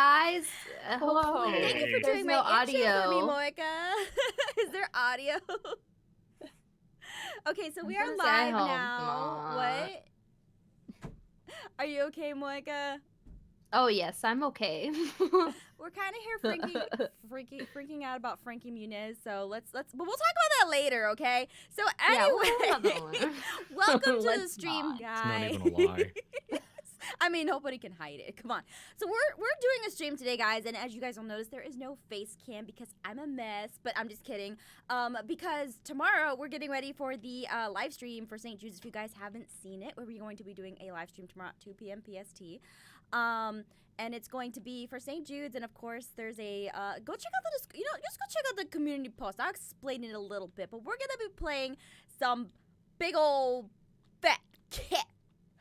guys. Hello. Hopefully Thank you for there's doing no my audio. intro for me, Moika. Is there audio? Okay, so we are gonna say I live hope now. not. What? Are you okay, Moika? Oh yes, I'm okay. We're kind of here freaking out about Frankie Muniz. So let's, but we'll talk about that later, okay? So Yeah, anyway, we'll talk about that later. welcome to the Let's stream, not. guys. It's not even a lie. I mean, nobody can hide it. Come on. So we're doing a stream today, guys, and as you guys will notice, there is no face cam because I'm a mess. But I'm just kidding. Because tomorrow we're getting ready for the live stream for St. Jude's. If you guys haven't seen it, we're going to be doing a live stream tomorrow at 2 p.m. PST. And it's going to be for St. Jude's, and of course, there's a go check out the just go check out the community post. I'll explain it a little bit, but we're gonna be playing some big old fat cat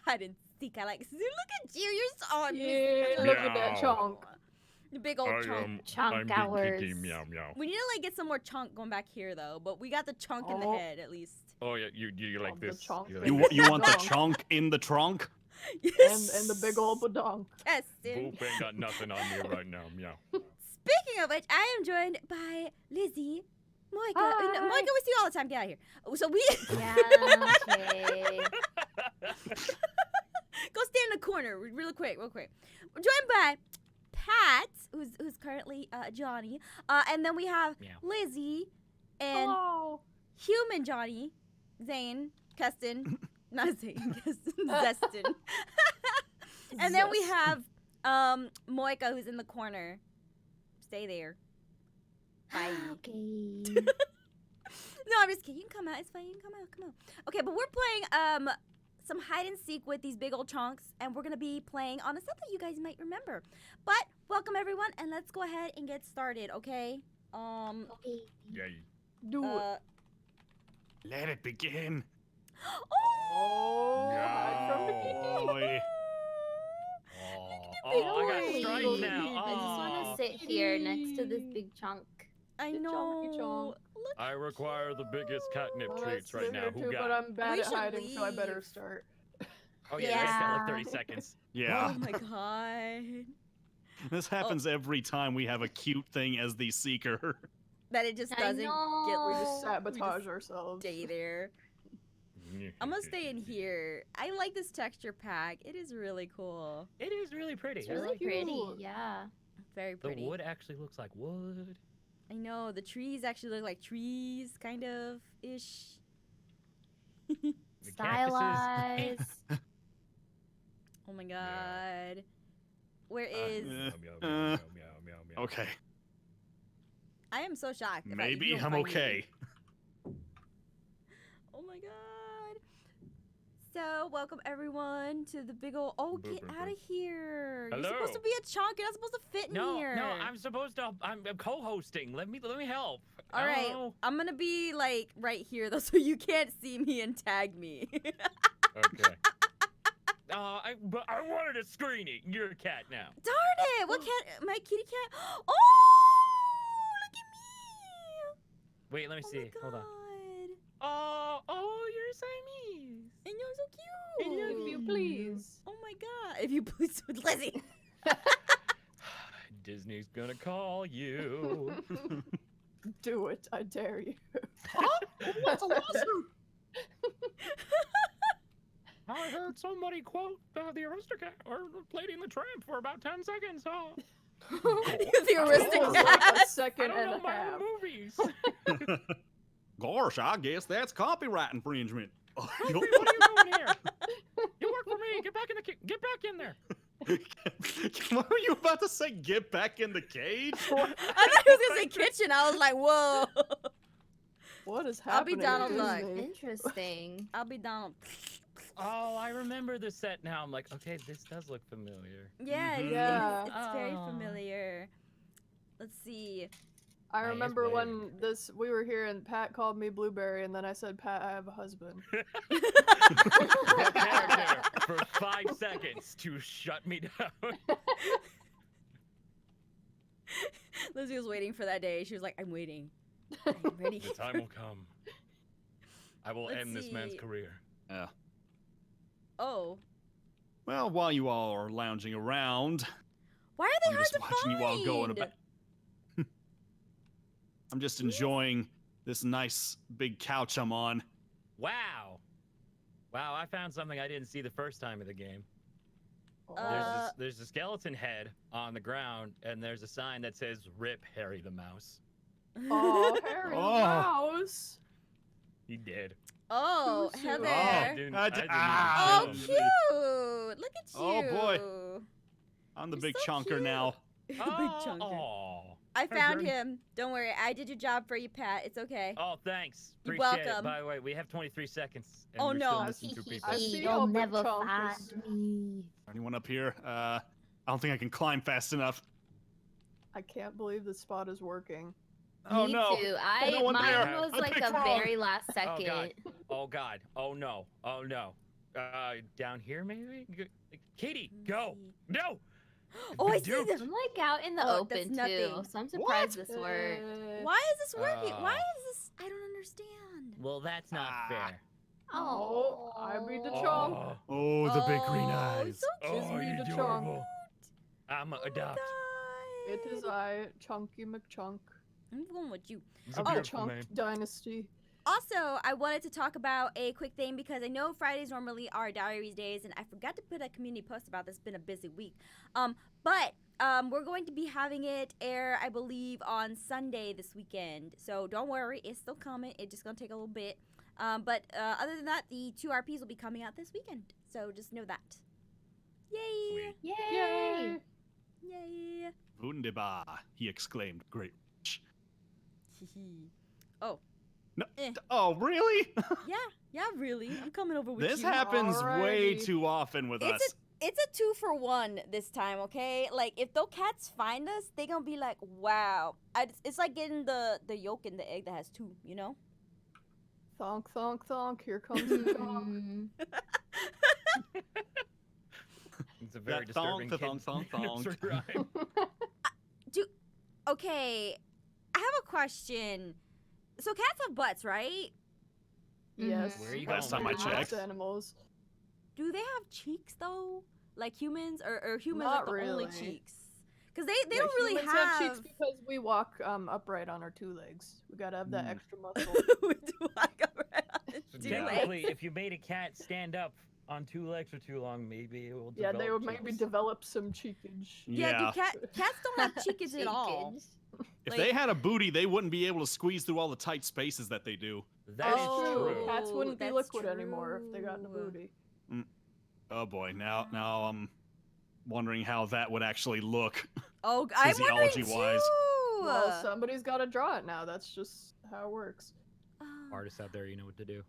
hide and seek. I like. Look at you, you're so on. Yeah, Look look at at that chonk. the big old chunk. Chunk I'm hours. Being kinky, meow meow. We need to like get some more chunk going back here though, but we got the chunk in the Oh. head at least. Oh yeah, you like the this. chonk You thing. like You this. want the chunk in the trunk? Yes. And the big old badonk. Keston. Boop ain't got nothing on me right now, meow. Speaking of which, I am joined by Lizzie, Moika. Hi. Moika, we see you all the time. Get out of here. So we Yeah, okay. go stand in the corner, real quick. We're joined by Pat, who's currently Johnny, and then we have Meow. Lizzie and Hello. human Johnny, Zane, Keston, not Zane, Keston, Zeston, and then we have Moika, who's in the corner. Stay there. Bye. Okay. No, I'm just kidding. You can come out. It's fine. You can come out. Come on. Okay, but we're playing some hide and seek with these big old chunks, and we're gonna be playing on a set that you guys might remember. But welcome everyone, and let's go ahead and get started. Okay. Okay. Yeah. Do it. Let it begin. Oh, hide from the kitty. Boy. Oh, I got Wait. striped now. I just want to sit here next to this big chunk. I Good know. chunky chunk. Look. I require the biggest catnip Oh, treats let's right live now. here Who too, got? but I'm bad We at should hiding, so I better leave. start. Oh yeah, Yeah. I got like 30 seconds. Yeah. Oh my god. This happens every time we have a cute thing as the seeker. That it just I doesn't get. know. We just Oh, sabotage ourselves. Stay there. I'm gonna stay in here. I like this texture pack. It is really cool. It is really pretty. It's I really like it. pretty. cute. Yeah. Very The pretty. wood actually looks like wood. I know the trees actually look like trees, kind of ish. The cactuses. Stylized. Oh my Yeah. god. Where is? Meow, meow, meow, meow, meow, meow, meow. Okay. I am so shocked. if Maybe you don't I'm find me. okay. Oh my god. So, welcome everyone to the big old. Oh, Boop, get boop, out of boop. here! You're Hello. supposed to be a chunk. You're not supposed to fit in No, here. no, I'm supposed to. I'm co-hosting. Let me help. All right, Hello? I'm gonna be like right here though, so you can't see me and tag me. Okay. But I wanted a screening. You're a cat now. Darn it! What cat? My kitty cat? Oh, look at me! Wait, let me Oh see. my Hold on. god! Oh, you're Siamese. And you're so cute. If you please. Oh my god! If you please, with Lizzie. Disney's gonna call you. Do it, I dare you. What's a lawsuit? I heard somebody quote the Aristocrat or Lady and the Tramp for about 10 seconds. Oh, The It was like aristocrat. a I second don't and know a my half. own movies. Gosh, I guess that's copyright infringement. What are you doing here? You work for me. Get back in the get back in there. What were you about to say? Get back in the cage? I thought he was gonna say kitchen. I was like, whoa. What is I'll be happening? Donald at Duck. Disney? Interesting. I'll be down. Oh, I remember the set now. I'm like, okay, this does look familiar. Yeah, Mhm. Yeah. it's very Oh. familiar. Let's see. I My remember ass when blade. we were here and Pat called me Blueberry, and then I said, Pat, I have a husband. That character for 5 seconds to shut me down. Lizzie was waiting for that day. She was like, I'm waiting. I'm ready. The time will come. I will Let's end this man's see. career. Yeah. Oh. Well, while you all are lounging around, Why are they I'm hard just to watching find? you all going about. I'm just enjoying this nice big couch I'm on. Wow. Wow, I found something I didn't see the first time of the game. There's a skeleton head on the ground, and there's a sign that says "Rip Harry the Mouse." Oh, Harry Oh. the Mouse. He did. Oh, Too hell soon. there. I didn't Oh, even see cute! him. Look at you. Oh, boy. I'm the You're big so chunker cute. now. Big Oh, chunker. aw. I found Adjourn. him. Don't worry, I did your job for you, Pat. It's okay. Oh, thanks. You're Appreciate welcome. it. By the way, we have 23 seconds. And Oh, we're no. Still missing 2 people. I see You'll how big never chunk find is. me. Anyone up here? I don't think I can climb fast enough. I can't believe this spot is working. Oh Me no! too. no one Mine there. was I like picked a wrong. very last Oh, second. God. Oh, God. Oh, no. Oh, no. Down here, maybe? Katie, go. No! Oh, I Dude. see them. I'm like out in the Oh, open that's too, nothing. so I'm surprised this worked. Why is this working? Why Uh. is this? I don't understand. Well, that's not Ah. fair. Oh, I read the chunk. Oh, Oh, the big green Oh, eyes. So cute. oh me you're the chunk. adorable. I'm Oh a adopt. It is I, Chunky McChunk. I'm going with you. It's a Of the beautiful Chunk name. Dynasty. Also, I wanted to talk about a quick thing because I know Fridays normally are diaries days, and I forgot to put a community post about this. It's been a busy week. But we're going to be having it air, I believe, on Sunday this weekend. So don't worry, it's still coming. It's just gonna take a little bit. But other than that, the 2 RPs will be coming out this weekend. So just know that. Yay! Sweet. Yay! Yay! Wunderbar, he exclaimed. Great. Oh. No. Eh. Oh, really? Yeah, really. I'm coming over with This you. happens way Alrighty. too often with It's us. It's a 2-for-1 this time, okay? Like, if those cats find us, they gonna be like, wow. It's like getting the yolk in the egg that has 2, you know? Thonk, thonk, thonk. Here comes the chunk. Mm. It's a very That thonk, disturbing the kid- thonk, thonk, nursery rhyme. Okay, I have a question. So cats have butts, right? Yes. Where are you Last going time I with Most checked. animals. Do they have cheeks, though? Like humans? Or humans Not like the only really. cheeks? Because they Yeah, don't really humans have... cheeks because we walk upright on our 2 legs. We gotta have that Mm. extra muscle. We do walk around on So 2 technically, legs. if you made a cat stand up on 2 legs for too long, maybe it will Yeah, develop they would maybe cheeks. develop some cheekage. Yeah, cats don't have cheekage at all. Cheekage. If like- they had a booty, they wouldn't be able to squeeze through all the tight spaces that they do. That is Oh. true. Cats wouldn't be that's liquid anymore if they got in a true. booty. Oh boy, now I'm wondering how that would actually look. Oh, I'm wondering too! Physiology-wise. Well, somebody's gotta draw it now. That's just how it works. Oh. Artists out there, you know what to do.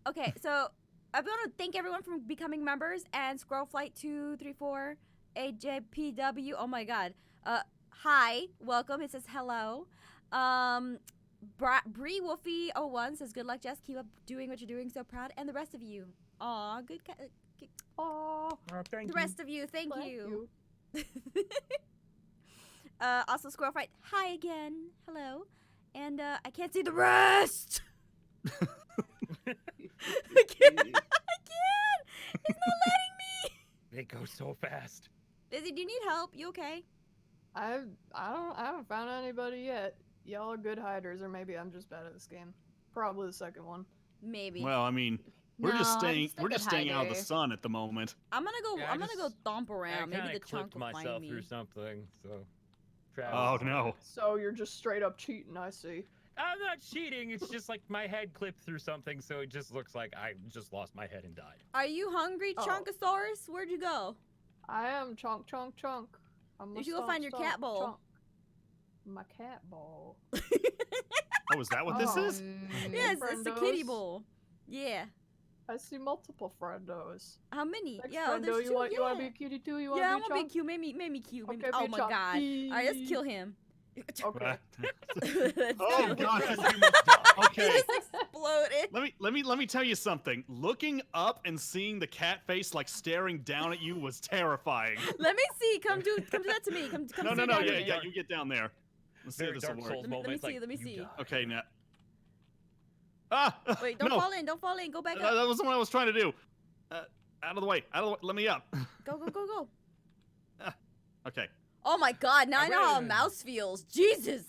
Okay, so I want to thank everyone for becoming members and Squirrel Flight 234 AJPW. Oh my god. Hi, welcome. It says hello. Bree Wolfie 01 says good luck, Jess. Keep up doing what you're doing. So proud. And the rest of you. Aw, good. Oh, Thank The rest of you, thank thank you. Also, Squirrel Fight, hi again. Hello. And I can't see the rest. I can't. I can't. It's not letting me. They go so fast. Lizzie, do you need help? You okay? I haven't found anybody yet. Y'all are good hiders, or maybe I'm just bad at this game. Probably the second one. Maybe. Well, I mean, No, I'm just a we're good just staying out of the hider. sun at the moment. I'm gonna go. Yeah, I I'm gonna go just- thomp I around. Maybe kind the of chunk clipped will find myself me. through something, so. Oh Travis. no. So you're just straight up cheating, I see. I'm not cheating. It's just like my head clipped through something, so it just looks like I just lost my head and died. Are you hungry, Oh. Chunkosaurus? Where'd you go? I am chunk, chunk, chunk. I'm You should go find your cat bowl. Chunk. My cat bowl. Oh, is that what this Oh. is? Yes, it's the kitty friendos. bowl. Yeah. I see multiple friendos. How many? Next Yeah, friendo, there's you two. want yeah. you want to be a cutie too? You want Yeah, I to want be to a be cute. Make me cute. Make me... Okay, Oh be a my chunk. god. All right, let's kill him. Okay. Let's Oh, kill him. God. He Okay. just exploded. Let me tell you something. Looking up and seeing the cat face like staring down at you was terrifying. Let me see. Come do that to me. Come No, sit no, no. down Yeah, here. yeah. You get down there. Let's see if Very this will Dark work. Souls Let me moments. see, Like, let me you see. die. Okay, now. Ah! Wait, don't no. fall in. Don't fall in. Go back That up. wasn't what I was trying to do. Out of the way. Let me up. Go, go, go, go. Okay. Oh my god, now I know how a really- mouse feels. Jesus.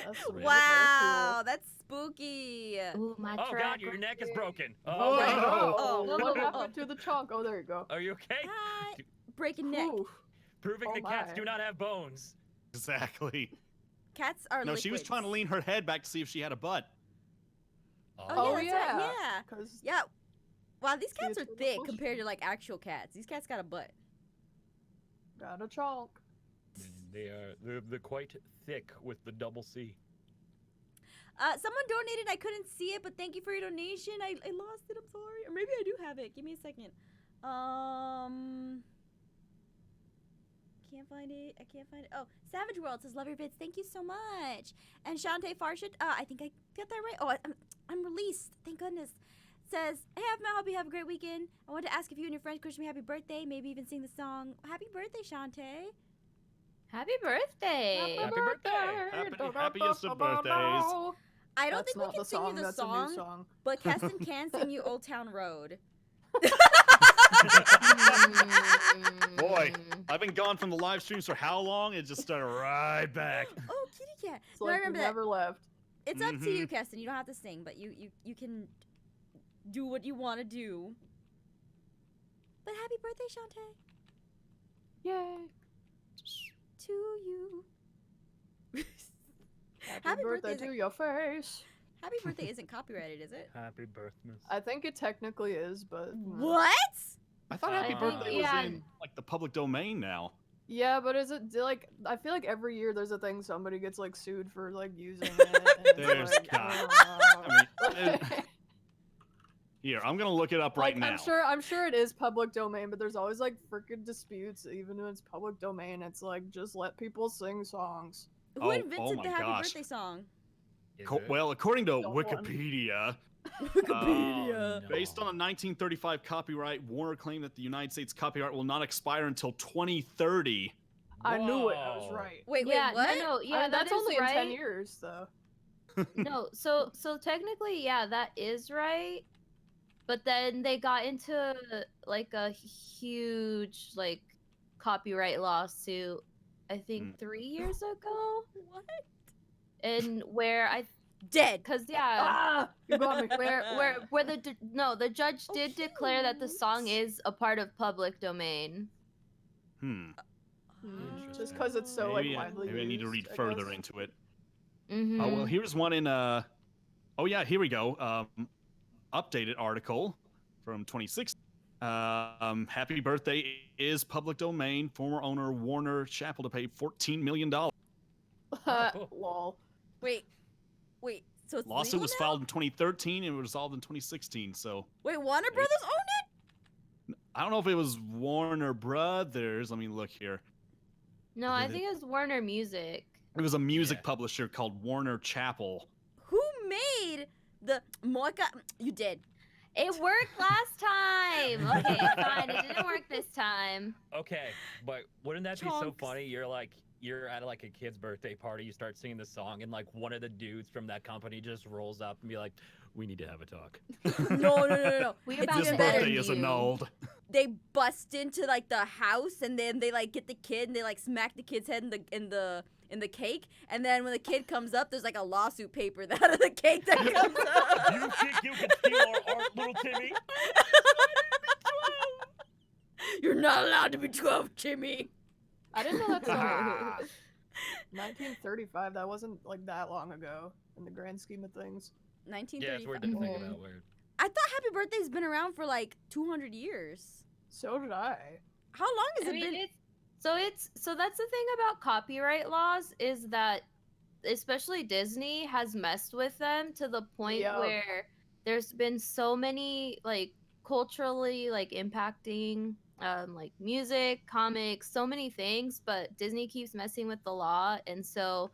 That's some Wow, that's spooky. Ooh, my Oh track god, your right neck is here. broken. Whoa. Oh, Right. no. Oh, Oh, what oh, happened to the chunk? Oh, there you go. Are you okay? Hi. Breaking neck. Oof. Proving Oh that cats my. do not have bones. Exactly. Cats are No, she was trying to liquids. lean her head back to see if she had a butt. Oh, yeah, that's right. Yeah. Because Yeah. Wow, these See, cats it's are for the thick push. compared to like actual cats. These cats got a butt. got a chunk. They're quite thick with the double C. Someone donated. I couldn't see it, but thank you for your donation. I lost it. I'm sorry. Or maybe I do have it. Give me a second. Can't find it. I can't find it. Oh, Savage World says, love your vids. Thank you so much. And Shantae Farshid, I think I got that right. Oh, I'm released. Thank goodness. Says, hey, Aphmau, hope you have a great weekend. I wanted to ask if you and your friends wish me happy birthday. Maybe even sing the song. Happy birthday, Shantae. Happy birthday. Happy birthday. Happiest of birthdays. I don't That's think we not can the sing song. you the That's a new song, song. but Keston can sing you Old Town Road. Boy, I've been gone from the live streams for how long? It just started right back. Oh, kitty cat. It's No, like I we remember that. never left. It's up to you, Mhm. Keston. You don't have to sing, but you can do what you want to do. But happy birthday, Shantae. Yay. To you. Happy birthday birthday to your face. Happy birthday isn't copyrighted, is it? Happy birthday. I think it technically is, but What? I thought Happy Uh, Birthday was yeah. in like the public domain now. yeah, but is it like I feel like every year there's a thing somebody gets like sued for like using it. And it's There's like, got- I mean, here, I'm gonna look it up right like, now. I'm sure it is public domain, but there's always like freaking disputes. Even when it's public domain, it's like just let people sing songs. Who Oh, invented oh my the happy gosh. birthday song? Is it? Well, according to Don't want- Wikipedia, Wikipedia. no. based on a 1935 copyright, Warner claimed that the United States copyright will not expire until 2030. I knew it. I was Whoa. right. Wait, Yeah, what? no, yeah, I mean, that's that is only right. in 10 years, though. No, so technically, yeah, that is right. But then they got into like a huge like copyright lawsuit, I think 3 years ago, What? and where Dead. cause yeah, Ah, you got me. where the judge Oh, did declare that the song cute. is a part of public domain. Just because it's so maybe, like widely maybe I need to used, read further guess. into it. Mm-hmm. Oh well, here's one in oh yeah, here we go. Updated article from 2016. Happy Birthday is public domain. Former owner Warner Chappell to pay $14 million. Lol. Wait. So it's Lawsuit legal was now? filed in 2013 and it was resolved in 2016. So Wait, Warner Brothers owned I don't know if it was Warner Brothers. Let me look here. No, I think it was Warner Music. It was a music Yeah. publisher called Warner Chappell. it? Who made the Moika? You did. It worked last time. Okay, fine. It didn't work this time. Okay, but wouldn't that be so Chunks. funny? You're at like a kid's birthday party, you start singing the song, and like one of the dudes from that company just rolls up and be like, "We need to have a talk." No. We It's about This even to better. birthday you. is annulled. They bust into like the house and then they like get the kid and they like smack the kid's head in the cake, and then when the kid comes up, there's like a lawsuit paper out of the cake that comes up. You think you can steal our art, little Timmy? You're not allowed to be 12, Jimmy. I didn't know that's 1935. That wasn't like that long ago in the grand scheme of things. Yeah, it's 1935. weird to think Mhm. about. Weird. I thought Happy Birthday's been around for like 200 years. So did I. How long has I it mean, been? so that's the thing about copyright laws is that especially Disney has messed with them to the point Yup. where there's been so many like culturally like impacting like music, comics, so many things, but Disney keeps messing with the law, and so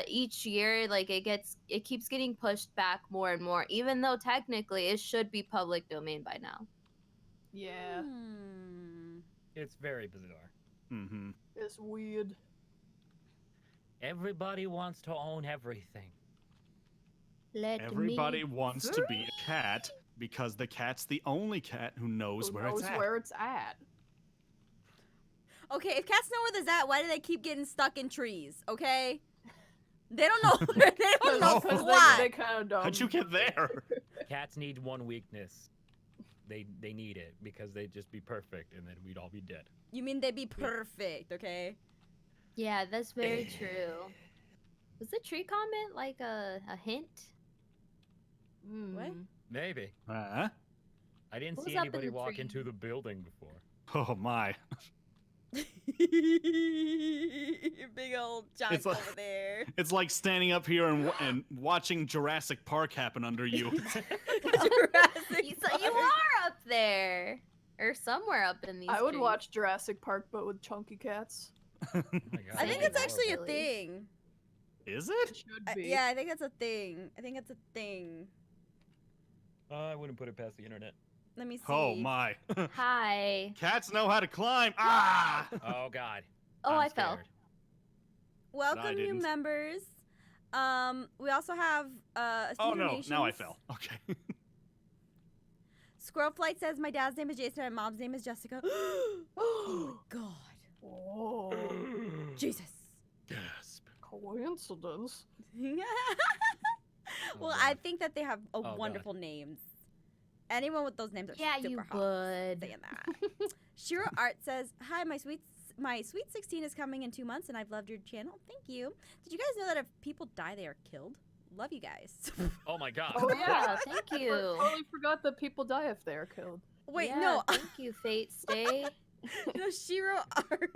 each year like it keeps getting pushed back more and more, even though technically it should be public domain by now. Yeah, Hmm. It's very bizarre. Mm-hmm. it's weird. Everybody wants to own everything. Everybody wants to be a cat because the cat's the only cat who knows Who where knows it's at. where it's at? Okay, if cats know where there's at, why do they keep getting stuck in trees? Okay, they don't know. They don't know Because squat. they kind of don't. How'd you get there? Cats need one weakness. They need it because they'd just be perfect and then we'd all be dead. You mean they'd be perfect? Okay. Yeah, that's very true. Was the tree comment like a hint? What? Maybe. Huh? I didn't What see was up in anybody the walk tree? into the building before. Oh my. Big old junk It's like- over there. It's like standing up here and watching Jurassic Park happen under you. So you are up there, or somewhere up in these. I would trees. watch Jurassic Park, but with chunky cats. Oh my God, I think Yeah, it's that's actually a horrible. thing. Is It it? should be. Yeah, I think that's a thing. I think it's a thing. I wouldn't put it past the internet. Let me see. Oh my. Hi. Cats know how to climb. Ah! Oh God. Oh, I'm I fell. scared. Welcome, new didn't. members. We also have a few Oh no, donations. now I fell. Okay. Squirrel Flight says my dad's name is Jason and my mom's name is Jessica. Oh my god. Oh, Jesus. Gasp. coincidence. Well, God. I think that they have God. wonderful names. Anyone with those names are Yeah, super you hot. would. Saying that. Shiro Art says, "Hi, my sweet 16 is coming in 2 months, and I've loved your channel. Thank you. Did you guys know that if people die, they are killed? Love you guys." Oh my God. Oh yeah. Thank I you. totally forgot that people die if they are killed. Wait, Yeah, no, Thank you, Fate Stay. no, Shiro Art.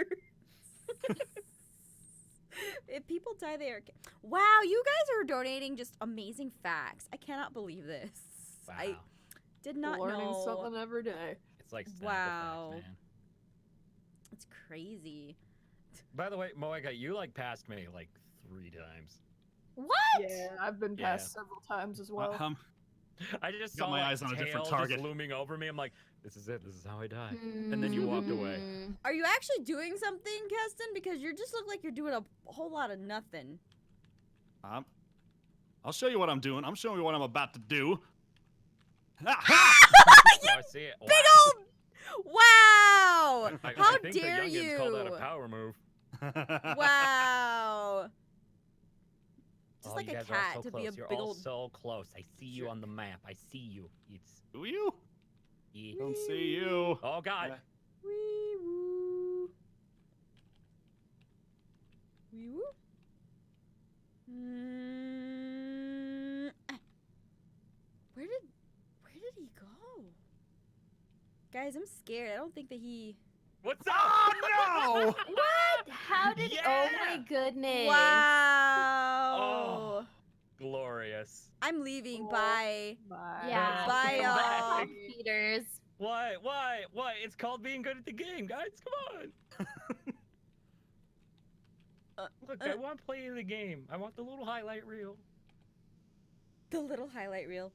If people die, they are. Wow, you guys are donating just amazing facts. I cannot believe this. Wow. I did not Learning know. something every day. It's like snap Wow. effects, man. It's crazy. By the way, Moega, you like passed me like 3 times. What? Yeah, I've been Yeah. passed several times as well. I just Got saw my like, eyes on a different tail target. just looming over me. I'm like, this is it. This is how I die. And then you walked away. Mm. Are you actually doing something, Keston? Because you just look like you're doing a whole lot of nothing. I'll show you what I'm doing. I'm showing you what I'm about to do. Oh, I see it. Big old. Wow! I How think dare the youngins you? called that a power move. Wow! Just Oh, like you a guys are all cat so to close. be a You're big all old. so close. I see you Sure. on the map. I see you. It's Do you? yeah. Don't see you. Oh God. Wee woo. Wee woo. Where did he go? Guys, I'm scared. I don't think that he. What's up? Oh What? How did? Oh my Yeah! goodness. Wow. Oh, glorious. I'm leaving. Oh. Bye. Bye. Yeah. Bye, Come y'all. back. Peters. Why? It's called being good at the game, guys. Come on. Look, I want to play the game. I want the little highlight reel. The little highlight reel.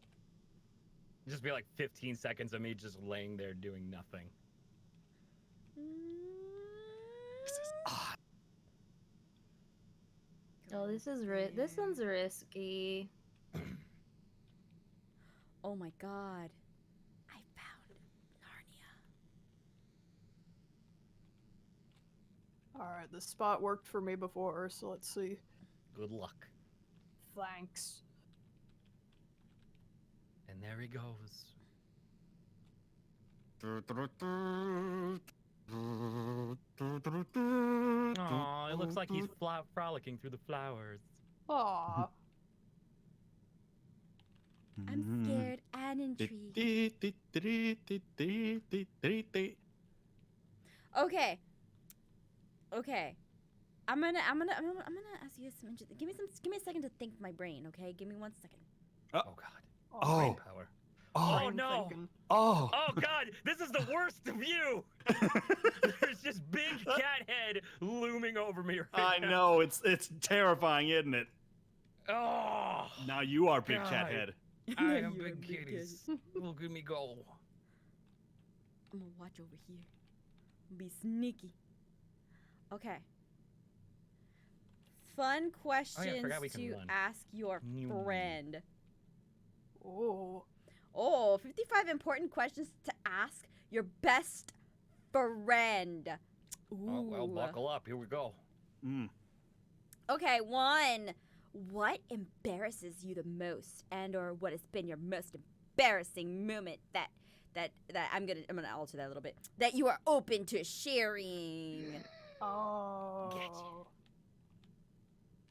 Just be like 15 seconds of me just laying there doing nothing. This is odd. Oh, this one's risky. Oh my god. I found Narnia. Alright, the spot worked for me before, so let's see. Good luck. Thanks. And there he goes. Aw, it looks like he's frolicking through the flowers. Aw. I'm scared and intrigued. Okay. Okay. I'm gonna ask you some interesting. Give me a second to think my brain, okay? Give me 1 second. Oh God. Oh. Brain power. Oh, Oh, no. Thinking. oh. Oh God, this is the worst view. There's just big cat head looming over me right I now. know, it's terrifying, isn't it? Oh, Now you are Big Cat God. Head. I am You're a big big kitties. Look at me go. I'm gonna watch over here. Be sneaky. Okay. Fun questions forgot we can to run. ask your New. friend. Oh. Oh, 55 important questions to ask your best friend. Oh, well, Ooh. buckle up. Here we go. Mm. Okay, 1. What embarrasses you the most, and/or what has been your most embarrassing moment that I'm gonna alter that a little bit. That you are open to sharing. Oh.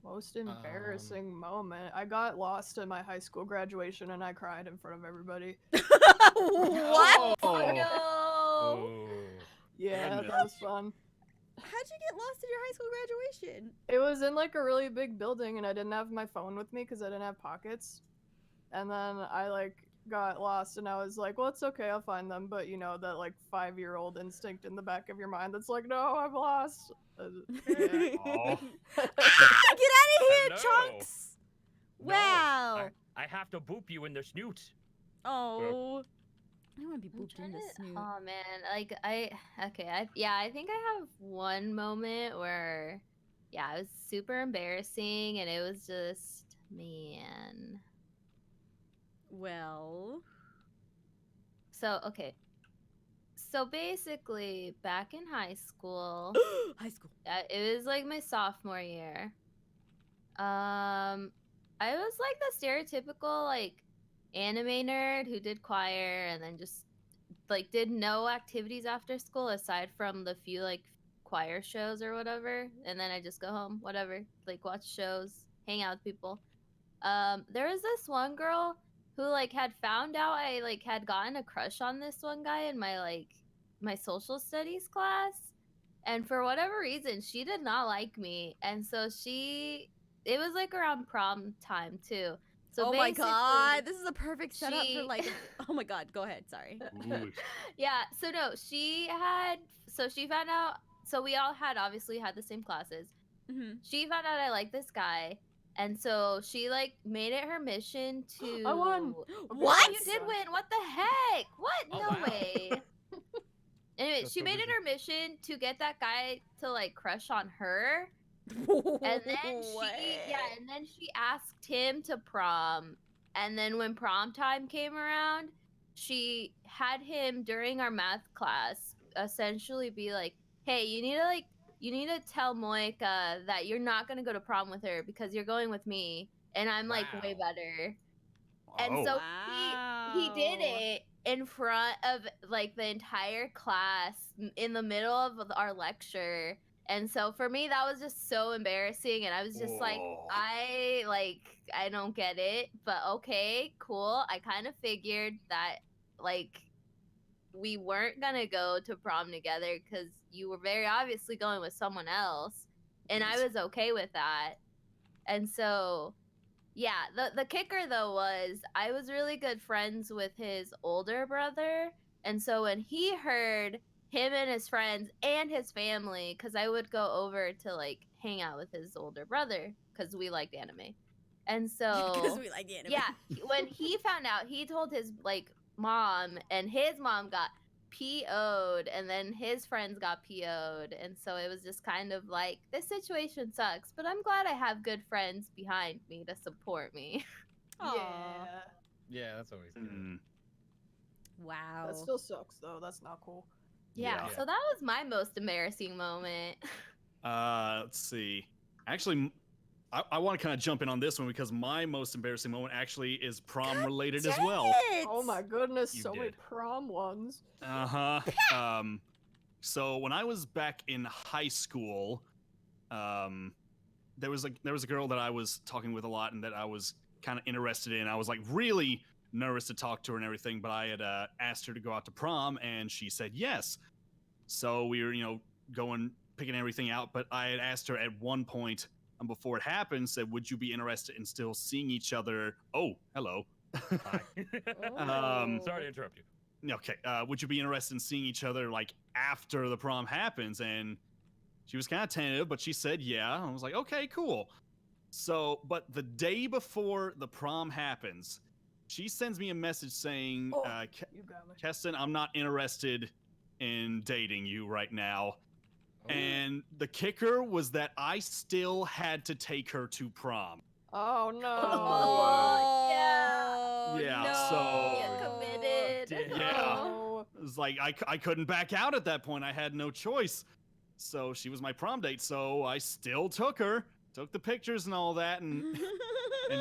Most embarrassing moment. I got lost at my high school graduation and I cried in front of everybody. What? Oh. No. Oh. Yeah, Goodness. that was fun. How'd you get lost at your high school graduation? It was in like a really big building and I didn't have my phone with me because I didn't have pockets. And then I like got lost and I was like, well, it's okay, I'll find them. But you know, that like 5-year-old instinct in the back of your mind that's like, no, I'm lost. Yeah. Oh. Get out of here, Hello. Chunks! No, Wow. I have to boop you in the snoot. Oh. I don't want to be I'm booped in trying the to- snoot. Oh man, like I think I have one moment where it was super embarrassing and it was just man. Well. So, okay. So basically, back in high school, High school. it was like my sophomore year. I was like the stereotypical like anime nerd who did choir and then just like did no activities after school aside from the few like choir shows or whatever, and then I just go home, whatever, like watch shows, hang out with people. There was this one girl who like had found out I like had gotten a crush on this one guy in my social studies class, and for whatever reason she did not like me, and so it was like around prom time too. So Oh my basically, god, this is a perfect setup for she- like. Oh my god, go ahead. Sorry. Ooh. yeah, so no, she found out, so we all had obviously had the same classes. Hmm. She found out I like this guy, and so she like made it her mission to I won. What? You did win. What the heck? What? Oh, No wow. way. Anyway, That's she so made it busy. her mission to get that guy to like crush on her. And then she asked him to prom. And then when prom time came around, she had him during our math class essentially be like, "Hey, you need to tell Moika that you're not going to go to prom with her because you're going with me and I'm like way Wow. better." And Oh. so he did it in front of like the entire class in the middle of our lecture. And so for me that was just so embarrassing and I was just like Oh. I don't get it, but okay, cool. I kind of figured that like we weren't going to go to prom together cuz you were very obviously going with someone else and I was okay with that. And so yeah, the kicker though was I was really good friends with his older brother, and so when he heard him and his friends and his family, because I would go over to like hang out with his older brother because we liked anime, and Because so we like the anime. yeah, when he found out, he told his like mom, and his mom got PO'd, and then his friends got PO'd, and so it was just kind of like this situation sucks, but I'm glad I have good friends behind me to support me. Aw. Yeah. Yeah, that's always good. Mm. Wow. That still sucks though. That's not cool. Yeah, Yeah. so that was my most embarrassing moment. Let's see. Actually, I want to kind of jump in on this one because my most embarrassing moment actually is prom related as Dang well. it! Oh my goodness, You so many did. prom ones. So when I was back in high school, there was a girl that I was talking with a lot and that I was kind of interested in. I was like really nervous to talk to her and everything, but I had asked her to go out to prom and she said yes. So we were, picking everything out, but I had asked her at one point before it happened, said, "Would you be interested in still seeing each other?" Oh, hello. Hi. Sorry to interrupt you. Okay. Would you be interested in seeing each other like after the prom happens? And she was kind of tentative, but she said yeah. I was like, okay, cool. So, but the day before the prom happens, she sends me a message saying, You got me. Keston, I'm not interested in dating you right now. And the kicker was that I still had to take her to prom. Oh no. Oh, Yeah, no. so- Get committed. Damn. Yeah. No. It was like I couldn't back out at that point. I had no choice. So she was my prom date. So I still took her, took the pictures and all that, and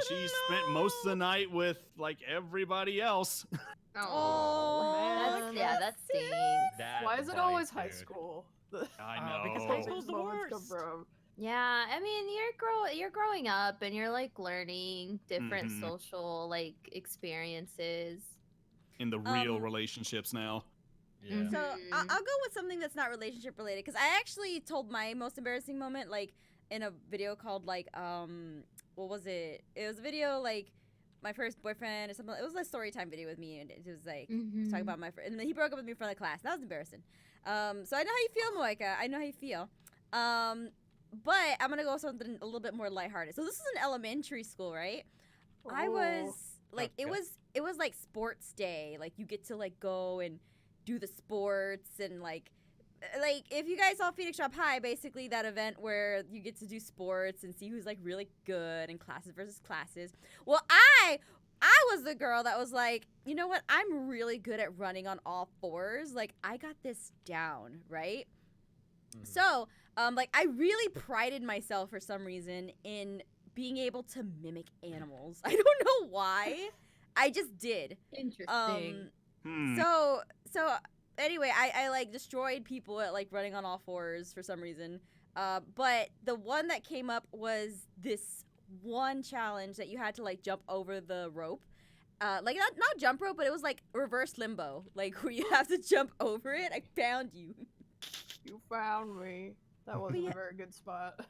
she spent most of the night with like everybody else. Oh, man. That stinks. That Why is it bites, always high dude. school? I Because know. high These school's the moments come worst. from. Yeah, I mean, you're growing up and you're like learning different Mhm. social like experiences. In the real relationships now. Yeah. So I'll Mhm. go with something that's not relationship related because I actually told my most embarrassing moment like in a video called like what was it? It was a video like my first boyfriend or something. It was a story time video with me and it was like talking about my friend and then he broke up with me in front of the class. That was embarrassing. So I know how you feel, Moika. I know how you feel. But I'm gonna go with something a little bit more lighthearted. So this is an elementary school, right? I was like Okay. it was like sports day. Like you get to like go and do the sports and like if you guys saw Phoenix Shop High, basically that event where you get to do sports and see who's like really good in classes versus classes. Well, I was the girl that was like, you know what? I'm really good at running on all fours. Like I got this down, right? Mhm. So, like I really prided myself for some reason in being able to mimic animals. I don't know why. I just did. Interesting. So anyway, I like destroyed people at like running on all fours for some reason. But the one that came up was this one challenge that you had to like jump over the rope. Like not jump rope, but it was like reverse limbo, like where you have to jump over it. I found you. You found me. That wasn't a very good spot.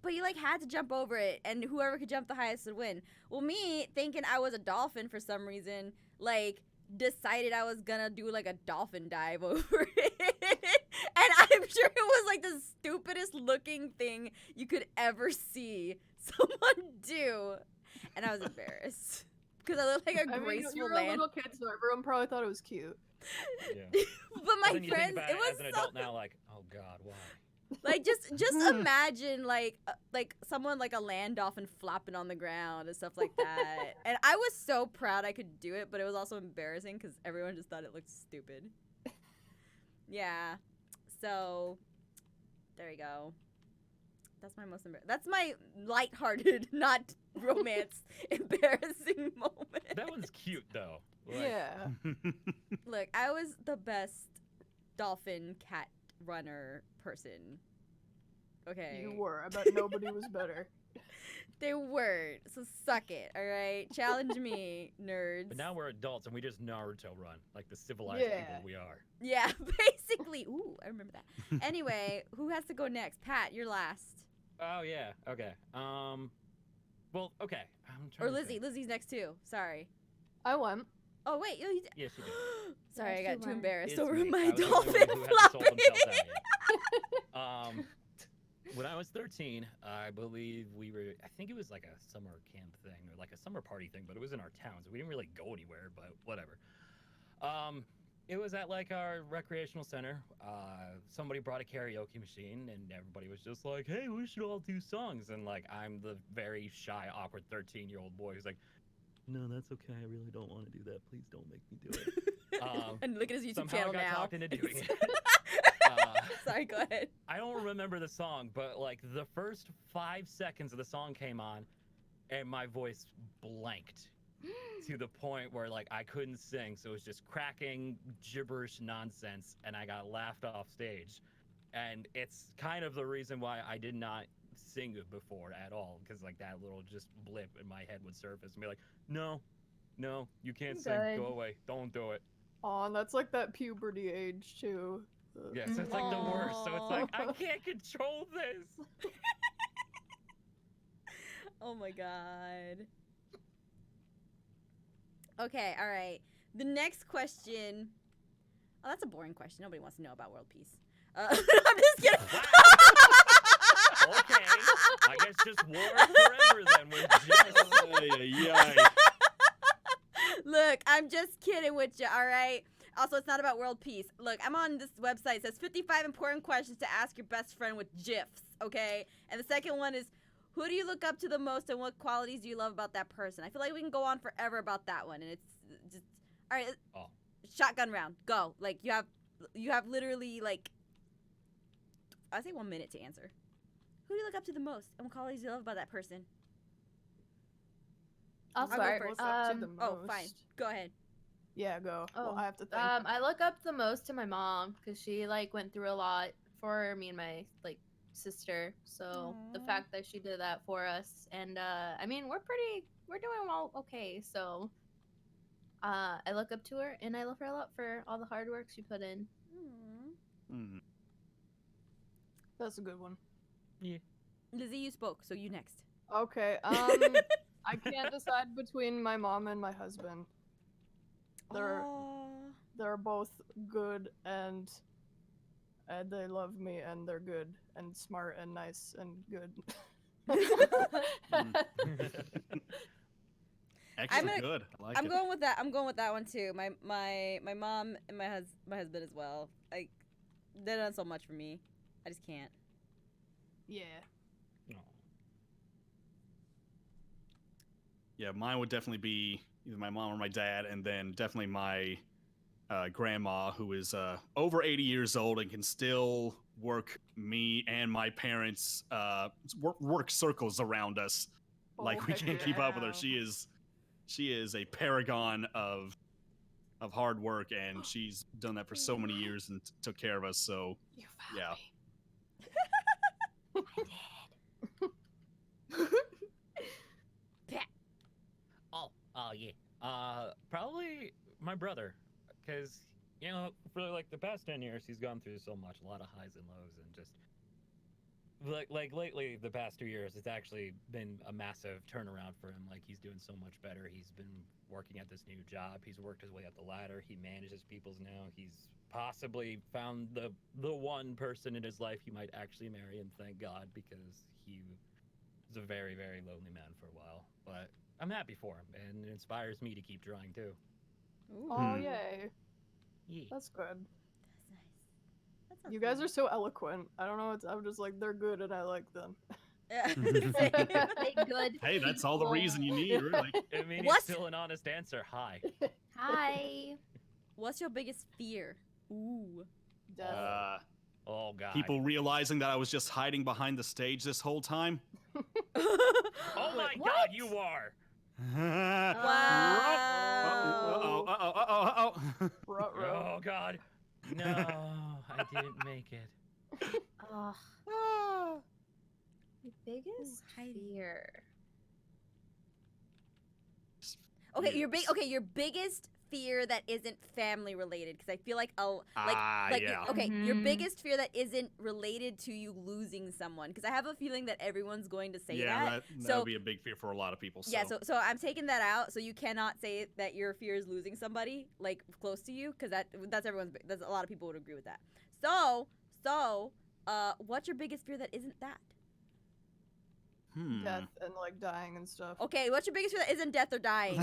But you like had to jump over it, and whoever could jump the highest would win. Well, me thinking I was a dolphin for some reason, like decided I was gonna do like a dolphin dive over it, and I'm sure it was like the stupidest looking thing you could ever see someone do, and I was embarrassed because I looked like a I mean, graceful you were a man. little kid, so everyone probably thought it was cute. Yeah. But my then you think friends, about it was as an so adult now, like, oh god, why? like just imagine like someone like a land dolphin flopping on the ground and stuff like that. And I was so proud I could do it, but it was also embarrassing because everyone just thought it looked stupid. Yeah. So there you go. That's my most that's my lighthearted, not romance embarrassing moment. That one's cute though. Like, Yeah. Look, I was the best dolphin cat runner person. Okay. You were. I bet nobody was better. They weren't. So suck it, all right? Challenge me, nerds. But now we're adults and we just Naruto run like the civilized Yeah. people we are. Yeah, basically. Ooh, I remember that. Anyway, who has to go next? Pat, you're last. Oh yeah. Okay. Well, okay. I'm Or trying to Lizzie. think. Lizzie's next too. Sorry. I went. Oh wait, you did. Yes, you did. Sorry, I Yes, got you too were. embarrassed It's over me. my I was the only dolphin one who hasn't sold flopping. themselves out yet. When I was 13, I believe I think it was like a summer camp thing or like a summer party thing, but it was in our town, so we didn't really go anywhere, but whatever. It was at like our recreational center. Somebody brought a karaoke machine and everybody was just like, hey, we should all do songs. And like, I'm the very shy, awkward 13-year-old boy who's like, no, that's okay. I really don't want to do that. Please don't make me do it. And look at his YouTube Somehow channel I got now. talked into doing it. Sorry, go ahead. I don't remember the song, but like the first 5 seconds of the song came on, and my voice blanked to the point where like I couldn't sing, so it was just cracking gibberish nonsense, and I got laughed off stage. And it's kind of the reason why I did not sing it before at all, because like that little just blip in my head would surface and be like, no, you can't sing, Good. go away, don't do it. Aw, and that's like that puberty age too. Yeah, so it's like the worst. So it's like I can't control this. Oh my god. Okay, all right. The next question. Oh, that's a boring question. Nobody wants to know about world peace. I'm just kidding. Okay, I guess just war forever then with just. Look, I'm just kidding with you, all right? Also, it's not about world peace. Look, I'm on this website. It says 55 important questions to ask your best friend with GIFs, okay? And the second one is, who do you look up to the most and what qualities do you love about that person? I feel like we can go on forever about that one. And it's just, all right, shotgun round, go. Like, you have literally, like, I say 1 minute to answer. Who do you look up to the most, and what qualities do you love about that person? I'll go start. first. Look up to the Oh, fine. most. Go ahead. Yeah, go. Well, Oh, I have to think. I look up the most to my mom because she like went through a lot for me and my like sister. So the Aw. fact that she did that for us, and I mean we're doing well okay. So I look up to her and I love her a lot for all the hard work she put in. Aw. Hmm. That's a good one. Yeah. Lizzie, you spoke, so you next. Okay. I can't decide between my mom and my husband. They're Aw. they're both good and they love me and they're good and smart and nice and good. Hmm. Actually, gonna- good. I like I'm it. going with that. I'm going with that one too. My mom and my husband as well. Like, they're not so much for me. I just can't. Yeah. Aw. Yeah, mine would definitely be either my mom or my dad, and then definitely my grandma, who is over 80 years old and can still work me and my parents work circles around us. Like, we heck can't yeah. keep up with her. Wow. She is a paragon of hard work, and she's done that for so many years and took care of us. So You yeah. Oh yeah. Probably my brother, because for like the past 10 years, he's gone through so much, a lot of highs and lows, and just like lately, the past 2 years, it's actually been a massive turnaround for him. Like, he's doing so much better. He's been working at this new job. He's worked his way up the ladder. He manages people's now. He's possibly found the one person in his life he might actually marry, and thank God, because he was a very, very lonely man for a while. But I'm happy for him, and it inspires me to keep trying too. Ooh. Oh Hmm. yay. Yeah. That's good. That's nice. That sounds You guys nice. are so eloquent. I don't know. I'm just like they're good and I like them. Yeah. Mhm. Same. They good. Hey, that's all the people. reason you need, really. I mean, What? it's still an honest answer. Hi. Hi. What's your biggest fear? Ooh. Death. Oh God. People realizing that I was just hiding behind the stage this whole time. Oh my Wait, God, what? you are. Wow. Uh-oh. Ruh-roh. Oh God. No, I didn't make it. Ugh. My biggest Heidi. fear. Okay, your biggest fear that isn't family related, because I feel like Yeah. your Mhm. biggest fear that isn't related to you losing someone, because I have a feeling that everyone's going to say Yeah, that. that So would be a big fear for a lot of people. So. yeah, so I'm taking that out. So you cannot say that your fear is losing somebody like close to you, because that's a lot of people would agree with that. So what's your biggest fear that isn't that? Death and like dying and stuff. Okay, what's your biggest fear that isn't death or dying?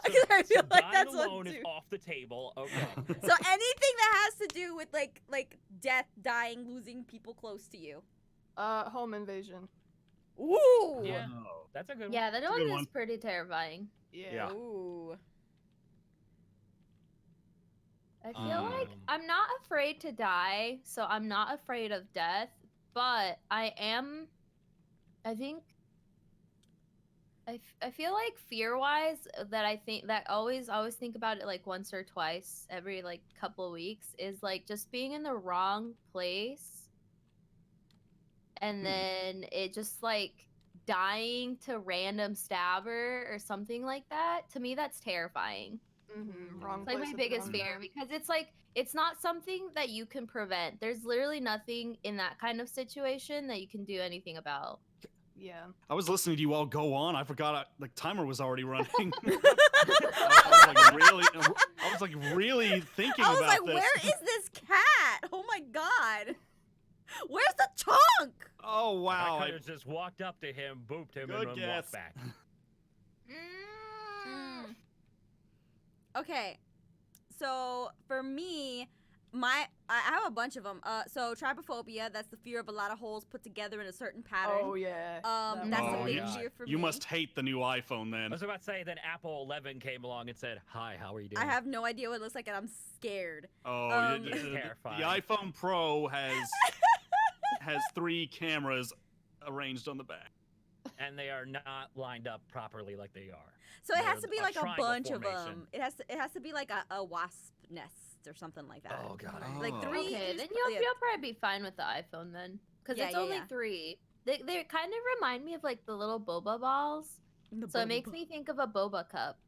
Because I feel like dying that's alone one is too. off the table. Okay. So anything that has to do with like death, dying, losing people close to you. Home invasion. Ooh. Yeah. Whoa. That's a good one. Yeah, that a one good is one. pretty terrifying. Yeah. Ooh. I feel like Um, I'm not afraid to die, so I'm not afraid of death, but I think I feel like fear-wise that I think that always think about it like once or twice every like couple of weeks is like just being in the wrong place and then it just like dying to random stabber or something like that. To me that's terrifying. Mm-hmm. Wrong It's like place my at the biggest wrong fear time. because it's like it's not something that you can prevent. There's literally nothing in that kind of situation that you can do anything about. Yeah. I was listening to you all go on. I forgot the timer was already running. I was like really thinking I was about like, this. where is this cat? Oh my god. Where's the chunk? Oh wow. I could have just walked up to him, booped him, Good and then guess. walked back. Okay. So for me, I have a bunch of them. So trypophobia, that's the fear of a lot of holes put together in a certain pattern. Oh yeah. That's Oh, a big yeah. fear for You me. must hate the new iPhone I then. was about to say, then Apple 11 came along and said, "Hi, how are you doing?" I have no idea what it looks like, and I'm scared. Oh, It's the terrifying. iPhone Pro has 3 cameras arranged on the back. And they are not lined up properly like they are. So it has They're to be a like a triangle bunch of formation. them. It has to be like a wasp nest or something like that. Oh god. Like Oh. 3. Okay, then just- you'll, yeah. you'll probably be fine with the iPhone then. Because Yeah, it's yeah, only yeah. 3. They kind of remind me of like the little boba balls. So it makes me think of a boba cup.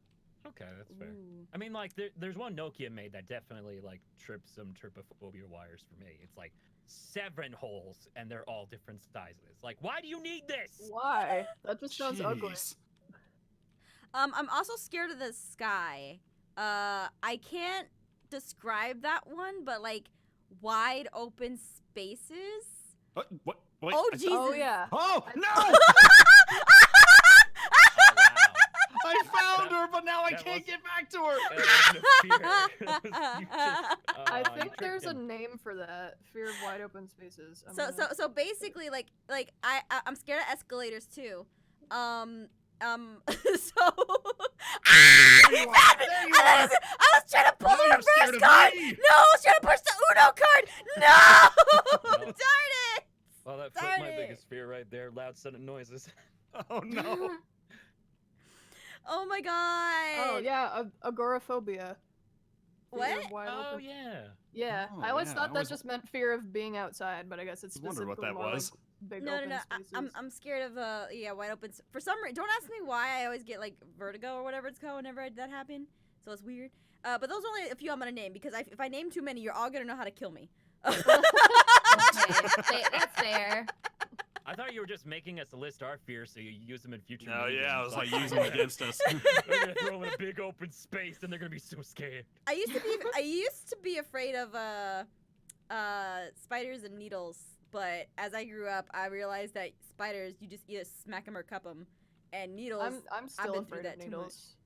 Okay, that's fair. Ooh. I mean, like, there's one Nokia made that definitely like trips some trypophobia wires for me. It's like 7 holes, and they're all different sizes. Like, why do you need this? Why? That just sounds ugly. Jeez. I'm also scared of the sky. I can't describe that one, but like wide open spaces. What? Wait, Oh, I- Jesus. Oh yeah. Oh no! Oh, wow. I found That- her, but now I that can't was- get back to her. That wasn't a fear. You just, I you think tricked there's a him. name for that. Fear of wide open spaces. I'm So gonna- so basically like I'm scared of escalators too. So There you are. There you are. I was trying to pull Now the you're scared reverse of card. me. No, I was trying to push the Uno card. No, Well. darn it. Well, that Darn flipped my it. biggest fear right there. Loud sudden noises. Oh no. Oh my god. Oh yeah, agoraphobia. What? Fear of wide Oh open- yeah. Yeah, Oh, I always yeah, thought I that always- just meant fear of being outside, but I guess it's I wondered what specifically that more was. like big No, open spaces. I'm scared of wide open. For some reason, don't ask me why. I always get like vertigo or whatever it's called whenever that happens. So it's weird. But those are only a few I'm gonna name because if I name too many, you're all gonna know how to kill me. Okay, that's fair. I thought you were just making us list our fears so you use them in future. No, meetings. yeah, I was like using them against us. They're gonna throw them in a big open space and they're gonna be so scared. I used to be afraid of spiders and needles, but as I grew up, I realized that spiders you just either smack them or cup them, and needles. I'm still been through afraid that of too needles.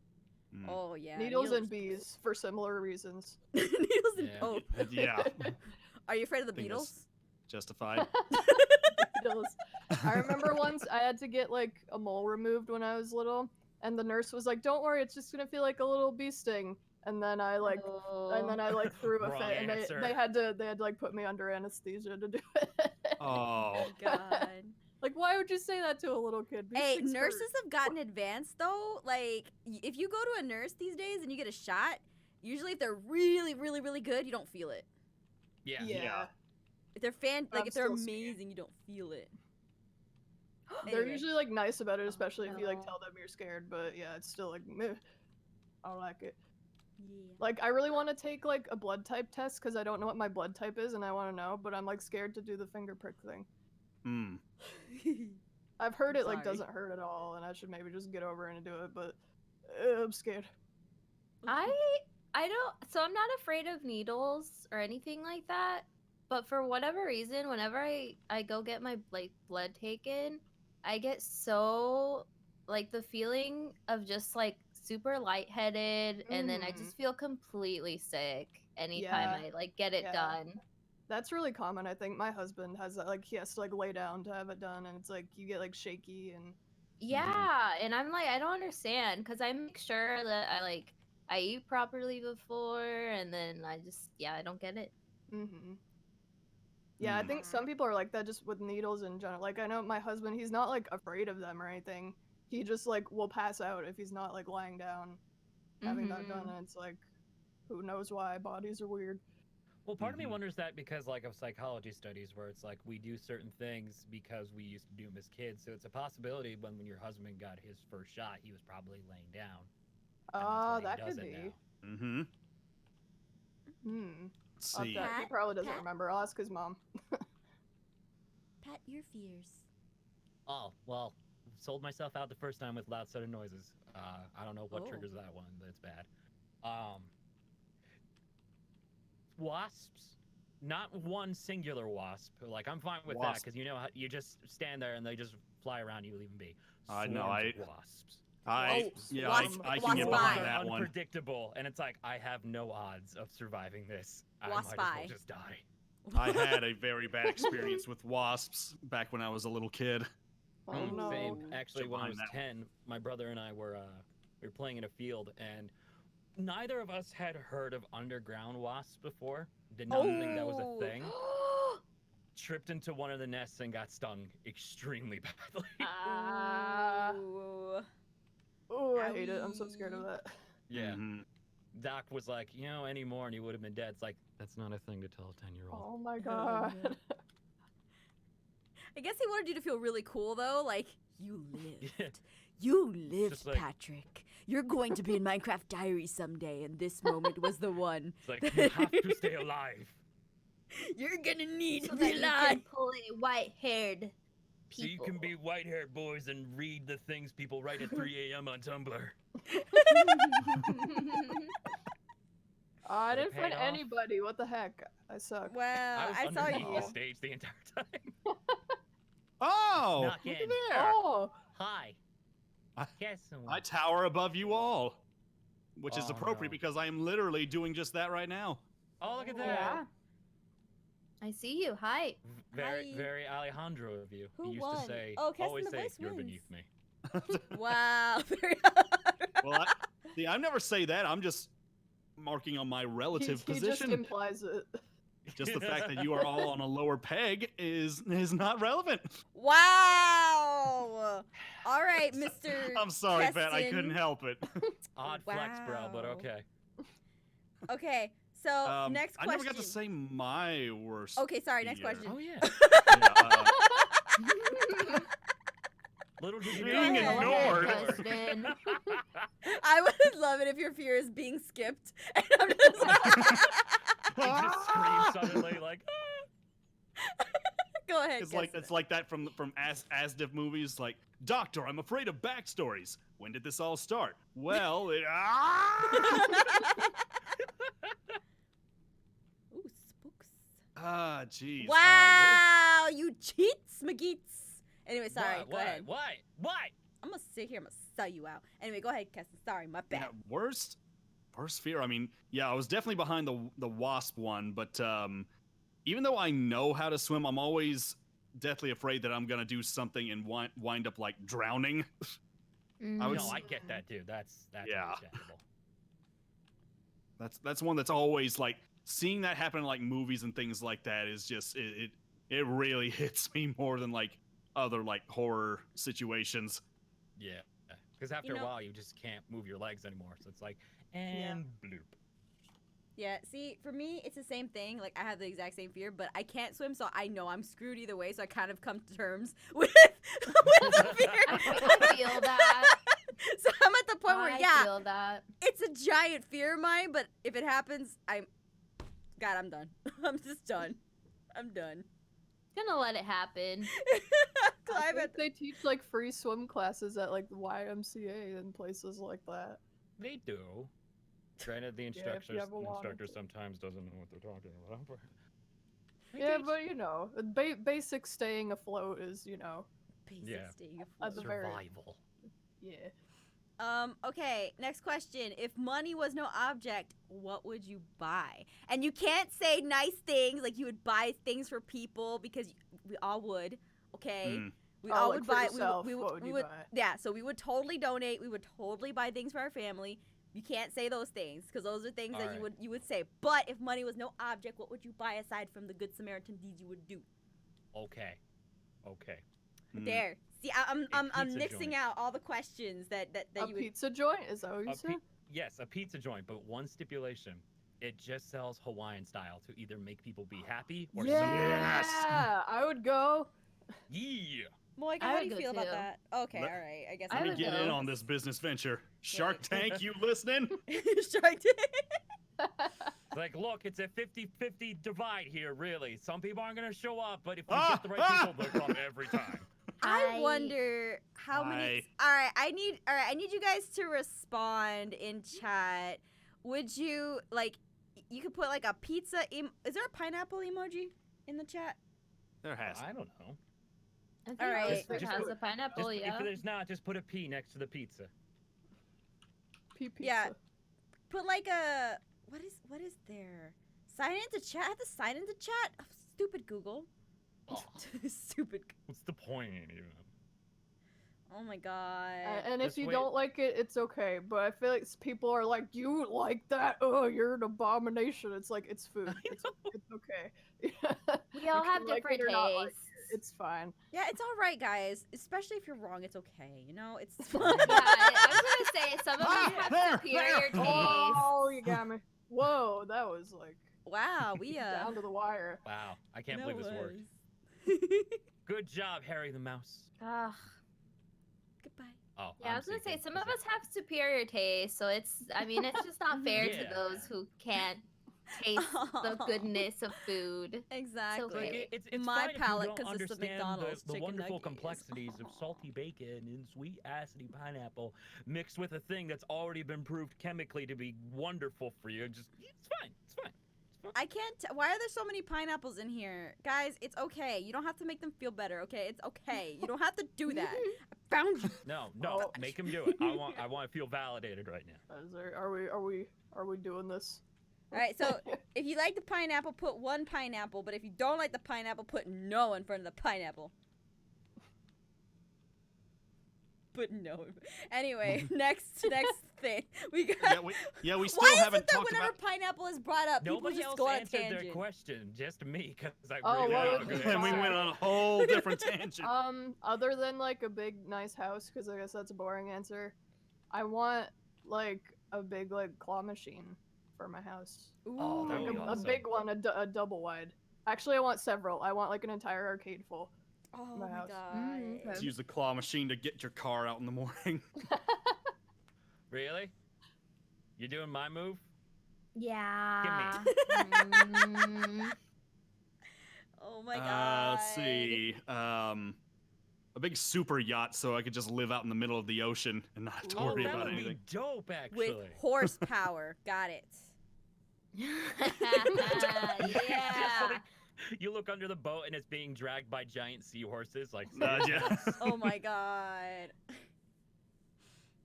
Mm. Oh yeah, Needles and bees for similar reasons. needles and Yeah. oh. Yeah, Are you afraid of the Thing is- beetles? justified. Needles. I remember once I had to get like a mole removed when I was little, and the nurse was like, "Don't worry, it's just gonna feel like a little bee sting." And then I like threw a Wrong fit, and answer. they had to like put me under anesthesia to do it. Oh, God. Like, why would you say that to a little kid? Bee Hey, stings nurses hurt. have gotten advanced though. Like, if you go to a nurse these days and you get a shot, usually if they're really, really, really good, you don't feel it. Yeah. Yeah. If they're I'm if they're still scared. amazing, you don't feel it. They're Anyway. usually like nice about it, especially if you like no. tell them you're scared. But yeah, it's still like, meh. I don't like it. Yeah. Like, I really want to take like a blood type test because I don't know what my blood type is, and I want to know, but I'm like scared to do the finger prick thing. hmm. I've heard I'm it like sorry. doesn't hurt at all, and I should maybe just get over it and do it, but I'm scared. I don't, so I'm not afraid of needles or anything like that, but for whatever reason, whenever I go get my like blood taken, I get so like the feeling of just like super lightheaded, and then I just feel completely sick anytime Yeah. I like get it Yeah. done. That's really common. I think my husband has that. Like, he has to like lay down to have it done, and it's like you get like shaky and. Yeah, and I'm like, I don't understand because I make sure that I eat properly before, and then I don't get it. Mm-hmm. Yeah, I think Mm. some people are like that just with needles in general. Like, I know my husband, he's not like afraid of them or anything. He just like will pass out if he's not like lying down having that done, Mhm. and it's like, who knows why bodies are weird. Well, part of me Mhm. wonders that because, like, of psychology studies where it's like we do certain things because we used to do them as kids. So it's a possibility when your husband got his first shot, he was probably laying down. and that's why he That does could it be. now. Mm-hmm. Hmm. Let's I'll see. bet. He Pat- probably doesn't Pat- remember. I'll ask his mom. Pat your fears. Oh, well, sold myself out the first time with loud sudden noises. I don't know what Oh. triggers that one, but it's bad. Wasps. Not one singular wasp. Like, I'm fine with that Wasp. because you know how you just stand there and they just fly around you, leave them be. I know, Swarms I- of wasps. I yeah, wasp- I can wasp get eye. behind Are that one. unpredictable, and it's like I have no odds of surviving this. I might Wasp as well eye. just die. I had a very bad experience with wasps back when I was a little kid. Oh no. Same. Actually, Jump when I behind was that 10, my brother and I were we were playing in a field, and neither of us had heard of underground wasps before. Did not think that was a Oh. thing. Tripped into one of the nests and got stung extremely badly. Ah. Ooh. Oh, I hate it. I'm so scared of that. Yeah. Mhm. Doc was like, any more and you would have been dead. It's like, that's not a thing to tell a 10-year-old. Oh my god. I guess he wanted you to feel really cool though, like you lived. Yeah. You lived, Just like- Patrick. You're going to be in Minecraft Diary someday, and this moment was the one. It's like, you have to stay alive. You're gonna need So to that be you alive. can play white-haired So you people. can be white-haired boys and read the things people write at 3 a.m. on Tumblr. I Did it didn't pay find off? anybody. What the heck? I suck. Well, I was saw underneath you. the stage the entire time. Oh, Snuck look in. at there. Oh, Hi. I- Guess someone. I tower above you all, which is Oh, appropriate no. because I am literally doing just that right now. Oh, look at that. Yeah. I see you. Hi. Very, Hi. very Alejandro of you. Who He used won? to say, Oh, Casting always the say, Voice you're wins. beneath me. Wow. Very Well, I never say that. I'm just marking on my relative he just position. implies it. Just the fact that you are all on a lower peg is not relevant. Wow. All right, Mr. I'm sorry, Pat. I Keston. couldn't help it. Odd flex, bro, but Wow. okay. Okay, so next I question. never got to say my worst. Okay, sorry, next fear. question. Oh, yeah. Yeah, Little did you Being know. Go ignored. ahead, Preston. I would love it if your fear is being skipped. And I'm just You just scream suddenly, like, Go ahead. it's like that from Asdiv movies. Like, Doctor, I'm afraid of backstories. When did this all start? Well, Ooh, spooks. jeez. Wow, you cheats, McGeets. Anyway, sorry. Go why, ahead. Why? I'm gonna sit here. I'm gonna sell you out. Anyway, go ahead, Keston. Sorry, my bad. Yeah, worst fear. I mean, yeah, I was definitely behind the wasp one, but even though I know how to swim, I'm always deathly afraid that I'm gonna do something and wind up like drowning. Mm. I would No, s- I get that, dude. That's Yeah. understandable. That's one that's always like seeing that happen in like movies and things like that is just it really hits me more than like other like horror situations. Yeah. Because after know- a while, you just can't move your legs anymore. So it's like, and bloop. Yeah, see, for me, it's the same thing. Like, I have the exact same fear, but I can't swim, so I know I'm screwed either way, so I kind of come to terms with the fear. I feel that. So I'm at the point where, I yeah, feel that. it's a giant fear of mine, but if it happens, I'm done. I'm just done. I'm done. Gonna let it happen. I Climb think at they teach like free swim classes at like the YMCA and places like that. They do. Granted, the if you instructor ever wanted to. sometimes doesn't know what they're talking about. But Yeah, but you know, basic staying afloat is, you know, basic Yeah. staying At the very- survival. yeah. Okay, next question. If money was no object, what would you buy? And you can't say nice things like you would buy things for people because we all would, okay? Mm. We Oh, all like would for buy yourself, we what would we you would buy? yeah, so we would totally donate. We would totally buy things for our family. You can't say those things because those are things that Alright. you would say. But if money was no object, what would you buy aside from the good Samaritan deeds you would do? Okay. Mm. There. See, I'm pizza nixing joint. out all the questions that A you would pizza joint? Is that what you A said? Yes, a pizza joint, but one stipulation. It just sells Hawaiian style to either make people be happy or Yeah, I would go. Yeah. Moika, I how do would you go feel about too. that? Okay, Let- all right. I guess I Let me would get go. in on this business venture. Shark Tank, you listening? Shark Tank. Like, look, it's a 50-50 divide here, really. Some people aren't going to show up, but if we Ah, get the right people, they'll come every time. I I- wonder how many. All right, I need you guys to respond in chat. Would you like? You could put like a pizza. Is there a pineapple emoji in the chat? There has. I don't know. I think Alright. Oxford Just has put- a pineapple, Just, yeah. If there's not, just put a P next to the pizza. Pizza. Yeah. Put like a what is there? Sign into chat. I have to sign into chat. Oh, stupid Google. Oh, Stupid. what's the point even? Oh my god. And Just if you wait. don't like it, it's okay. But I feel like people are like, "You like that? Oh, you're an abomination." It's like it's food. It's okay. We all You have can like different it or not like tastes. it. It's fine. Yeah, it's all right, guys. Especially if you're wrong, it's okay. You know, it's Yeah, I was gonna say some of us Ah, have there, superior there. tastes. Oh, you got me. Whoa, that was like wow. We down to the wire. Wow, I can't believe this worked. was. Good job, Harry the Mouse. Ugh. Goodbye. Oh, Yeah, I I'm was gonna say thinking, some is of it- us have superior taste, so it's it's just not fair Yeah. to those who can't taste the goodness of food. Exactly. It's like, it's My fine if palate you don't consists of understand McDonald's the chicken wonderful nuggets. complexities of salty bacon and sweet acidy pineapple mixed with a thing that's already been proved chemically to be wonderful for you. Just it's fine. It's fine. It's fine. I can't. Why are there so many pineapples in here, guys? It's okay. You don't have to make them feel better. Okay, it's okay. You don't have to do that. I found you. No, Oh. make him do it. I want to feel validated right now. Are we doing this? All right. So if you like the pineapple, put one pineapple. But if you don't like the pineapple, put no in front of the pineapple. Put no. Anyway, next thing we got. We still Why is haven't it that talked whenever about. pineapple is brought up, Nobody people just else go on a answered their tangent? question, just me, because I Oh, really well, have a good And we answer. went on a whole different tangent. Other than like a big nice house, because I guess that's a boring answer. I want like a big like claw machine for my house. Oh, that Like would be a awesome. big one, a double wide. Actually, I want several. I want like an entire arcade full. Oh my my house. god. Okay. Let's use the claw machine to get your car out in the morning. Really? You're doing my move? Yeah. Oh my god. Let's see. A big super yacht, so I could just live out in the middle of the ocean and not have to Oh, worry that about would anything. be dope, actually. With horsepower. Got it. Just Yeah. like, you look under the boat and it's being dragged by giant seahorses. Like, Yeah. Oh my god.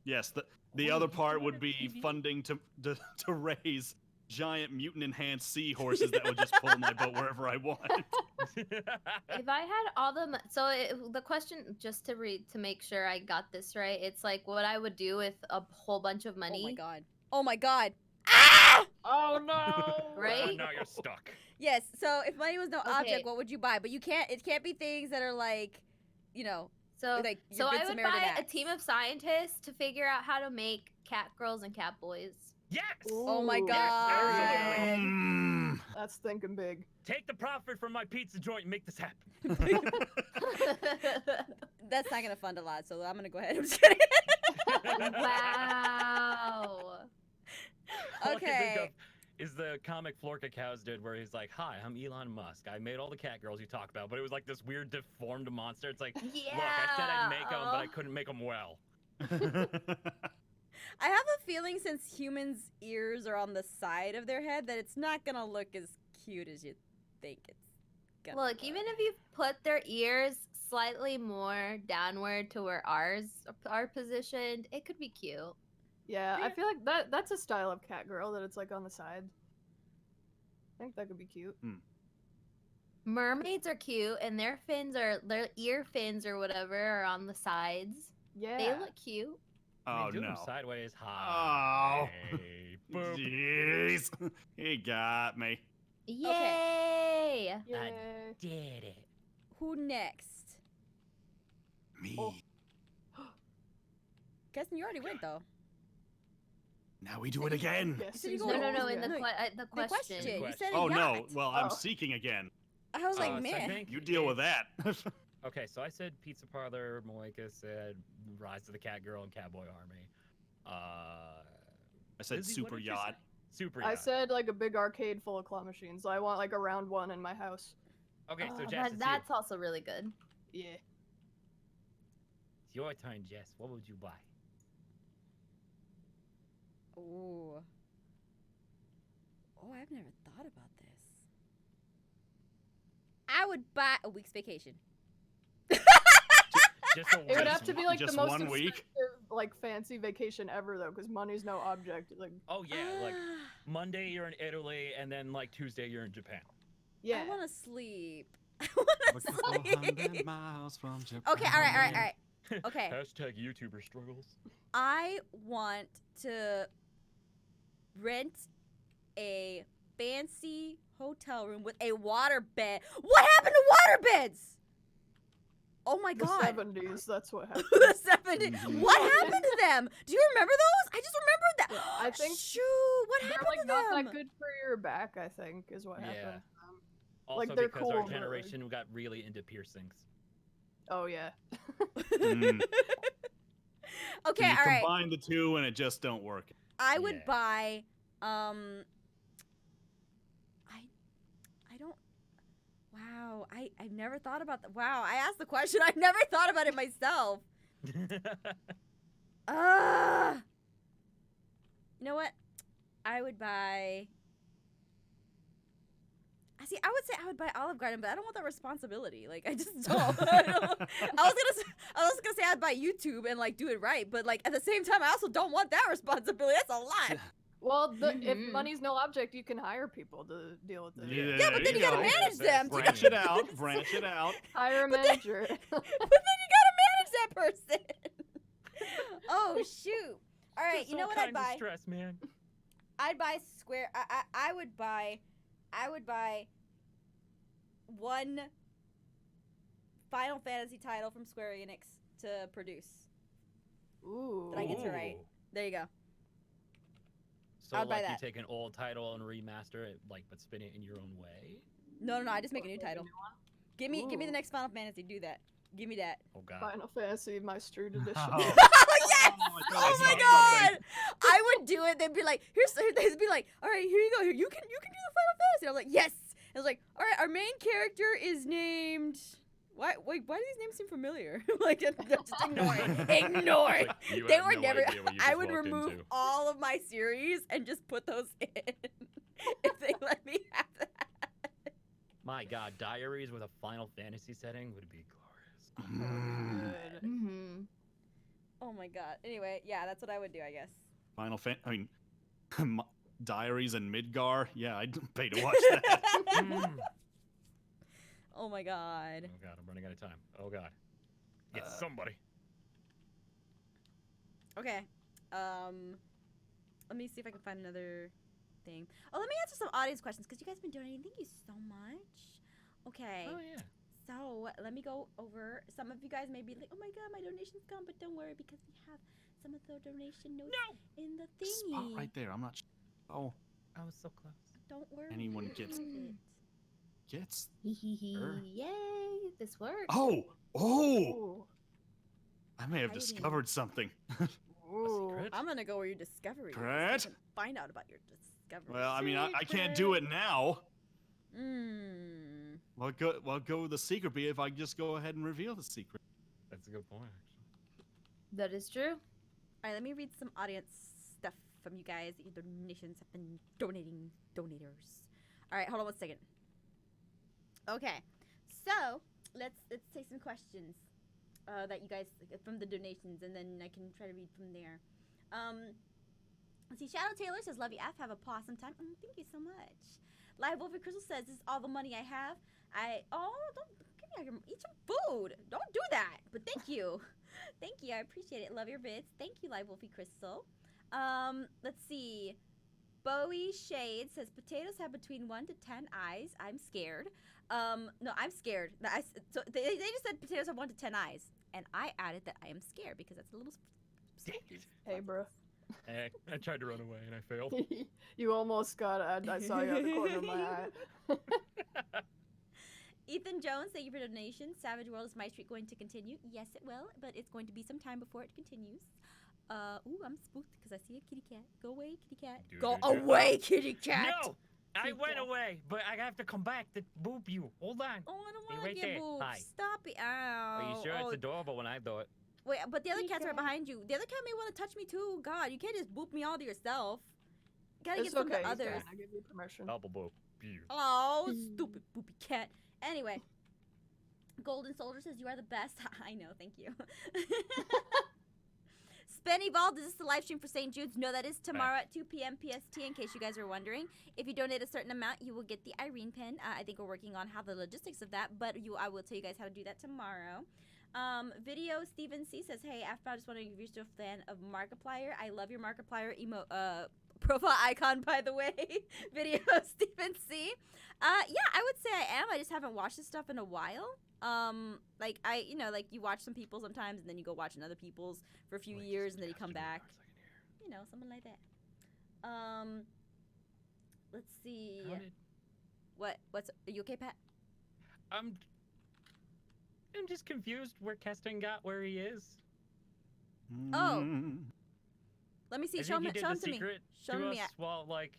Yes, the other part would be funding to raise giant mutant enhanced seahorses that would just pull my boat wherever I want. If I had all the question, just to make sure I got this right, it's like what I would do with a whole bunch of money. Oh my god. Oh my god. Ah! Oh no! Right? Now you're stuck. Yes. So if money was no Okay. object, what would you buy? But you can't. It can't be things that are like, you know, So, like your so Good I would Samaritan buy a acts. team of scientists to figure out how to make cat girls and cat boys. Yes! Oh my Ooh, god. Mm. That's thinking big. Take the profit from my pizza joint and make this happen. That's not gonna fund a lot, so I'm gonna go ahead. I'm just kidding. Wow. All I can think Okay. of is the comic Florka Cows did where he's like, "Hi, I'm Elon Musk. I made all the cat girls you talk about," but it was like this weird deformed monster. It's like, Yeah. look, I said I'd make them, but I couldn't make them well. I have a feeling since humans' ears are on the side of their head that it's not gonna look as cute as you think it's gonna Look, even if you put their ears slightly more downward to where ours are positioned, it could be cute. Yeah, Yeah. I feel like that's a style of cat girl that it's like on the side. I think that could be cute. Mermaids are cute, and their ear fins or whatever are on the sides. Yeah. They look cute. I Oh mean, do them no. sideways. Oh. Hi. Boop. Jeez. He got me. Yay! Yay. Did it. Who next? Me. Oh. Keston, you already went though. Now we do it again. Yes, said you he's go No, Oh, no, in yeah. the The question. question. You said Oh a no. yacht. Well, I'm Oh. seeking again. I was like, So I man. think You deal with that. Okay, so I said Pizza Parlor, Moika said Rise of the Cat Girl and Cowboy Army. I said Lizzie, what super did you yacht. say? Super yacht. I said like a big arcade full of claw machines. I want like a round one in my house. Okay, so Oh, Jess, it's that's also really good. Yeah. you. It's your turn, Jess. What would you buy? Ooh. Oh, I've never thought about this. I would buy a week's vacation. Just a It would week. have to be like just the most one week? expensive, like fancy vacation ever though, because money's no object. Like, Oh yeah, like Monday you're in Italy, and then like Tuesday you're in Japan. yeah. I want to sleep. I want Look to at 400 sleep. miles from Japan. Okay, all right. Okay. Hashtag YouTuber struggles. I want to rent a fancy hotel room with a water bed. What happened to water beds? Oh my The god. 70s, that's what happened. The 70s. Mhm. What happened to them? Do you remember those? I just remembered that. I think Shoot, what They're happened like to not them? that good for your back, I think, is what Yeah. happened. Also Like, they're because cool, our but, like- generation got really into piercings. Oh yeah. Mm. Okay, You all right. combine the two and it just don't work. I would Yeah. buy I don't wow, I've never thought about that. Wow, I asked the question. I've never thought about it myself. You know what? I would buy See, I would say I would buy Olive Garden, but I don't want that responsibility. Like, I just don't. I was gonna say I'd buy YouTube and like do it right, but like at the same time, I also don't want that responsibility. That's a lot. Well, if Mhm. money's no object, you can hire people to deal with it. Yeah, but then you gotta go. manage them. Branch it out. Branch it out. Hire a manager. But then you gotta manage that person. Oh shoot! All right, Just you know all what I'd kinds of buy? stress, man. I'd buy Square. I would buy one Final Fantasy title from Square Enix to produce. Ooh. Did I get it right? Ooh. There you go. So I'd buy like that. you take an old title and remaster it, like, but spin it in your own way. No, I just make a new title. Give me the Ooh. next Final Fantasy. Do that. Give me that. Oh god. Final Fantasy, my Street Edition. Oh. Oh yes! Oh, I thought Oh I my saw god! something. I would do it. They'd be like, they'd be like, all right, here you go. Here you can do the Final Fantasy. I'm like, yes. I was like, all right, our main character is named. Why do these names seem familiar? Like, just ignore it. Ignore it. Like, you They have were no never. idea what you I just would walked remove into. all of my series and just put those in if they let me have that. My god, Diaries with a Final Fantasy setting would be glorious. Mm. Good. Mm-hmm. Oh my god. Anyway, yeah, that's what I would do, I guess. Final Fan. I mean, Diaries and Midgar. Yeah, I'd pay to watch that. Mm. Oh my god. Oh god, I'm running out of time. Oh god. Get somebody. Okay. Let me see if I can find another thing. Oh, let me answer some audience questions because you guys have been donating. Thank you so much. Okay. Oh yeah. So let me go over. Some of you guys may be like, "Oh my god, my donation's gone," but don't worry because we have some of the donation notes in the thingy. Spot right there. I'm not. Oh, I was so close. Don't worry. Anyone we gets- have it. gets. Sure. Yay! This works. Oh. Ooh. I may have Hiding. discovered something. Ooh. secret? I'm gonna go where your discovery is. Brett? So I can find out about your discovery. Well, I mean, I can't do it now. Hmm. What go with the secret be if I just go ahead and reveal the secret? That's a good point, actually. That is true. All right, let me read some audience stuff from you guys. Your donations have been donators. All right, hold on one second. Okay, so let's take some questions that you guys from the donations, and then I can try to read from there. Let's see. Shadow Taylor says, "Love you, F. Have a awesome time." Thank you so much. Live Wolfie Crystal says, "This is all the money I have." Don't give me your eat some food. Don't do that. But thank you. Thank you. I appreciate it. Love your vids. Thank you, Live Wolfie Crystal. Let's see. Bowie Shade says potatoes have between 1 to 10 eyes. I'm scared. No, I'm scared. So they just said potatoes have 1 to 10 eyes, and I added that I am scared because that's a little. Hey, bro. Hey, I tried to run away and I failed. You almost got it. I saw you out the corner of my eye. Ethan Jones, thank you for donation. Savage World, is my streak going to continue? Yes, it will, but it's going to be some time before it continues. Ooh, I'm spooked because I see a kitty cat. Go away, kitty cat. Do, Go do, do. away, kitty cat. No! I Kitty went cat. away, but I have to come back to boop you. Hold on. Oh, I don't Hey, want to right get there. boobs. Hi. Stop it. Ow. Are you sure Oh, it's adorable when I do it? wait, but the other Kitty cat's right cat. behind you. The other cat may want to touch me too. God, you can't just boop me all to yourself. You gotta It's get some okay. to others. I give you permission. Double boop. You. Oh, stupid boopy cat. Anyway, Golden Soldier says you are the best. I know, thank you. Spin Evolved, is this the live stream for St. Jude's? No, that is tomorrow at 2 p.m. PST, in case you guys are wondering. If you donate a certain amount, you will get the Irene pin. I think we're working on how the logistics of that, but I will tell you guys how to do that tomorrow. Video Steven C says, hey, Aphmau, just wondering if you're still a fan of Markiplier. I love your Markiplier profile icon, by the way. Video Steven C. Yeah, I would say I am. I just haven't watched this stuff in a while. Like you watch some people sometimes, and then you go watch another people's for a few years, and then you come back. You know, something like that. Let's see. What's are you okay, Pat? I'm just confused where Keston got where he is. Oh. Let me see. I Show think him he did to the me. secret Show him to to me. us while like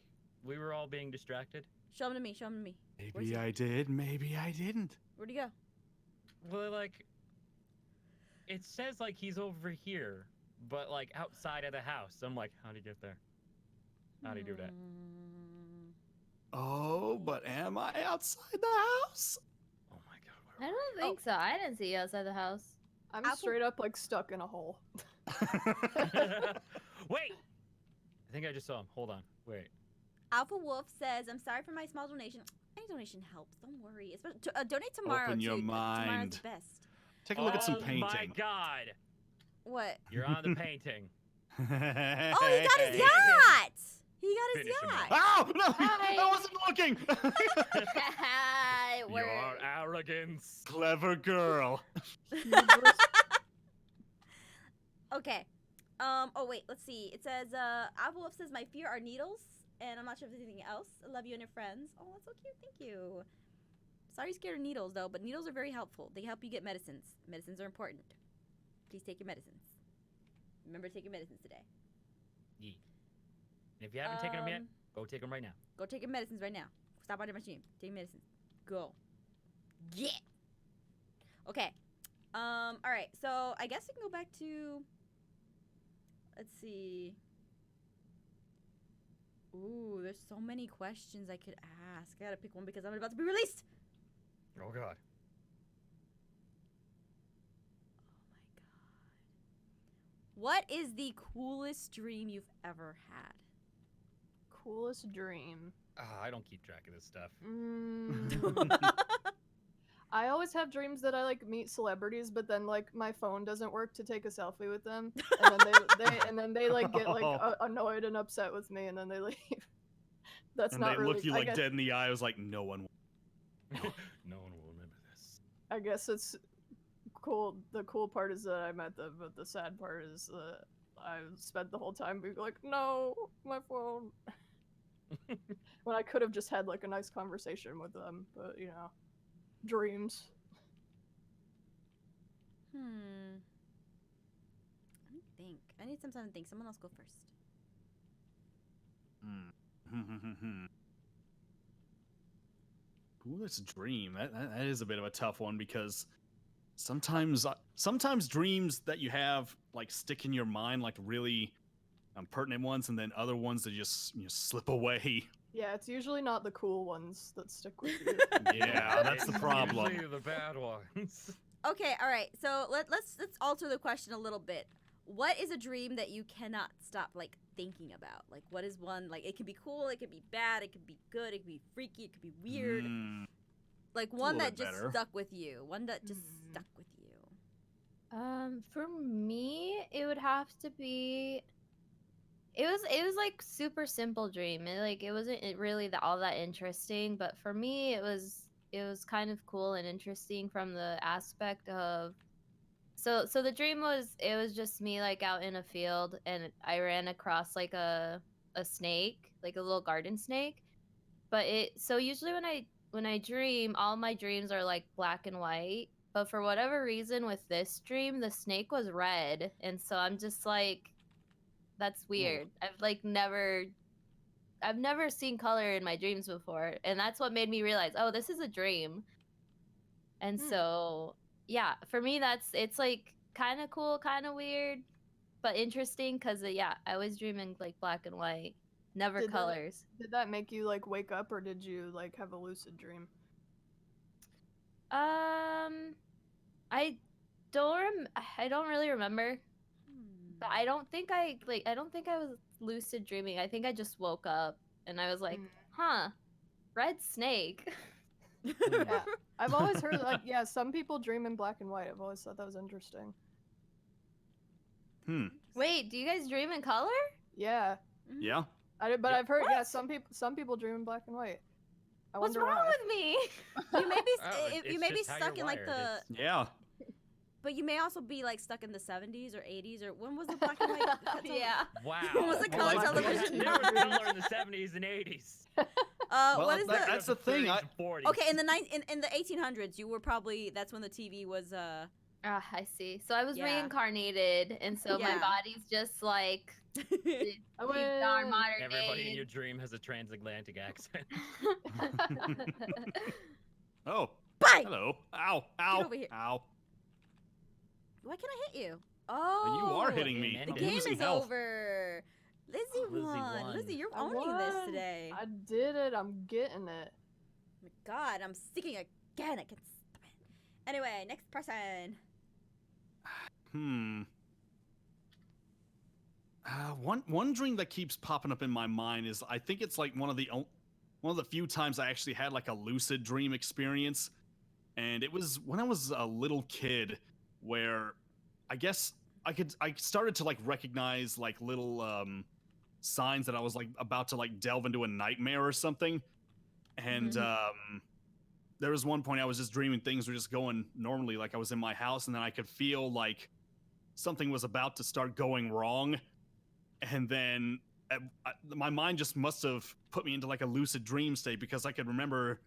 we were all being distracted. Show him to me. Show him to me. Maybe I did, maybe I didn't. Where'd he go? Well, like it says like he's over here, but like outside of the house. I'm like, how'd he get there? How'd he do that? Oh, but am I outside the house? Oh my god. I don't think so. I didn't see you outside the house. I'm Apple- straight up like stuck in a hole. Wait! I think I just saw him. Hold on. Wait. Alpha Wolf says, I'm sorry for my small donation. Any donation helps. Don't worry. Donate tomorrow. Open your too. Tomorrow's mind. the best. Take a look at some Oh my painting. god! What? You're on the painting. Oh, he got his yacht. He got his Finish him yacht. Oh, no, Hi. I wasn't looking. Your arrogance. Clever girl. Okay. Oh wait, let's see. It says, Alpha Wolf says, my fear are needles, and I'm not sure if there's anything else. I love you and your friends. Oh, that's so cute. Thank you. Sorry you're scared of needles, though, but needles are very helpful. They help you get medicines. Medicines are important. Please take your medicines. Remember to take your medicines today. Yeah. And if you haven't taken them yet, go take them right now. Go take your medicines right now. Stop by the machine. Take your medicines. Go. Get. Okay. All right. So I guess we can go back to. Let's see. Ooh, there's so many questions I could ask. I gotta pick one because I'm about to be released. Oh god. Oh my god. What is the coolest dream you've ever had? Coolest dream. I don't keep track of this stuff. I always have dreams that I like meet celebrities, but then like my phone doesn't work to take a selfie with them, and then they like get like annoyed and upset with me, and then they leave. That's And not they really. look you I like guess, dead in the eye. I was like, no one. No one will remember this. I guess it's cool. The cool part is that I met them, but the sad part is that I spent the whole time being like, no, my phone. When I could have just had like a nice conversation with them, but you know, dreams. Let me think. I need some time to think. Someone else go first. Coolest dream. That is a bit of a tough one because sometimes dreams that you have like stick in your mind like really pertinent ones, and then other ones that just slip away. Yeah, it's usually not the cool ones that stick with you. Yeah, that's the It's problem. usually the bad ones. Okay, all right. So let's alter the question a little bit. What is a dream that you cannot stop like thinking about? Like, what is one like? It could be cool, it could be bad, it could be good, it could be freaky, it could be weird. Like one little that bit just better. stuck with you. One that just stuck with you. For me, it would have to be. It was like super simple dream. It wasn't really all that interesting, but for me, it was kind of cool and interesting from the aspect of. So the dream was it was just me like out in a field, and I ran across like a snake, like a little garden snake. But so usually when I dream, all my dreams are like black and white. But for whatever reason with this dream, the snake was red, and so I'm just like, that's weird. I've never seen color in my dreams before, and that's what made me realize, oh, this is a dream. And so yeah, for me it's like kind of cool, kind of weird, but interesting because yeah, I was dreaming like black and white, never Did that- colors. Did that make you like wake up, or did you like have a lucid dream? I don't really remember. But I don't think I was lucid dreaming. I think I just woke up and I was like, Mm. huh, red snake. Yeah. I've always heard like yeah, some people dream in black and white. I've always thought that was interesting. Hmm. Wait, do you guys dream in color? Yeah. Mhm. Yeah. But Yep. I've heard yeah, What? some people dream in black and white. I What's wonder wrong why. with me? You may be Oh, you it's may be just how stuck you're in like wired. the, It's- Yeah. but you may also be like stuck in the 70s or 80s or when was the black and white? Yeah. Wow. What was the color Well, television? There was color in the 70s and 80s. Well, What is that- the? that's the thing, 30s and 40s. Okay, in the in the 1800s, you were probably that's when the TV was Ah, I see. So I was Yeah. reincarnated, and so my Yeah. body's just like the I big darn win. modern Everybody in day. your dream has a transatlantic accent. Oh. Bye. Hello. Ow. Ow. over here. Ow. Why can't I hit you? Oh, You are hitting me. and The I'm game losing is health. over. Lizzie Lizzie won. won. Lizzie, you're I owning this won. today. I did it. I'm getting it. Oh my God, I'm sticking again. I can't stop it. Anyway, next person. Hmm. One dream that keeps popping up in my mind is I think it's like one of the few times I actually had like a lucid dream experience, and it was when I was a little kid, where I guess I started to like recognize like little signs that I was like about to like delve into a nightmare or something, and there was one point I was just dreaming things were just going normally, like I was in my house, and then I could feel like something was about to start going wrong, and then my mind just must have put me into like a lucid dream state because I could remember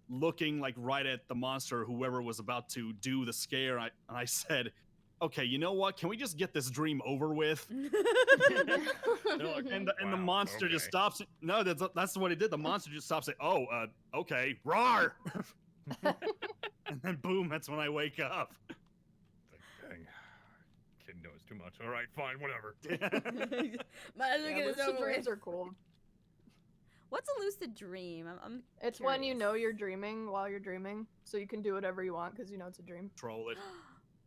looking like right at the monster, whoever was about to do the scare, and I said, "Okay, you know what? Can we just get this dream over with?" like, And the Wow, monster just okay. stops. No, that's what it did. The monster just stops. It. Oh, okay, roar. And then boom, that's when I wake up. Like, dang. Kid knows too much. All right, fine, whatever. Might as well Yeah, get this lucid over dreams with. are cool. What's a lucid dream? I'm It's when you know curious. you're dreaming while you're dreaming, so you can do whatever you want because you know it's a dream. Control it.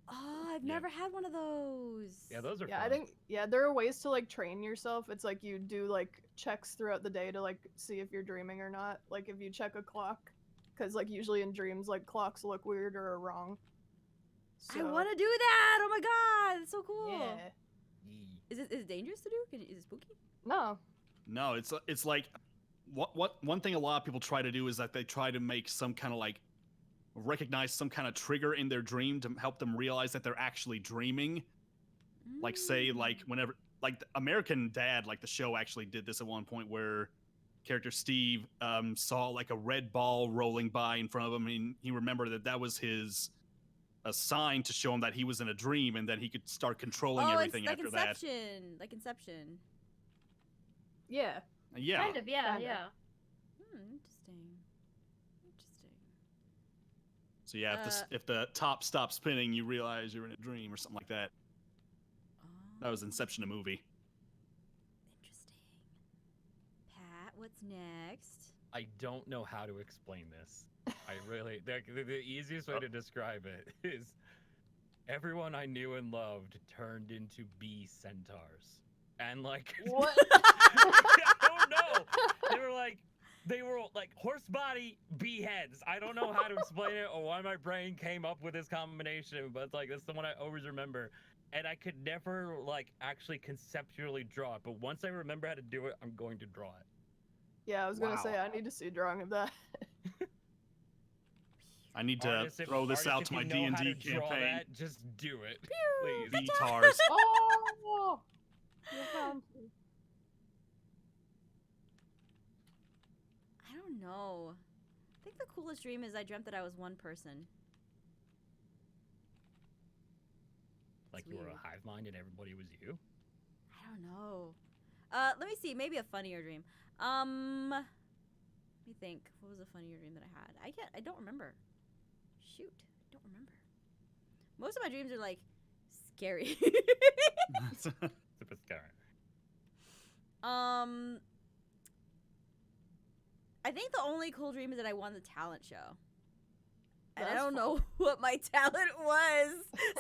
Oh, I've Yeah. never had one of those. Yeah, those are Yeah, fun. I think there are ways to like train yourself. It's like you do like checks throughout the day to like see if you're dreaming or not. Like if you check a clock, because like usually in dreams like clocks look weird or are wrong. I want to do that. Oh my God, that's so cool. Yeah. Yee. Is it dangerous to do? Is it spooky? No. No, it's like one thing a lot of people try to do is that they try to make some kind of like recognize some kind of trigger in their dream to help them realize that they're actually dreaming. Like say like whenever like the American Dad, like the show actually did this at one point where character Steve saw like a red ball rolling by in front of him, and he remembered that was a sign to show him that he was in a dream, and then he could start controlling everything it's like after that. Inception. Like Inception. Yeah. Yeah. Kind of, yeah, Kinda. yeah. Interesting. Interesting. So yeah, if the top stops spinning, you realize you're in a dream or something like that. That was Inception, a movie. Interesting. Pat, what's next? I don't know how to explain this. I really the easiest way to describe it is everyone I knew and loved turned into bee centaurs. And like What? I don't know. They were like horse body bee heads. I don't know how to explain it or why my brain came up with this combination, but like that's the one I always remember. And I could never like actually conceptually draw it, but once I remember how to do it, I'm going to draw it. Yeah, I was gonna Wow. say I need to see a drawing of that. I need to Artists, throw this artists, out if to my you know how D&D to draw campaign. that, just do it, please. V-tars. Oh. You found me. I don't know. I think the coolest dream is I dreamt that I was one person. Like It's you were weird. a hive mind and everybody was you. I don't know. Let me see. Maybe a funnier dream. Let me think. What was a funnier dream that I had? I don't remember. Shoot, I don't remember. Most of my dreams are like scary. Super scary. I think the only cool dream is that I won the talent show. And I That's don't fun. know what my talent was,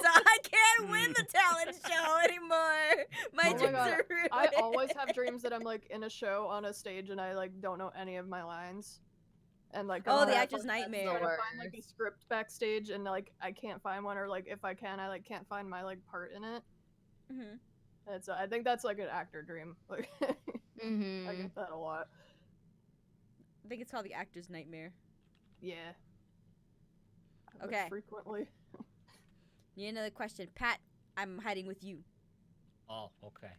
so I can't win the talent show anymore. My Oh my dreams god, are ruined. I always have dreams that I'm like in a show on a stage and I like don't know any of my lines. And like Oh, I'm the trying to actor's find- nightmare. trying to find like a script backstage and like I can't find one, or like if I can, I like can't find my like part in it. Mhm. And so I think that's like an actor dream. Like I Mm-hmm. get that a lot. I think it's called the actor's nightmare. Yeah. I have it Okay. frequently. Need another question, Pat? I'm hiding with you. Oh, okay.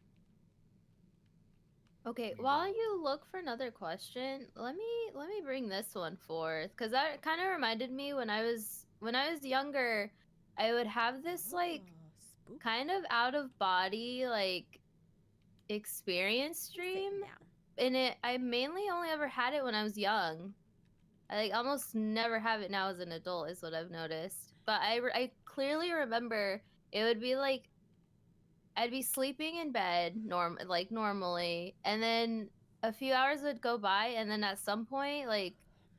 Okay, We while will. you look for another question, let me bring this one forth because that kind of reminded me when I was younger, I would have this like Oh, spooky. kind of out of body like experience Sit dream, now. and I mainly only ever had it when I was young. I like almost never have it now as an adult is what I've noticed. But I clearly remember it would be like I'd be sleeping in bed normally, and then a few hours would go by, and then at some point like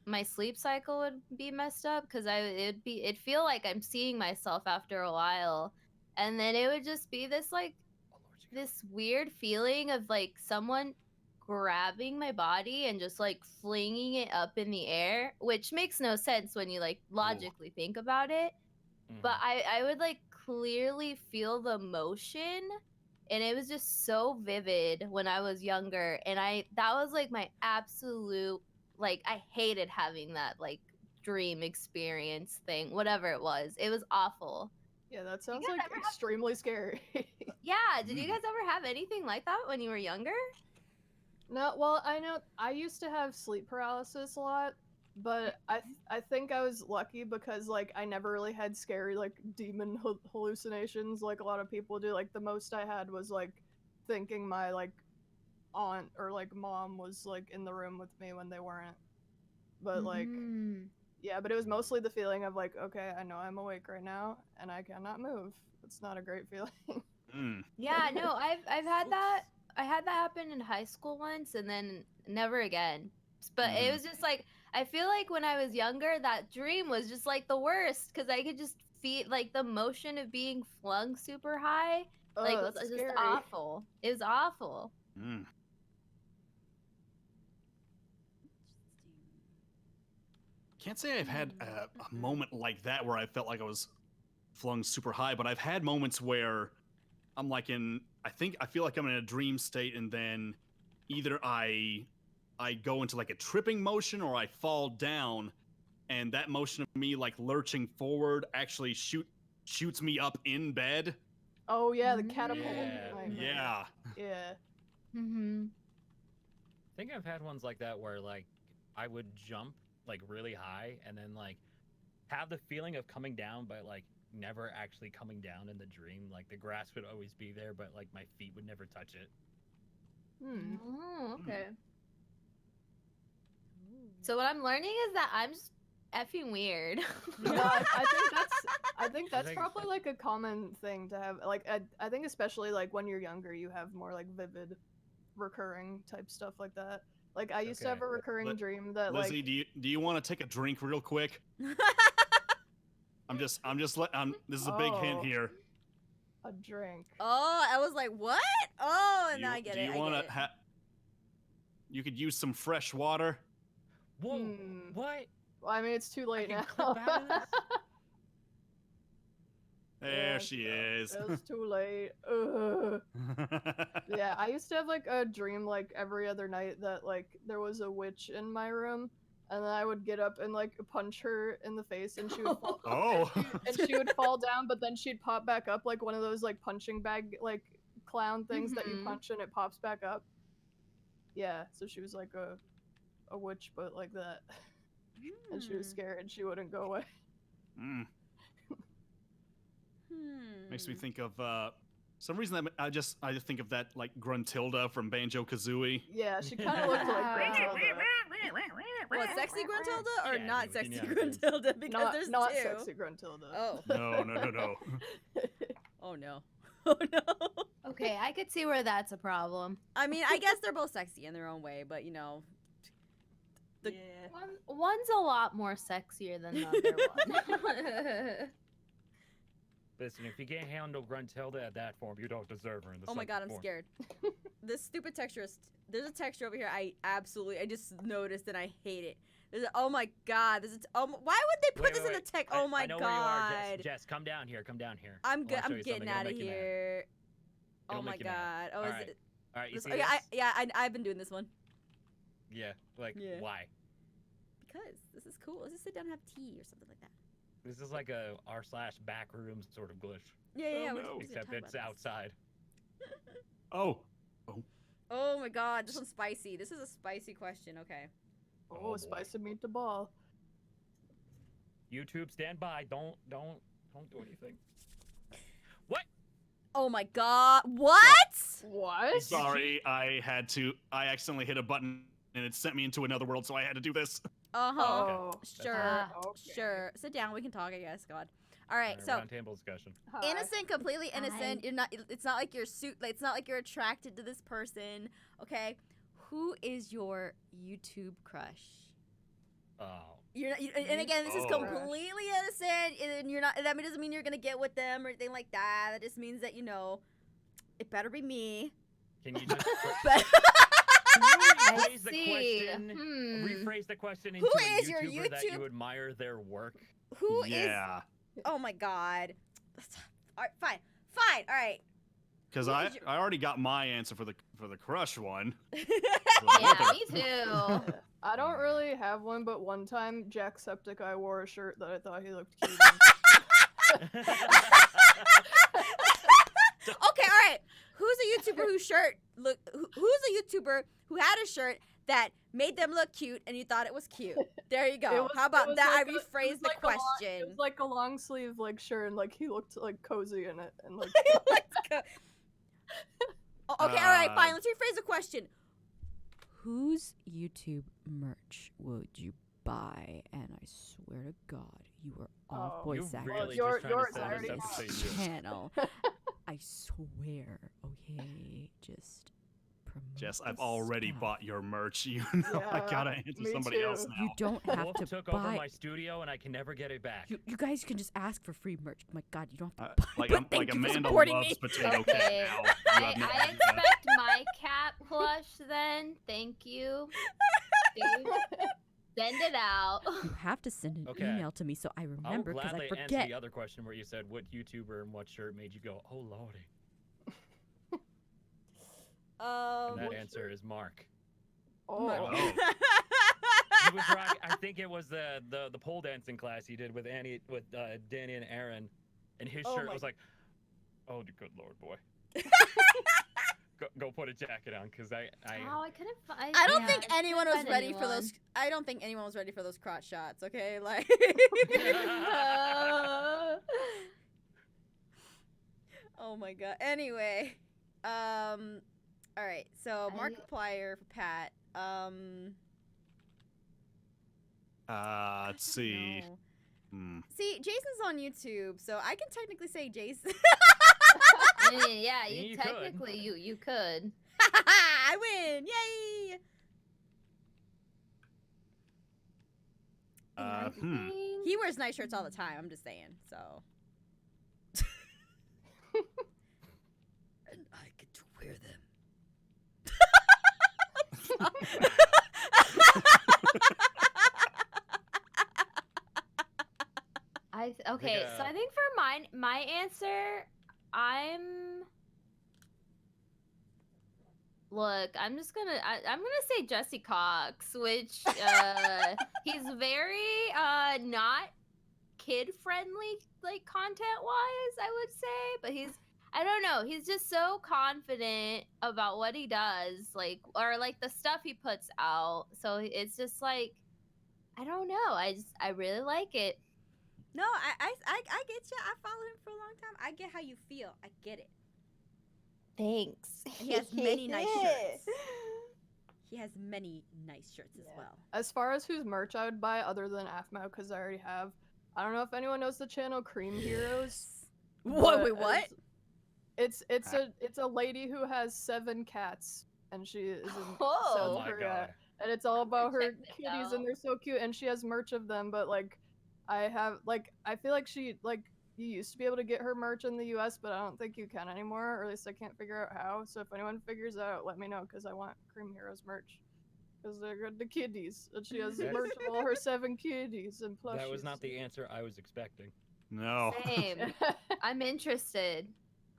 my sleep cycle would be messed up because it'd feel like I'm seeing myself after a while, and then it would just be this like Oh, Lord, you this weird feeling of like someone grabbing my body and just like flinging it up in the air, which makes no sense when you like logically think about it. But I would like clearly feel the motion, and it was just so vivid when I was younger, and I that was like my absolute like I hated having that like dream experience thing, whatever it was. It was awful. Yeah, that You sounds guys like ever have extremely scary. Yeah, did you guys ever have anything like that when you were younger? No, well, I know I used to have sleep paralysis a lot, but I think I was lucky because like I never really had scary like demon hallucinations like a lot of people do. Like the most I had was like thinking my like aunt or like mom was like in the room with me when they weren't. But like Mhm. yeah, but it was mostly the feeling of like, okay, I know I'm awake right now and I cannot move. It's not a great feeling. Mm. Yeah, no, I've had that. I had that happen in high school once and then never again. But it Mhm. was just like I feel like when I was younger, that dream was just like the worst because I could just feel like the motion of being flung super high, like Oh, was that's just scary. awful. It was awful. Mm. Can't say I've had a moment like that where I felt like I was flung super high, but I've had moments where I'm like I feel like I'm in a dream state, and then either I go into like a tripping motion or I fall down, and that motion of me like lurching forward actually shoots me up in bed. Oh yeah, the catapult Yeah. nightmare. Yeah. Yeah. Mm-hmm. I think I've had ones like that where like I would jump like really high and then like have the feeling of coming down, but like never actually coming down in the dream. Like the grass would always be there, but like my feet would never touch it. Hmm. Oh, okay. So what I'm learning is that I'm just effing weird. No, I think that's think- probably like a common thing to have. Like I think especially like when you're younger, you have more like vivid, recurring type stuff like that. Like I used to have a Okay. recurring dream that Lizzie, like do you want to take a drink real quick? This is a big hint Oh. here. a drink. Oh, I was like, what? Oh, Do now you, I get do it. you I want get it. to you could use some fresh water. Whoa! Hmm. What? Well, I mean, it's too late can now. clip out of this? There Yeah, she is. It's too late. Ugh. Yeah, I used to have like a dream like every other night that like there was a witch in my room, and then I would get up and like punch her in the face, and she would fall, Oh. and she would fall down, but then she'd pop back up like one of those like punching bag like clown things that you Mhm. punch and it pops back up. Yeah, so she was like a witch, but like that, and she was Hmm. scared she wouldn't go away. Mm. Makes me Hmm. think of some reason that I just think of that like Gruntilda from Banjo Kazooie. Yeah, she kind of looked like Gruntilda. What, sexy Gruntilda or Yeah, not dude, sexy you know what it is. Gruntilda? Because there's Not two. sexy Gruntilda. Oh. No. Oh no. Oh no. Okay, I could see where that's a problem. I mean, I guess they're both sexy in their own way, but you know, The- Yeah. One's a lot more sexier than the other one. Listen, if you can't handle Gruntilda at that form, you don't deserve her in the Oh my second god, I'm form. scared. This stupid texture is. There's a texture over here I just noticed and I hate it. Oh my god, why would they put Wait, this wait, in the wait. text? Oh my I know god. where you are, Jess. Come down here. Come down here. I'm I good. wanna show I'm you getting something. It'll out of make you mad. here. Oh It'll my make you mad. god. Oh, All is right. it? All right, you This, see okay, this? I've been doing this one Yeah. Like, Yeah. why? because this is cool. Let's just sit down and have tea or something like that. This is like a r/back room sort of glitch. Yeah. Oh, we're no. just gonna Except talk it's about this. outside. Oh, Oh my god, this one's spicy. This is a spicy question. Okay. Oh, boy. spicy meatball. YouTube, stand by. Don't do anything. What? Oh my god. What? What? sorry. I accidentally hit a button and it sent me into another world, so I had to do this. Uh huh. Oh, Sure. Ah, okay. Sure. Sit down. We can talk. I guess. God. All right. So Round table discussion. Hi. innocent, completely innocent. Hi. You're not. It's not like you're it's not like you're attracted to this person. Okay. Who is your YouTube crush? Oh. You're not, and again, this is Oh. completely innocent, and you're not. That doesn't mean you're gonna get with them or anything like that. That just means that it better be me. Can you just But rephrase the see. question? Rephrase the question Who into a is your YouTuber that YouTube- you admire their work. who is? Yeah, Oh my god. All right, fine. All right. because Who I is your- I already got my answer for the crush one. Yeah, me too. I don't really have one, but one time Jacksepticeye wore a shirt that I thought he looked cute in. Okay, all right. Who's a YouTuber whose shirt who's a YouTuber who had a shirt that made them look cute and you thought it was cute? There you go. It was- How it about was that? like I a- it rephrased was the like a long- question. It was like a long sleeve like shirt, and like he looked like cozy in it, and like Let's go. Okay, all right, fine. Uh, Let's rephrase the question. Whose YouTube merch would you buy? And I swear to God, you are off Oh. voice You acting really Your- just trying yours to sell already this have. episode to you. channel. I swear. Okay, just promote Jess, the I've already stuff. bought your merch. You know, I Yeah, gotta answer me somebody else too. now. You don't have Wolf to took over buy. my studio and I can never get it back. You guys can just ask for free merch. My God, you don't have Uh, to buy. like but thank like you for Amanda supporting loves me. potato Okay. cake now. You I have no idea. expect my cat plush then. Thank you. Dave, send it out. You have to send an Okay. email to me so I I'll remember because gladly I answer forget. the other question where you said what YouTuber and what shirt made you go, oh lordy. And that What answer is Mark. oh, Oh. He was I think it was the pole dancing class he did with Danny and Aaron, and his Oh shirt my- was like, oh good lord, boy. go put a jacket on, cause I Oh, I couldn't find. I don't yeah, think I anyone couldn't was find ready for anyone. those. I don't think anyone was ready for those crotch shots. Okay, like. Oh my God. Anyway, all right. So Markiplier for Pat. Let's see. no. Hmm. See, Jason's on YouTube, so I can technically say Jason. I mean, yeah, You you could. technically you could. I win! Yay! He wears nice shirts all the time. I'm just saying. So. And I get to wear them. Okay, so I think for my answer, I'm just gonna I'm gonna say Jesse Cox, which he's very not kid friendly like content wise, I would say, but I don't know, he's just so confident about what he does, like, or like the stuff he puts out. So it's just like, I don't know, I really like it. No, I get you. I followed him for a long time. I get how you feel. I get it. Thanks. And he has many nice shirts. He has many nice shirts as well. As far as whose merch I would buy, other than Aphmau, because I already have. I don't know if anyone knows the channel Cream Heroes. What? but Wait, what? It's a lady who has 7 cats, and she is in Oh South my Korea. god. and it's all about her Check this kitties, out. and they're so cute. And she has merch of them, but like, I feel like you used to be able to get her merch in the U.S., but I don't think you can anymore, or at least I can't figure out how. So if anyone figures it out, let me know, because I want Cream Heroes merch. Because they're good to kiddies, and she has That's- merch of all her 7 kiddies and plushies. That was not the answer I was expecting. No. Same. I'm interested.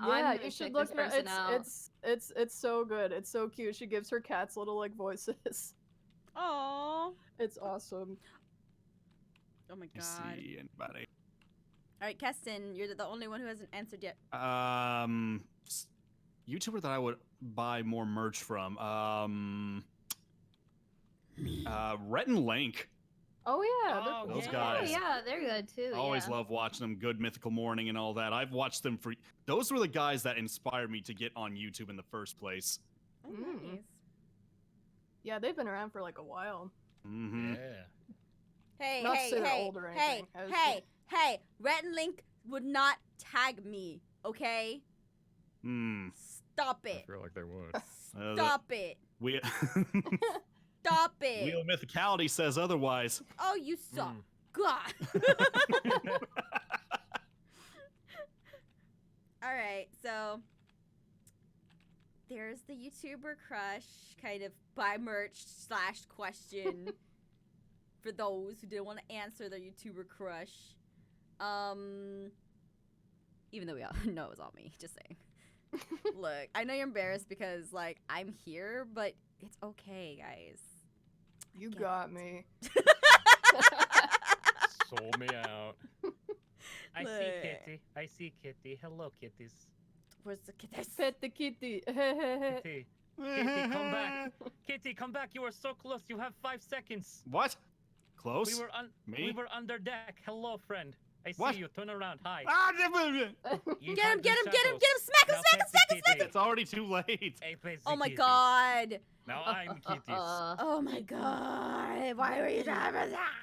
Yeah, I'm you gonna should check look this at person out. it's so good. It's so cute. She gives her cats little like voices. Aww. It's awesome. Oh my Let me god. see anybody. All right, Keston, you're the only one who hasn't answered yet. YouTuber that I would buy more merch from. Rhett and Link. Oh yeah, Oh, they're Those cool. guys. Oh yeah, they're good too. I always yeah. love watching them. Good Mythical Morning and all that. I've watched them for. Those were the guys that inspired me to get on YouTube in the first place. Oh, Mm. nice. Yeah, they've been around for like a while. Mm-hmm. Yeah. Hey, Not to hey, say they're hey, old or hey, anything. I was hey, hey. Rhett and Link would not tag me, okay? Hmm. Stop I it. feel like they would. Stop it. We. Stop it. Wheel of Mythicality says otherwise. Oh, you suck. Mm. God. All right, so there's the YouTuber crush kind of buy merch / question for those who didn't want to answer their YouTuber crush. Even though we all know it was all me, just saying. Look, I know you're embarrassed because like I'm here, but it's okay, guys. You Get got it. me. Sold me out. I see Look. Kitty. I see Kitty. Hello, kitties. Where's the kid? Pet the kitty. Kitty. Kitty, come back. Kitty, come back. You are so close. You have 5 seconds. What? Close? We Me? were under deck. Hello, friend. I see What? you. Turn around. Hi. Ah, You Get him, hide get in him, get him, shadows. get him! Smack him, Now smack him, pet the smack him, smack him! kitty. it's already too late. Hey, pet Oh the my kitty. god! Now I'm kitties. Oh my god! Why were you driving that?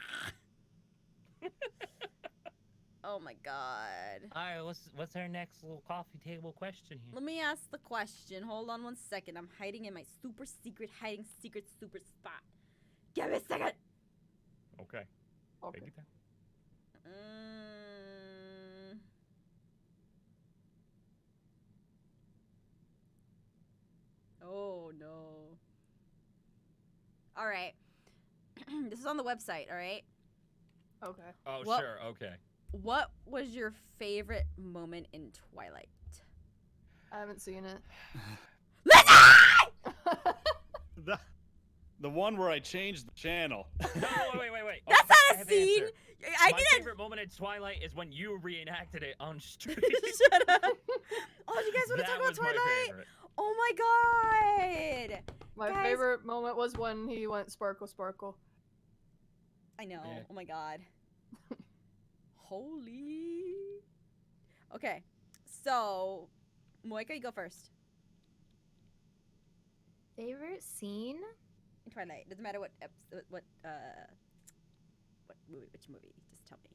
Oh my god. Alright, what's our next little coffee table question here? Let me ask the question. Hold on 1 second. I'm hiding in my super secret super spot. Give me a second. Okay. Okay. Take it down. Oh no. All right. This is on the website, all right? Okay. Oh, Well- sure. Okay. What was your favorite moment in Twilight? I haven't seen it. The one where I changed the channel. No, wait. That's Okay, I not a have an scene. answer. I My didn't. favorite moment in Twilight is when you reenacted it on stream. Shut up. Oh, you guys want to That talk about was my Twilight? favorite. Oh my god. My Guys- favorite moment was when he went sparkle sparkle. I know. Yeah. Oh my god. Holy. Okay. So, Moika, you go first. Favorite scene? In Twilight. Doesn't matter what what movie, which movie. Just tell me.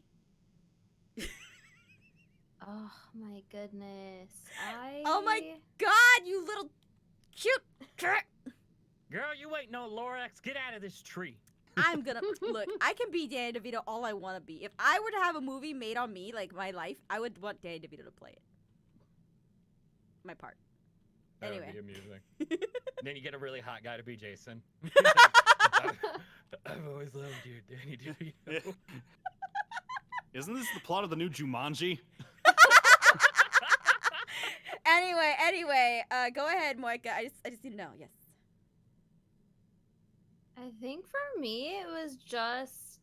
Oh my goodness. Oh my god, you little cute cat. Girl, you ain't no Lorax. Get out of this tree. I'm gonna look. I can be Danny DeVito all I want to be. If I were to have a movie made on me, like my life, I would want Danny DeVito to play it. My part. That Anyway. would be amusing. Then you get a really hot guy to be Jason. I've always loved you, Danny DeVito. Isn't this the plot of the new Jumanji? Anyway, go ahead, Moika. I just need to know. Yes. I think for me it was just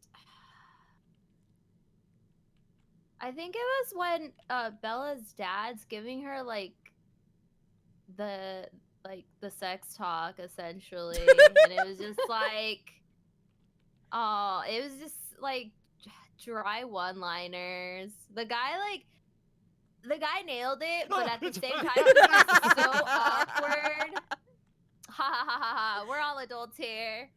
I think it was when Bella's dad's giving her like the sex talk essentially and it was just like oh, it was just like dry one-liners. The guy nailed it, but at the same time it was so awkward. Ha ha ha ha ha. We're all adults here.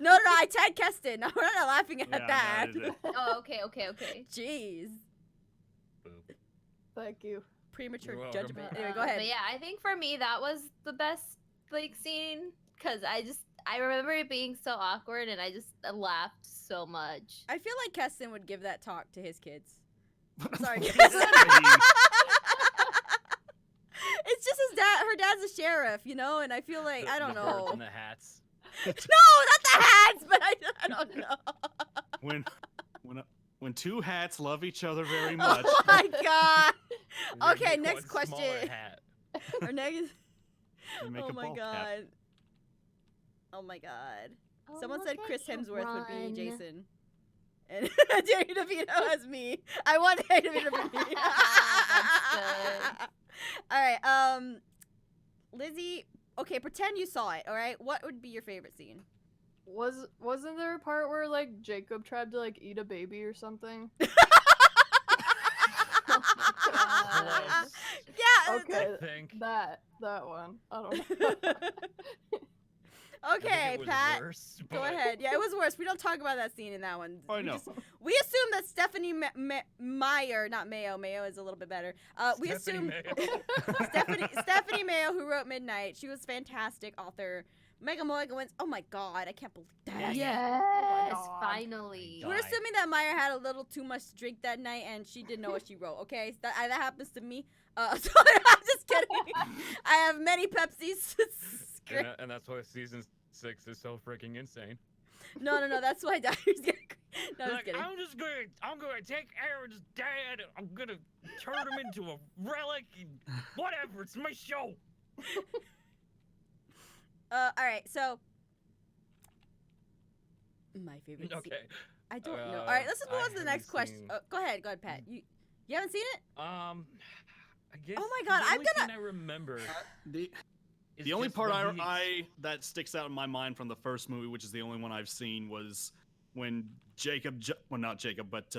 No, I tagged Keston. We're not laughing at Yeah, no, that. I did. Oh, okay. Jeez. Boop. Thank you. Premature You're welcome. judgment. Anyway, go ahead. But yeah, I think for me that was the best like scene because I remember it being so awkward, and I just laughed so much. I feel like Keston would give that talk to his kids. I'm sorry, What Keston. does that mean? It's just his dad. Her dad's a sheriff, you know, and I feel like I don't the know. birds and the hats. No, not the hats, but I don't know. When two hats love each other very much. Oh my god. They Okay, make next one smaller question. hat. Our next. They make Oh a my ball cap. god. Oh my god. Oh, Someone look said at Chris you Hemsworth would be run. Jason. And Danny DeVito as me. I want Danny DeVito to be me. That's Alright, Lizzie, okay, pretend you saw it, alright? What would be your favorite scene? Wasn't there a part where like Jacob tried to like eat a baby or something? Close. Yeah. Okay, I think. that one. I don't know. I think Okay, it was Pat. worse, Go but- ahead. Yeah, it was worse. We don't talk about that scene in that one. I know. We assume that Stephanie Meyer, not Mayo. Mayo is a little bit better. We assume Stephanie Mayo. Stephanie Mayo, who wrote Midnight. She was a fantastic author. Mega Moiga wins. Oh my god, I can't believe that. Yes, God. finally. Oh We're my God. assuming that Meyer had a little too much to drink that night and she didn't know what she wrote. Okay, so that happens to me. So I'm just kidding. I have many Pepsis. It's great. And that's why season 6 is so freaking insane. No, that's why Diary's gonna. No, I'm just Like, kidding. I'm gonna take Aaron's dad. I'm gonna turn him into a relic. And whatever. It's my show. All right, so my favorite scene. Okay. I don't know. All right, let's just move I on to the next haven't question. seen- Go ahead, Pat. You haven't seen it? I guess. Oh my God, the I'm only gonna- scene I remember. The is the only just part when that sticks out in my mind from the first movie, which is the only one I've seen, was when not Jacob, but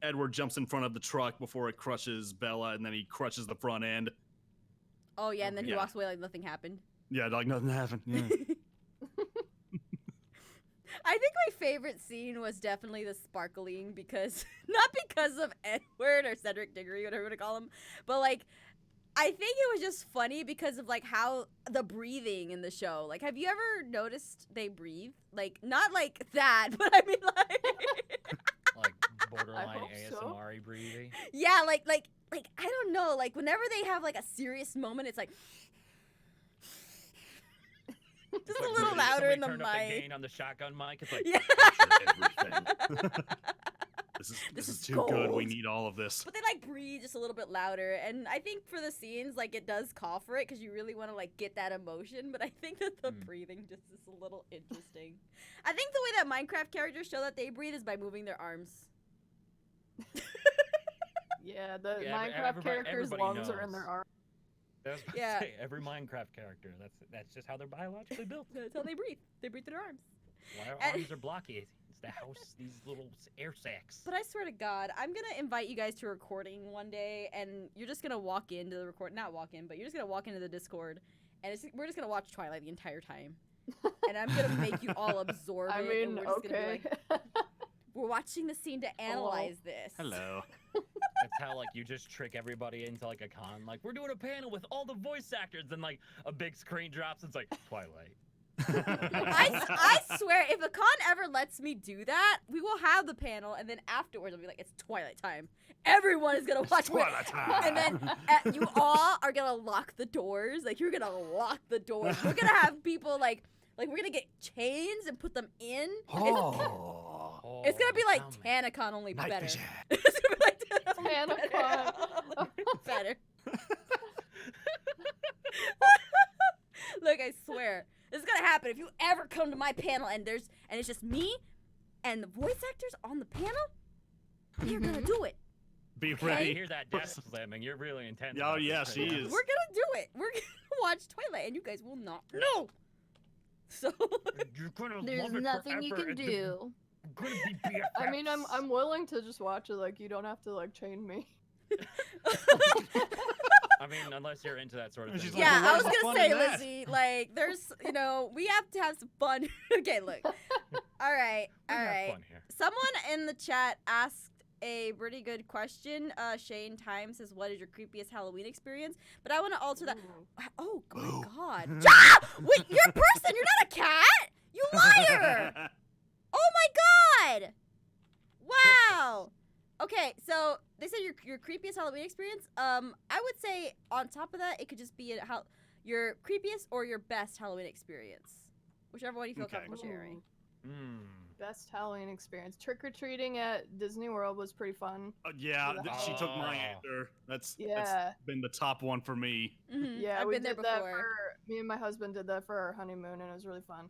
Edward jumps in front of the truck before it crushes Bella, and then he crushes the front end. Oh yeah, and then he Yeah. walks away like nothing happened. Yeah, like nothing happened. Yeah. I think my favorite scene was definitely the sparkling because not because of Edward or Cedric Diggory, whatever you want to call him, but like I think it was just funny because of like how the breathing in the show. Like, have you ever noticed they breathe? Like, not like that, but I mean like like borderline hope so. ASMR breathing. yeah, like I don't know, like whenever they have like a serious moment, it's like just Like, a little when louder in the somebody turned up the mic. gain on the shotgun mic. It's like Yeah. Everything. This This is is too good. We gold. need all of this. But they like breathe just a little bit louder, and I think for the scenes, like it does call for it because you really want to like get that emotion. But I think that the breathing just is a little interesting. I think the way that Minecraft characters show that they breathe is by moving their arms. Yeah, the Yeah, Minecraft characters' everybody lungs are in knows. their arms. That's what Yeah. I say. Every Minecraft character. That's just how they're biologically built. That's how they breathe. They breathe through their arms. Why our And- arms are blocky? It's the house. These little air sacs. But I swear to God, I'm gonna invite you guys to a recording one day, and you're just gonna walk into the not walk in, but you're just gonna walk into the Discord, and we're just gonna watch Twilight the entire time, and I'm gonna make you all absorb I it. And mean, we're just gonna okay. be like, we're watching the scene to analyze this. Hello. That's how like you just trick everybody into like a con. Like we're doing a panel with all the voice actors, and like a big screen drops. It's like Twilight. I swear, if a con ever lets me do that, we will have the panel, and then afterwards I'll be like, it's Twilight time. Everyone is gonna watch Twilight time. And then you all are gonna lock the doors. Like, you're gonna lock the doors. We're gonna have people like we're gonna get chains and put them in. Oh. It's gonna be like tell me. TanaCon, only Night better. vision. It's gonna be like TanaCon. only better. Look, I swear, this is gonna happen if you ever come to my panel and it's just me and the voice actors on the panel. We're gonna do it. Be I ready. hear that desk slamming. You're really intense. Oh, about yeah, this she right now. is. We're gonna do it. We're gonna watch Twilight, and you guys will not know. So You're gonna There's love it nothing you forever, can and do. we're gonna be BFFs. I mean, I'm willing to just watch it. Like, you don't have to like chain me. I mean, unless you're into that sort of And thing. she's like, yeah, well, I was where's the gonna fun say, in that? Lizzie, like, there's, we have to have some fun. Okay, look. All right, We all can have right. fun here. Someone in the chat asked a pretty good question. Shane Time says, "What is your creepiest Halloween experience?" But I want to alter that. Ooh. Oh my Boo. God! Ja! Wait, you're a person. You're not a cat. You liar! Oh my god! Wow. Okay, so they said your creepiest Halloween experience. I would say on top of that, it could just be your creepiest or your best Halloween experience, whichever one you feel Okay. comfortable sharing. Best Halloween experience. Trick or treating at Disney World was pretty fun. Yeah, For the she took my Oh. answer. That's Yeah. been the top one for me. Mm-hmm. Yeah, I've we been there did that before. for me and my husband did that for our honeymoon, and it was really fun.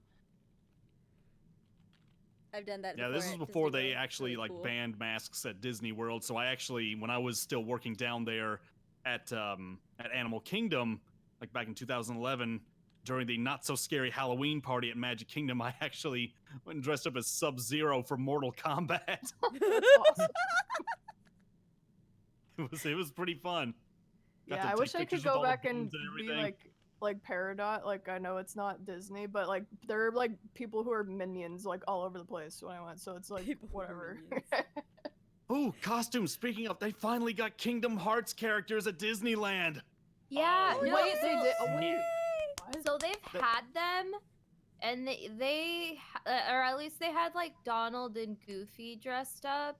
I've done that. Yeah, before this is at before Disney they World. actually Really like cool. banned masks at Disney World. So I actually, when I was still working down there at Animal Kingdom, like back in 2011, during the not so scary Halloween party at Magic Kingdom, I actually went and dressed up as Sub-Zero for Mortal Kombat. That's awesome. It was pretty fun. Got Yeah, to I take wish I pictures could with go all the back and villains be everything. like Peridot. Like I know it's not Disney, but like there are like people who are minions like all over the place when I went, so it's like People who are whatever. minions. Ooh, costumes. Speaking of, they finally got Kingdom Hearts characters at Disneyland. Yeah, Oh, no, wait, they so- did. Oh wait. What? So they've had them, and or at least they had like Donald and Goofy dressed up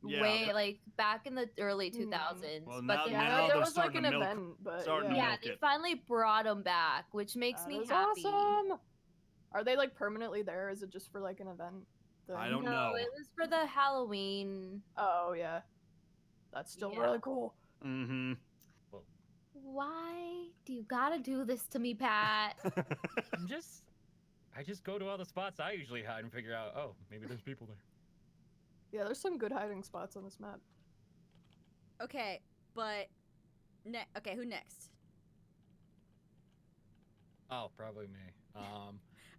Yeah. way like back in the early Hmm. 2000s. Well, but they Yeah, now there they're was like starting an to milk- event, but starting to yeah. yeah, milk they it. finally brought them back, which makes That me is happy. awesome. Are they like permanently there? Is it just for like an event? I thing? don't No, know. it was for the Halloween. Oh yeah, that's still Yeah. really cool. Mm-hmm. Why do you gotta do this to me, Pat? I just go to all the spots I usually hide and figure out, oh, maybe there's people there. Yeah, there's some good hiding spots on this map. Okay, but okay, who next? Oh, probably me. I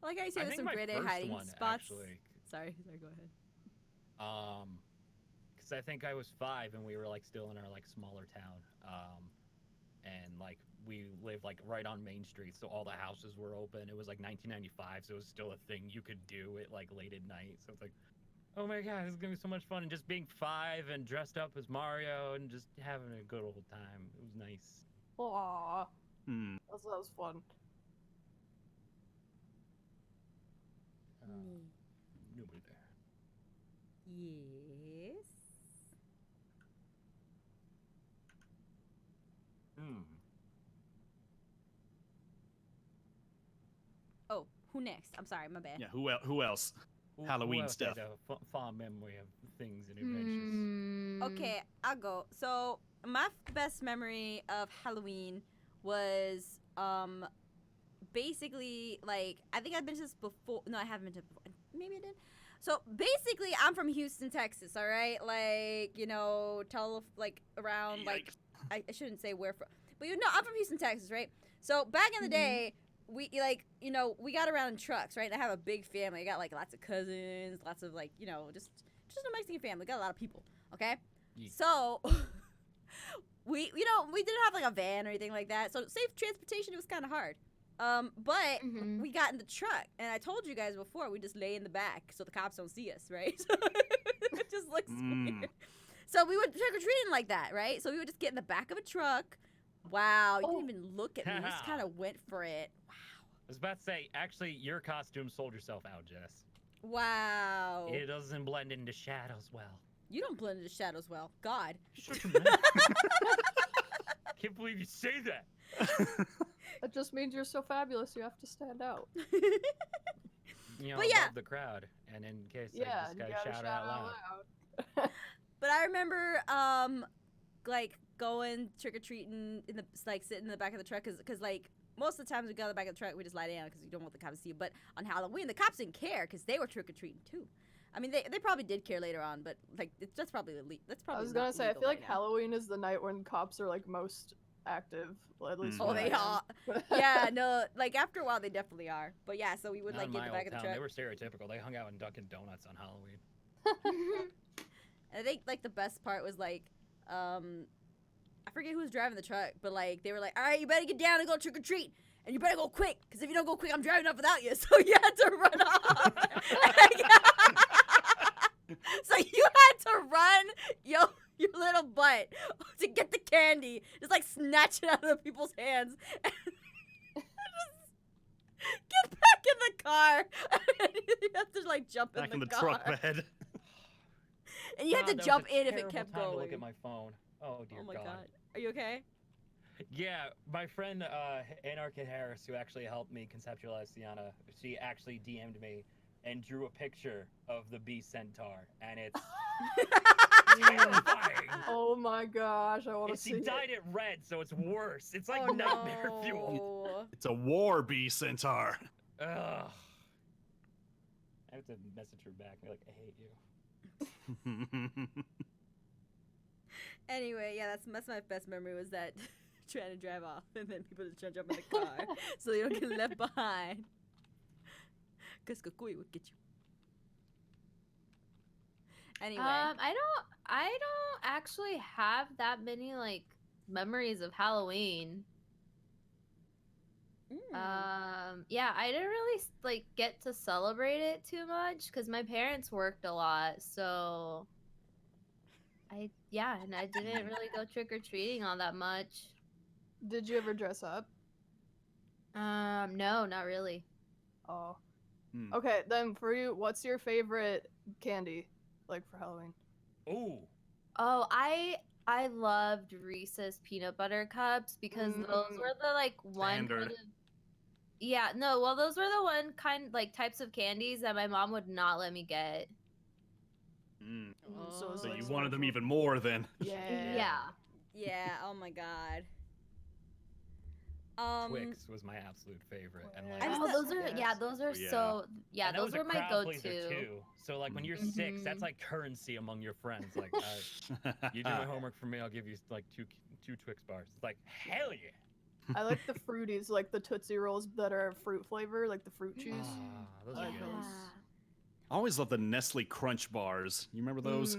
like how you say I there's think some my grade A first hiding one, spots. actually, Sorry, go ahead. because I think I was 5 and we were like still in our like smaller town, and like we lived like right on Main Street, so all the houses were open. It was like 1995, so it was still a thing you could do it like late at night. So it's like, oh my god, this is gonna be so much fun, and just being 5 and dressed up as Mario and just having a good old time. It was nice. Aww, Hmm. that was fun. Nobody there. Yes. Oh, who next? I'm sorry, my bad. Yeah. Who else? Who Halloween else had stuff. a fond memory of things and adventures. Hmm. Okay, I'll go. So my best memory of Halloween was basically like I think I've been to this before. No, I haven't been to it before. Maybe I did. So basically, I'm from Houston, Texas. All right, like like around like Yikes. I shouldn't say where from, but I'm from Houston, Texas, right? So back in the day, we we got around in trucks, right? I have a big family. I got like lots of cousins, lots of like just a Mexican family. We got a lot of people, okay? Yeah. So we didn't have like a van or anything like that. So safe transportation was kind of hard. But Mhm. we got in the truck, and I told you guys before, we just lay in the back so the cops don't see us, right? So it just looks weird. So we would trick or treating like that, right? So we would just get in the back of a truck. Wow, you didn't even look at me. You just kind of went for it. I was about to say, actually, your costume sold yourself out, Jess. Wow. It doesn't blend into shadows well. You don't blend into shadows well. God. Shut your mouth. Can't believe you say that. That just means you're so fabulous. You have to stand out. You know, But yeah. above the crowd, and in case I Yeah, just you gotta gotta shout out loud. loud. But I remember, like going trick or treating in the like sitting in the back of the truck, cause like most of the times we go in the back of the truck, we just lie down because we don't want the cops to see you. But on Halloween, the cops didn't care because they were trick or treating too. I mean, they probably did care later on, but like that's probably that's probably. I was gonna not say, I legal feel like right now. Halloween is the night when cops are like most active. Well, at least. Oh, when Oh, they I are. am. Yeah, no, like after a while they definitely are. But yeah, so we would Not like in get my in the back old of the town. truck. They were stereotypical. They hung out in Dunkin' Donuts on Halloween. And I think like the best part was like, I forget who was driving the truck, but like they were like, all right, you better get down and go trick or treat, and you better go quick, because if you don't go quick, I'm driving up without you. So you had to run off. So you had to run your little butt to get the candy, just like snatch it out of the people's hands, and just get back in the car. You have to like jump Back in the, in the car. truck bed. And you had to God, that was jump a in if it terrible kept time going. to look at my phone. Oh dear Oh my God. god. Are you okay? Yeah, my friend Anarchy Harris, who actually helped me conceptualize Sienna, she actually DM'd me and drew a picture of the bee centaur, and it's terrifying. Oh my gosh, I want to And see she it. dyed it red, so it's worse. It's like Oh nightmare fuel. no. It's a war bee centaur. Ugh. I have to message her back and be like, I hate you. Anyway, yeah, that's my best memory was that trying to drive off and then people just trying to jump in the car so they don't get left behind. Cause Kakui would get you. Anyway. I don't actually have that many like memories of Halloween. Yeah, I didn't really like get to celebrate it too much because my parents worked a lot, so and I didn't really go trick or treating all that much. Did you ever dress up? No, not really. Oh. Hmm. Okay, then for you, what's your favorite candy, like for Halloween? Ooh. Oh, I loved Reese's peanut butter cups because those were the like one Standard. kind of yeah, no, well those were the one kind like types of candies that my mom would not let me get. Mm. So it's So like you wanted them special. even more then. Yeah. Yeah, oh my god. Twix was my absolute favorite, and I like, just Oh, thought- those are Yes. those are Yeah. so yeah, and that those was a were my crowd pleaser go-to. too. So like when you're 6, that's Mhm. like currency among your friends. Like, you do my homework for me, I'll give you like two Twix bars. It's like hell yeah. I like the fruities, like the Tootsie Rolls that are fruit flavor, like the fruit cheese. Ah, those I are like good. those. I always love the Nestle Crunch bars. You remember those?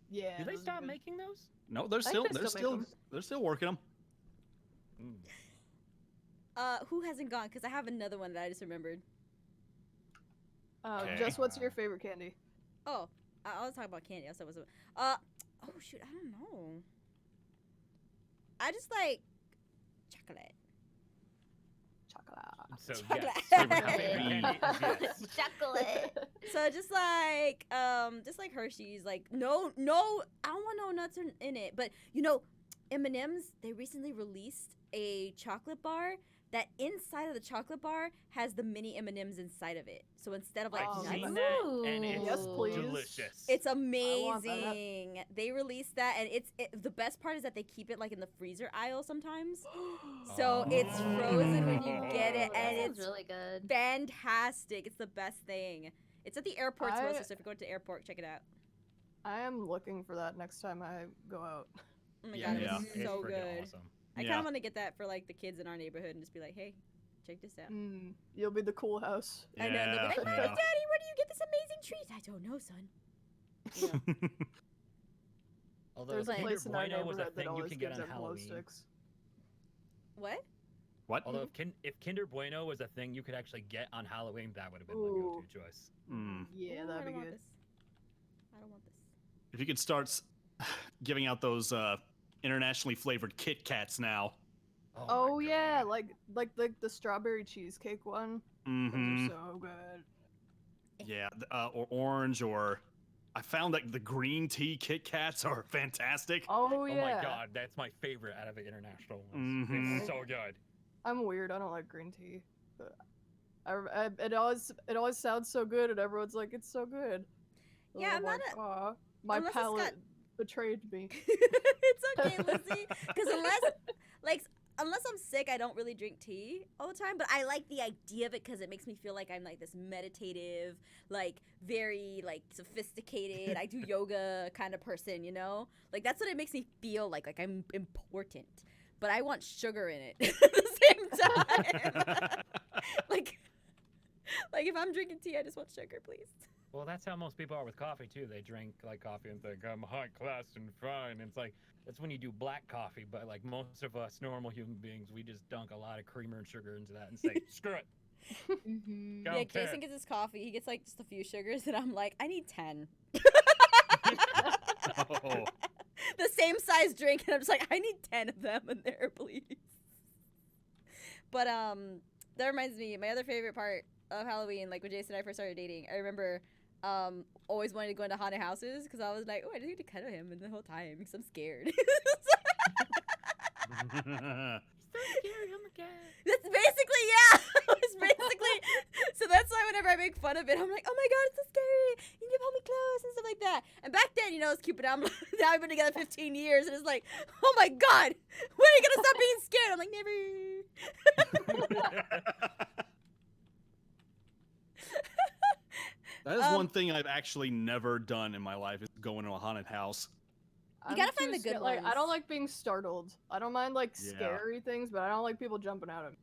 Yeah. Do they those are stop good. making those? No, they're I think still they they're still make still they're still working them. Mm. Who hasn't gone? Because I have another one that I just remembered. Okay. Jess, what's your favorite candy? Oh, I was talking about candy. I was talking about oh shoot, I don't know. I just like chocolate. Chocolate. So Chocolate. yes, Chocolate. favorite candy is yes. Chocolate. So just like Hershey's, like no, I don't want no nuts in it. But you know, M&M's, they recently released a chocolate bar that inside of the chocolate bar has the mini M&Ms inside of it. So instead of like I've nuts, seen that, and it's Yes, please. delicious. it's want that. amazing. They released that, and the best part is that they keep it like in the freezer aisle sometimes. So it's frozen when you get it, That and sounds it's really good. fantastic. It's the best thing. It's at the airports I- mostly, so if you go to the airport, check it out. I am looking for that next time I go out. Oh my Yeah, god, it Yeah. was it's so freaking good. awesome. I kind Yeah. of want to get that for like the kids in our neighborhood and just be like, hey, check this out. You'll be the cool house. I know, and they'll be like, Mommy, yeah. Daddy, where do you get this amazing treat? I don't know, son. You know. Although There's a Kinder place in our Bueno was a neighborhood that thing you always can get gives on out glow Halloween. sticks. What? What? Although if Kinder Bueno was a thing you could actually get on Halloween, that would have been my Ooh. go-to choice. Mm. Yeah, Ooh, that'd I be don't want good. this. I don't want this. If you could start giving out those internationally flavored Kit Kats now. Oh my yeah, God. like the strawberry cheesecake one. Mm-hmm. Those are so good. Yeah, or orange, or I found that the green tea Kit Kats are fantastic. Oh Oh yeah. my god, that's my favorite out of the international ones. Mhm. It's so good. I'm weird. I don't like green tea. But it always sounds so good, and everyone's like, it's so good. And Yeah, I'm not like, aw, my unless it's got- palate betrayed me. It's okay, Lizzie. Because unless I'm sick, I don't really drink tea all the time. But I like the idea of it because it makes me feel like I'm like this meditative, like very like sophisticated. I do yoga kind of person, you know. Like that's what it makes me feel like I'm important. But I want sugar in it at the same time. like if I'm drinking tea, I just want sugar, please. Well, that's how most people are with coffee too. They drink like coffee and think I'm high class and fine. And it's like that's when you do black coffee. But like most of us normal human beings, we just dunk a lot of creamer and sugar into that and say screw it. Mm-hmm. Don't Yeah, care. Jason gets his coffee. He gets like just a few sugars, and I'm like, I need 10. Oh. The same size drink, and I'm just like, I need 10 of them in there, please. But that reminds me, my other favorite part of Halloween, like when Jason and I first started dating, I remember always wanting to go into haunted houses because I was like, oh, I just need to cuddle him and the whole time because I'm scared. So scary, oh my god. That's basically, yeah. It's basically. So that's why whenever I make fun of it, I'm like, oh my god, it's so scary. You need to hold me close and stuff like that. And back then, you know, it's cute, but now we've been together 15 years, and it's like, oh my god, when are you gonna stop being scared? I'm like, never. That is one thing I've actually never done in my life is go into a haunted house. You gotta find the good Like, I ones. don't like being startled. I don't mind like Yeah. scary things, but I don't like people jumping out at me.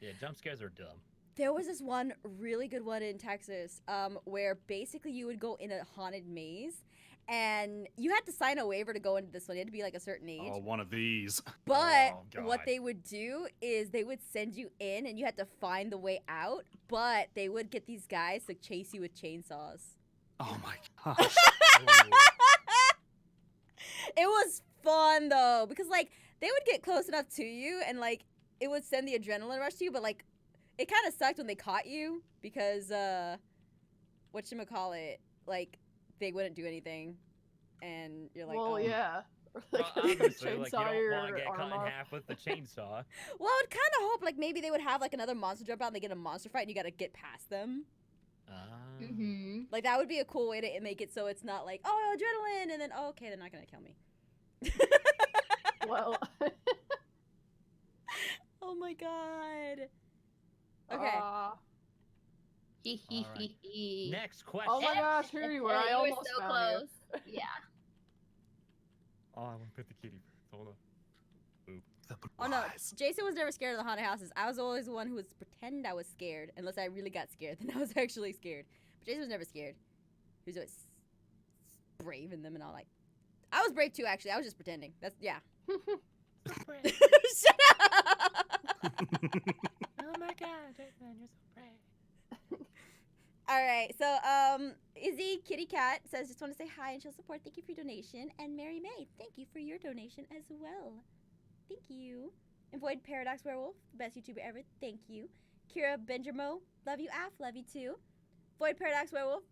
Yeah, jump scares are dumb. There was this one really good one in Texas, where basically you would go in a haunted maze, and you had to sign a waiver to go into this one. You had to be like a certain age. Oh, one of these. But Oh, God. what they would do is they would send you in, and you had to find the way out. But they would get these guys to chase you with chainsaws. Oh my gosh. Ooh. It was fun though, because like they would get close enough to you, and like it would send the adrenaline rush to you. But like it kind of sucked when they caught you because whatchamacallit, like they wouldn't do anything, and you're like, well, oh. yeah. Well, Like, obviously, like, you chainsaw don't your want to get cut arm in off. half with the chainsaw. Well, I would kind of hope like maybe they would have like another monster jump out and they get a monster fight and you gotta get past them. Mm-hmm. Like that would be a cool way to make it so it's not like, oh, adrenaline, and then oh, okay, they're not gonna kill me. Well, Oh my god. Okay. Next question. Oh my gosh, here you were. I You were almost so found close. you. Yeah. Oh, I want to pet the kitty first. Hold on. Boop. Oh no, Surprise. Jason was never scared of the haunted houses. I was always the one who was pretend I was scared, unless I really got scared. Then I was actually scared. But Jason was never scared. He was always brave in them and all. Like, I was brave too. Actually, I was just pretending. That's yeah. Shut up. Oh my god, Jason, you're so brave. All right, so Izzy Kitty Cat says just want to say hi and she'll support. Thank you for your donation, and Mary May, thank you for your donation as well. Thank you. And Void Paradox Werewolf, the best YouTuber ever. Thank you. Kira Benjamo, love you. Af, love you too. Void Paradox Werewolf,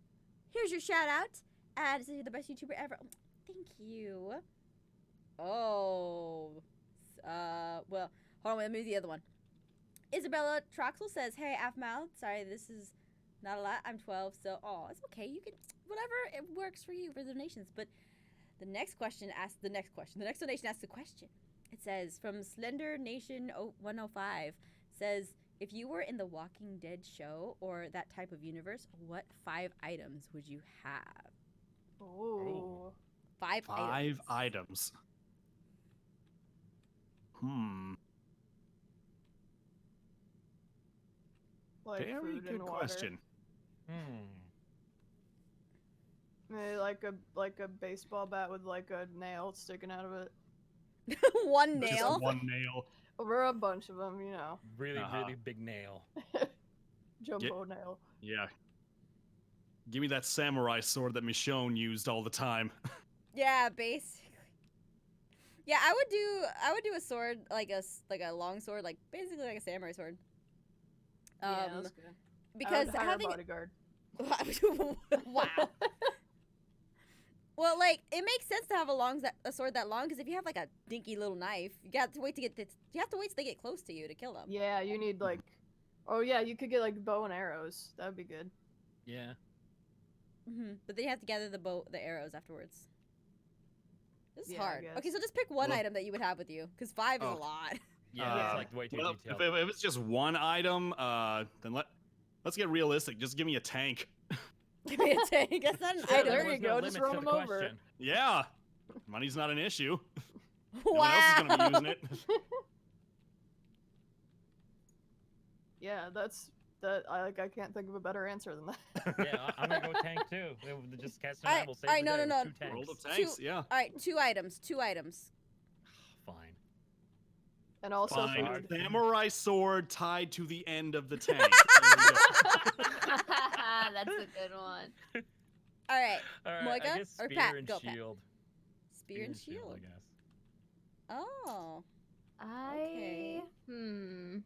here's your shout out. And this is the best YouTuber ever. Oh, thank you. Oh, well, hold on, let me do the other one. Isabella Troxel says, hey, Aphmau, sorry, this is not a lot. I'm 12, so, oh, it's okay. You can, whatever it works for you for the donations. But the next question asks the next question. The next donation asks the question. It says, from Slender Nation 105, says, if you were in the Walking Dead show or that type of universe, what 5 items would you have? Oh. 5 items. 5 items. Like Very food good and water. question. Maybe like a baseball bat with like a nail sticking out of it. One Just nail. one nail. Over a bunch of them, you know. Really, Uh-huh. really big nail. Jumbo nail. Yeah. Give me that samurai sword that Michonne used all the time. Yeah, basically. Yeah, I would do a sword like a long sword, like basically like a samurai sword. Yeah, that's good. Because I would hire having a bodyguard. wow. Well, like it makes sense to have a sword that long because if you have like a dinky little knife, you have to wait till they get close to you to kill them. Yeah, you need like. Oh yeah, you could get like bow and arrows. That would be good. Yeah. But then you have to gather the arrows afterwards. This is Yeah, I hard. guess. Okay, so just pick one Well- item that you would have with you, because 5 is a Oh. lot. Yeah, it's like way too Well, detailed. if it's just one item, then let's get realistic. Just give me a tank. Give me a tank. That's not an Yeah, item. there was you no go, limit just to run the 'em over. question. Yeah. Money's not an issue. Wow. No one else is gonna be using it. Yeah, I can't think of a better answer than that. Yeah, I'm gonna go tank too. Just cast an Alright, animal save alright, the no, day no, with no. 2 Roll tanks. the tanks, yeah. All right, 2 items. 2 items. Fine. And also Fine. food. Samurai sword tied to the end of the tank. There we go. That's a good one. All right, All right, Moika I guess or spear Pat? and Go, Pat. shield. Spear and shield. I guess. Oh. I Okay.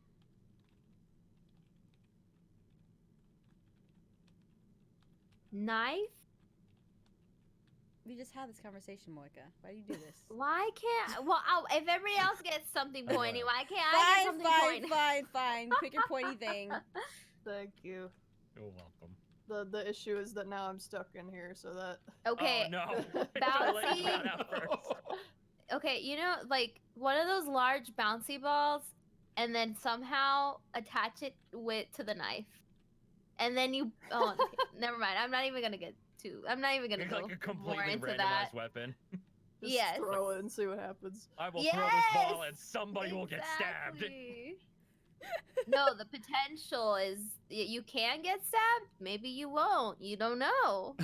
knife? We just had this conversation, Moika. Why do you do this? Why can't? Well, if everybody else gets something pointy, why can't I get Fine, something fine, pointy? fine, fine. Pick your pointy thing. Thank you. You're welcome. The issue is that now I'm stuck in here, so that. Okay. Oh, no. Bouncy. Let out first. Okay, you know, like one of those large bouncy balls, and then somehow attach it to the knife, and then you. Oh, okay, never mind. I'm not even gonna It's go like a completely more into randomized that. weapon. Just Yes. throw it and see what happens. I will throw this ball and somebody will get stabbed. Exactly. No, the potential is you can get stabbed. Maybe you won't. You don't know.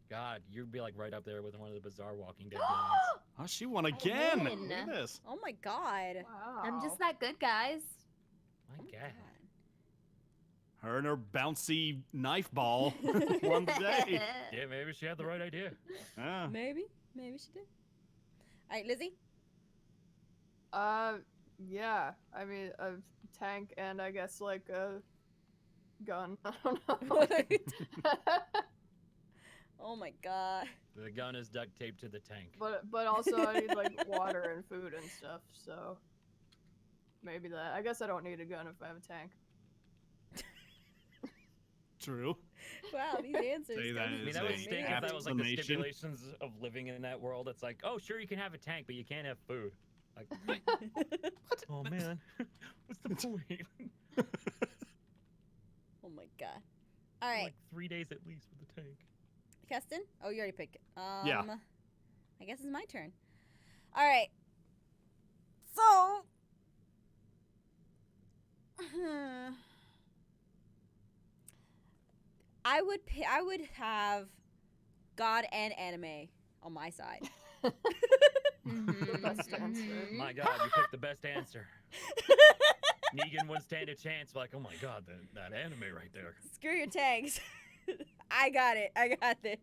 God, you'd be like right up there with one of the bizarre Walking Dead villains. Oh, she won again. win. Look at this. Oh my god. Wow. I'm just that good, guys. My Oh my God. Her and her bouncy knife ball won the day. Yeah, maybe she had the right idea. Yeah. Maybe she did. All right, Lizzie. Yeah. I mean, a tank and I guess like a gun. I don't know. Oh my god. The gun is duct taped to the tank. but also I need like water and food and stuff. So maybe that. I guess I don't need a gun if I have a tank. True. Wow, these answers. Say that come I mean, is that would a stink if that was like the explanation. stipulations of living in that world. It's like, oh, sure, you can have a tank, but you can't have food. Like, oh man, what's the point? Oh my god. All right, Like 3 days at least with the tank. Keston. Oh, you already picked it. Yeah. I guess it's my turn. All right. So. I would have God and anime on my side. The best answer. My God, you picked the best answer. Negan wouldn't stand a chance. Like, oh my God, that anime right there. Screw your tanks. I got it. I got this.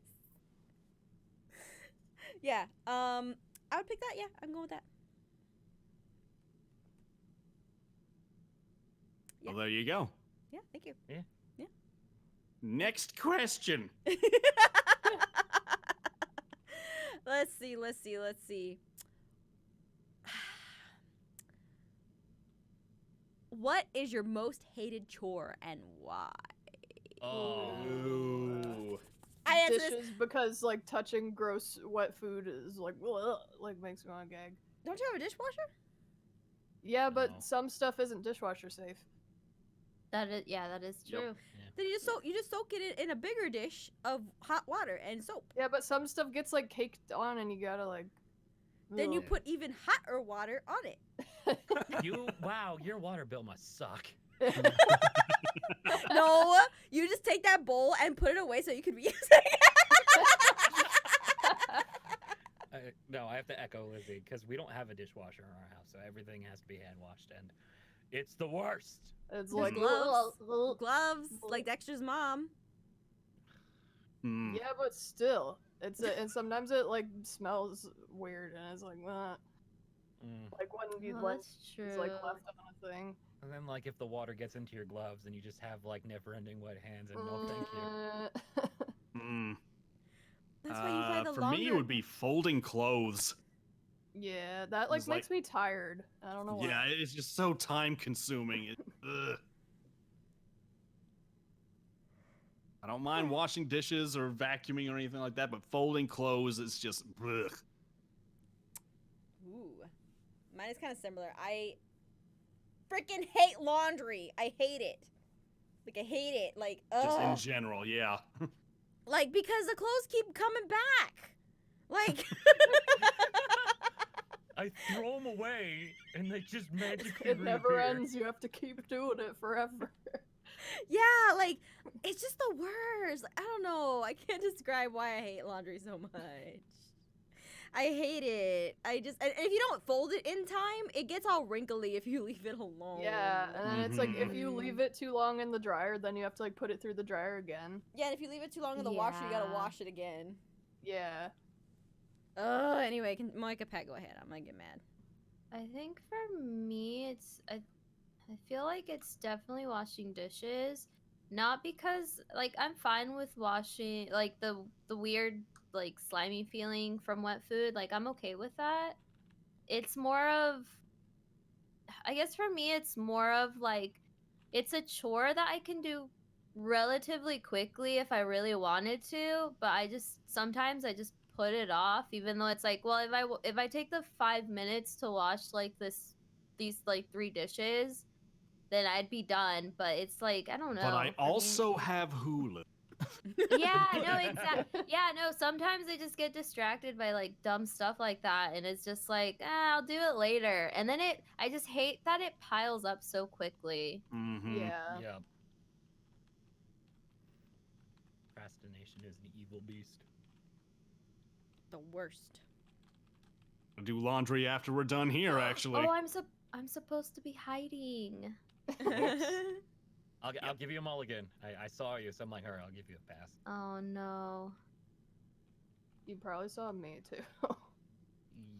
Yeah. I would pick that. Yeah, I'm going with that. Well, there you go. Yeah, thank you. Next question. Let's see. What is your most hated chore and why? Oh. Ooh. I answer this. Dishes because like touching gross wet food is like ugh, like makes me want to gag. Don't you have a dishwasher? Yeah, but No. some stuff isn't dishwasher safe. That is Yep. true. Then you just soak it in a bigger dish of hot water and soap. Yeah, but some stuff gets like caked on and you gotta like. Then you ugh. put even hotter water on it. Wow, your water bill must suck. No, you just take that bowl and put it away so you can reuse it. No, I have to echo Lizzie because we don't have a dishwasher in our house, so everything has to be hand washed, and it's the worst. It's There's like gloves, like Dexter's mom. Hmm. yeah, but still, and sometimes it like smells weird and it's like like when you Well, like that's true. it's like left on a thing. And then, like, if the water gets into your gloves, and you just have like never-ending wet hands, and no, thank you. Hmm. That's why you buy the For longer. me, it would be folding clothes. Yeah, that like It's makes me tired. I don't know why. Yeah, it's just so time consuming. Ugh. I don't mind washing dishes or vacuuming or anything like that, but folding clothes is just ugh. Ooh, mine is kind of similar. I freaking hate laundry. I hate it. Like I hate it. Like Just in ugh. general, yeah. Like because the clothes keep coming back. Like. I throw them away, and they just magically It never reappear. ends. You have to keep doing it forever. Yeah, like it's just the worst. Like, I don't know. I can't describe why I hate laundry so much. I hate it. And if you don't fold it in time, it gets all wrinkly if you leave it alone. Yeah, and then it's like if you Mhm. leave it too long in the dryer, then you have to like put it through the dryer again. Yeah, and if you leave it too long in the washer, you gotta Yeah. wash it again. Yeah. Anyway, can Monica Pat go ahead? I'm gonna get mad. I think for me, I feel like it's definitely washing dishes, not because like I'm fine with washing like the weird like slimy feeling from wet food. Like I'm okay with that. It's more of I guess for me it's more of like it's a chore that I can do relatively quickly if I really wanted to, but I just sometimes I just put it off even though it's like, well, if I take the 5 minutes to wash like these like 3 dishes, then I'd be done, but it's like I don't But I know. For me also have Hulu. yeah, no, exactly. Yeah, no, sometimes I just get distracted by like dumb stuff like that and it's just like, I'll do it later. And then I just hate that it piles up so quickly. Mm-hmm. Yeah. Yeah. Procrastination is an evil beast. The worst. I'll do laundry after we're done here, actually. Oh, I'm supposed to be hiding. I'll give you a mulligan. I saw you, so I'm like, alright, I'll give you a pass. Oh no. You probably saw me too.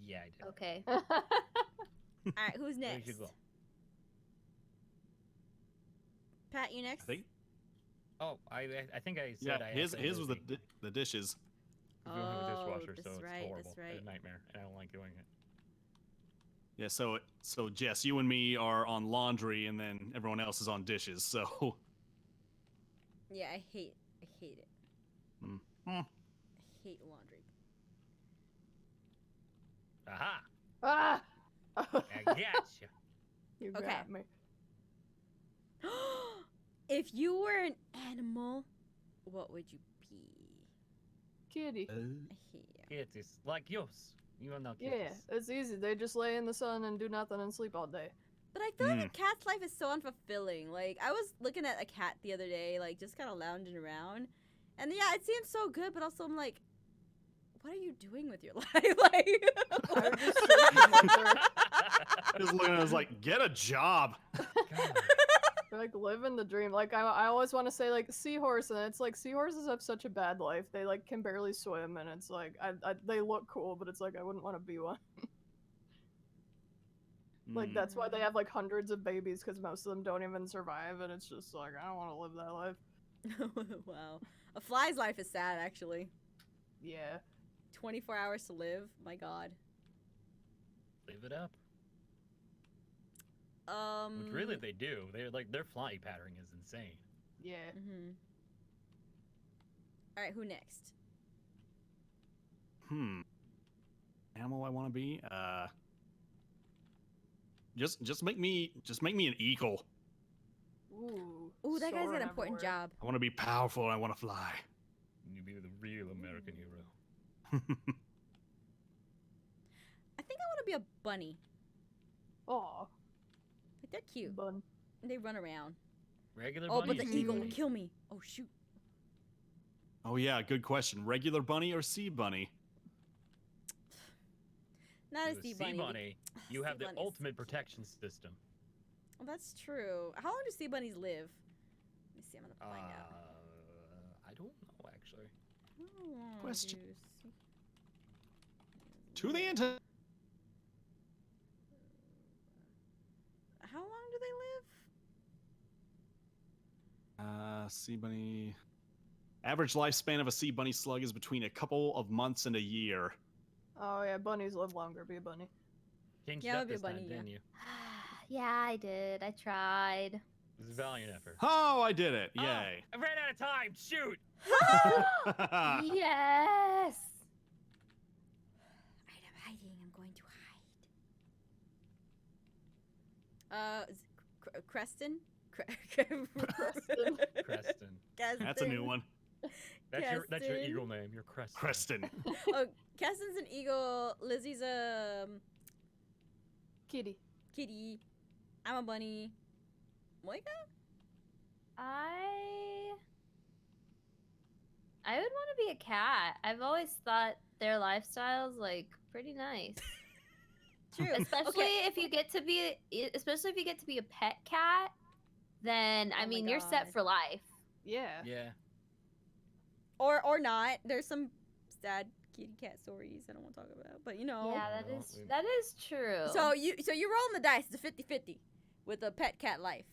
Yeah, I did. Okay. All right, who's There next? you go. Pat, you I next? think. Oh, I think I Yeah, said I his was the dishes. We don't have a dishwasher, that's so it's right, horrible. that's It's right. a nightmare, and I don't like doing it. Yeah, so Jess, you and me are on laundry, and then everyone else is on dishes. So. Yeah, I hate it. Mm. I hate laundry. Aha! Ah! I gotcha. You Okay. got me. If you were an animal, what would you be? Kitty. I hate you. It is like yours. You are not Yeah, kitties. it's easy. They just lay in the sun and do nothing and sleep all day. But I feel like a cat's life is so unfulfilling. Like, I was looking at a cat the other day, like, just kind of lounging around. And yeah, it seems so good, but also I'm like, what are you doing with your life? Like, I would just search mother. Just looking at us like, get a job. God. Like living the dream. Like I always want to say like seahorse, and it's like seahorses have such a bad life. They like can barely swim, and it's like they look cool, but it's like I wouldn't want to be one. Like that's why they have like hundreds of babies because most of them don't even survive, and it's just like I don't want to live that life. wow. A fly's life is sad, actually. Yeah. 24 hours to live. My God. Live it up. Which Mm. really they do. They're like their flying pattern is insane. Yeah. Mhm. All right, who next? Animal I want to be? Just make me an eagle. Ooh. Ooh, that guy's got soaring an important everywhere. job. I want to be powerful and I want to fly. You be the real American hero. I think I want to be a bunny. Aw. Like, they're cute. Bun. They run around. Regular Oh, bunny but or the sea eagle will bunny? kill me. Oh, shoot. Oh yeah, good question. Regular bunny or sea bunny? Not a With sea a bunny. sea bunny, you Sea have the bunny's ultimate cute. protection system. Oh, that's true. How long do sea bunnies live? Let me see. I'm gonna find out. I don't know actually. How long Question. do sea- To the internet. How long do they live? Sea bunny. Average lifespan of a sea bunny slug is between a couple of months and a year. Oh yeah, bunnies live longer. Be a bunny. Changed Yeah, it I'll up be a this time, bunny, yeah. didn't you? Yeah, I did. I tried. It was a valiant effort. Oh, I did it! Oh, Yay! I ran out of time. Shoot! Yes. Alright, I'm hiding. I'm going to hide. Is it Creston? Creston. Creston. That's a new one. That's your Creston. eagle name. You're Creston. Creston. Oh, Keston's an eagle. Lizzie's a Kitty. kitty. I'm a bunny. Moika? I would want to be a cat. I've always thought their lifestyle's like pretty nice. True. Especially Okay. if you get to be a pet cat, then Oh I my mean you're God. set for life. Yeah. Yeah. Or not. There's some sad kitty cat stories I don't want to talk about. But you know. Yeah, Well, that is true. So you're rolling the dice. It's a 50-50 with a pet cat life.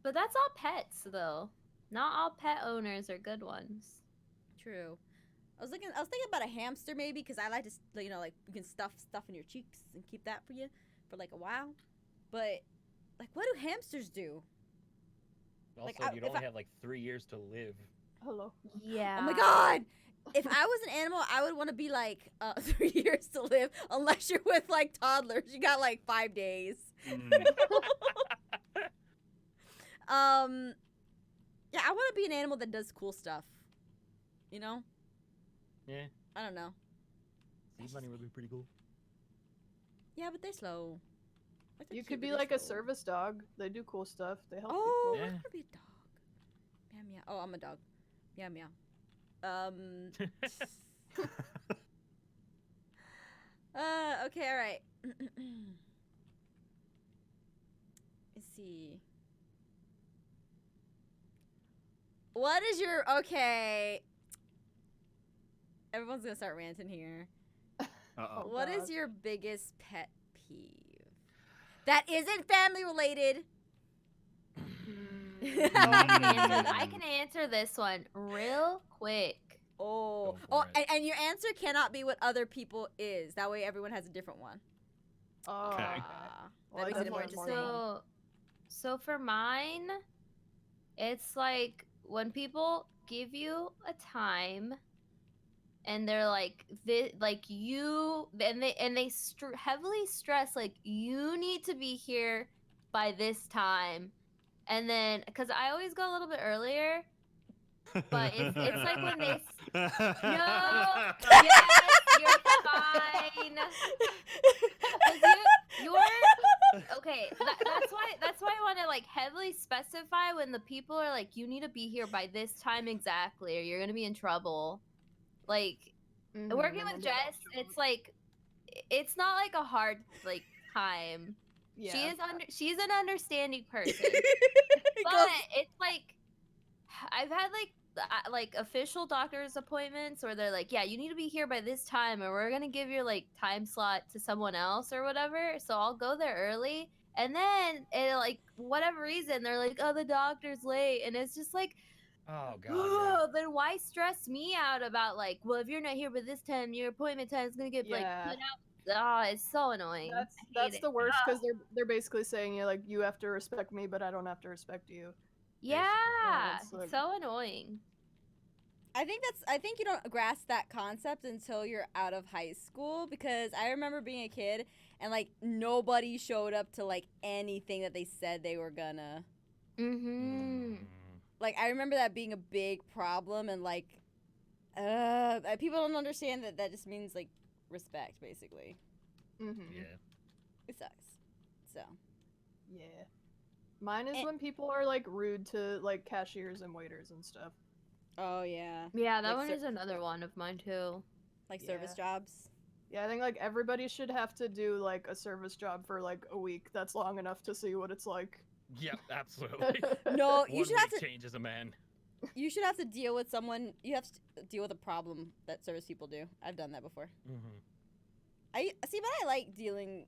But that's all pets, though. Not all pet owners are good ones. True. I was thinking about a hamster maybe because I like to, like you can stuff stuff in your cheeks and keep that for you for like a while. But like, what do hamsters do? Also, Like, you'd if only have like 3 years to live. Hello. Yeah. Oh my god! If I was an animal, I would want to be like 3 years to live. Unless you're with like toddlers, you got like 5 days. Mm. Yeah, I want to be an animal that does cool stuff. You know? Yeah. I don't know. Sea bunny would be pretty cool. Yeah, but they're slow. Like, they're You cute, could but be they're like a slow. service dog. They do cool stuff. They help Oh, people. I Yeah. want to be a dog. Meow meow. Oh, I'm a dog. Meow meow. Okay, all right. Let's see. What is your okay? Everyone's gonna start ranting here. Uh-oh. What is God. your biggest pet peeve that isn't family related? I can answer this one real quick. Oh, Go for it. and your answer cannot be what other people is. That way, everyone has a different one. Oh, Okay. Well, That I makes it more definitely interesting. want So for mine, it's like when people give you a time and they're like they heavily stress like you need to be here by this time. And then cuz I always go a little bit earlier, but it's like when they No. Yes, you're fine. 'Cause you're okay. That's why I want to like heavily specify when the people are like, you need to be here by this time exactly, or you're gonna be in trouble. Like working with Jess, it's like it's not like a hard like time. Yeah. She's an understanding person, It but goes- it's like I've had like official doctor's appointments where they're like, yeah, you need to be here by this time, or we're gonna give your like time slot to someone else or whatever. So I'll go there early, and then like whatever reason they're like, oh, the doctor's late, and it's just like, Oh god. oh, then why stress me out about like, well, if you're not here by this time, your appointment time is gonna get like Yeah. put out. Oh, it's so annoying. I hate That's it. the worst because they're basically saying you have to respect me, but I don't have to respect you. Yeah, it's like- it's so annoying. I think you don't grasp that concept until you're out of high school, because I remember being a kid and like nobody showed up to like anything that they said they were gonna. Mm-hmm. Like, I remember that being a big problem, and like people don't understand that just means like respect, basically. Mm-hmm. Yeah. It sucks. So Yeah. Mine is And- when people are like rude to like cashiers and waiters and stuff. oh yeah, Yeah, that Like, one ser- is another one of mine too. like service Yeah. jobs. Yeah, I think like everybody should have to do like a service job for like a week. That's long enough to see what it's like. Yep, absolutely. No, you One should have week to. changes a man. You should have to deal with someone. You have to deal with a problem that service people do. I've done that before. Mm-hmm. I see, but I like dealing.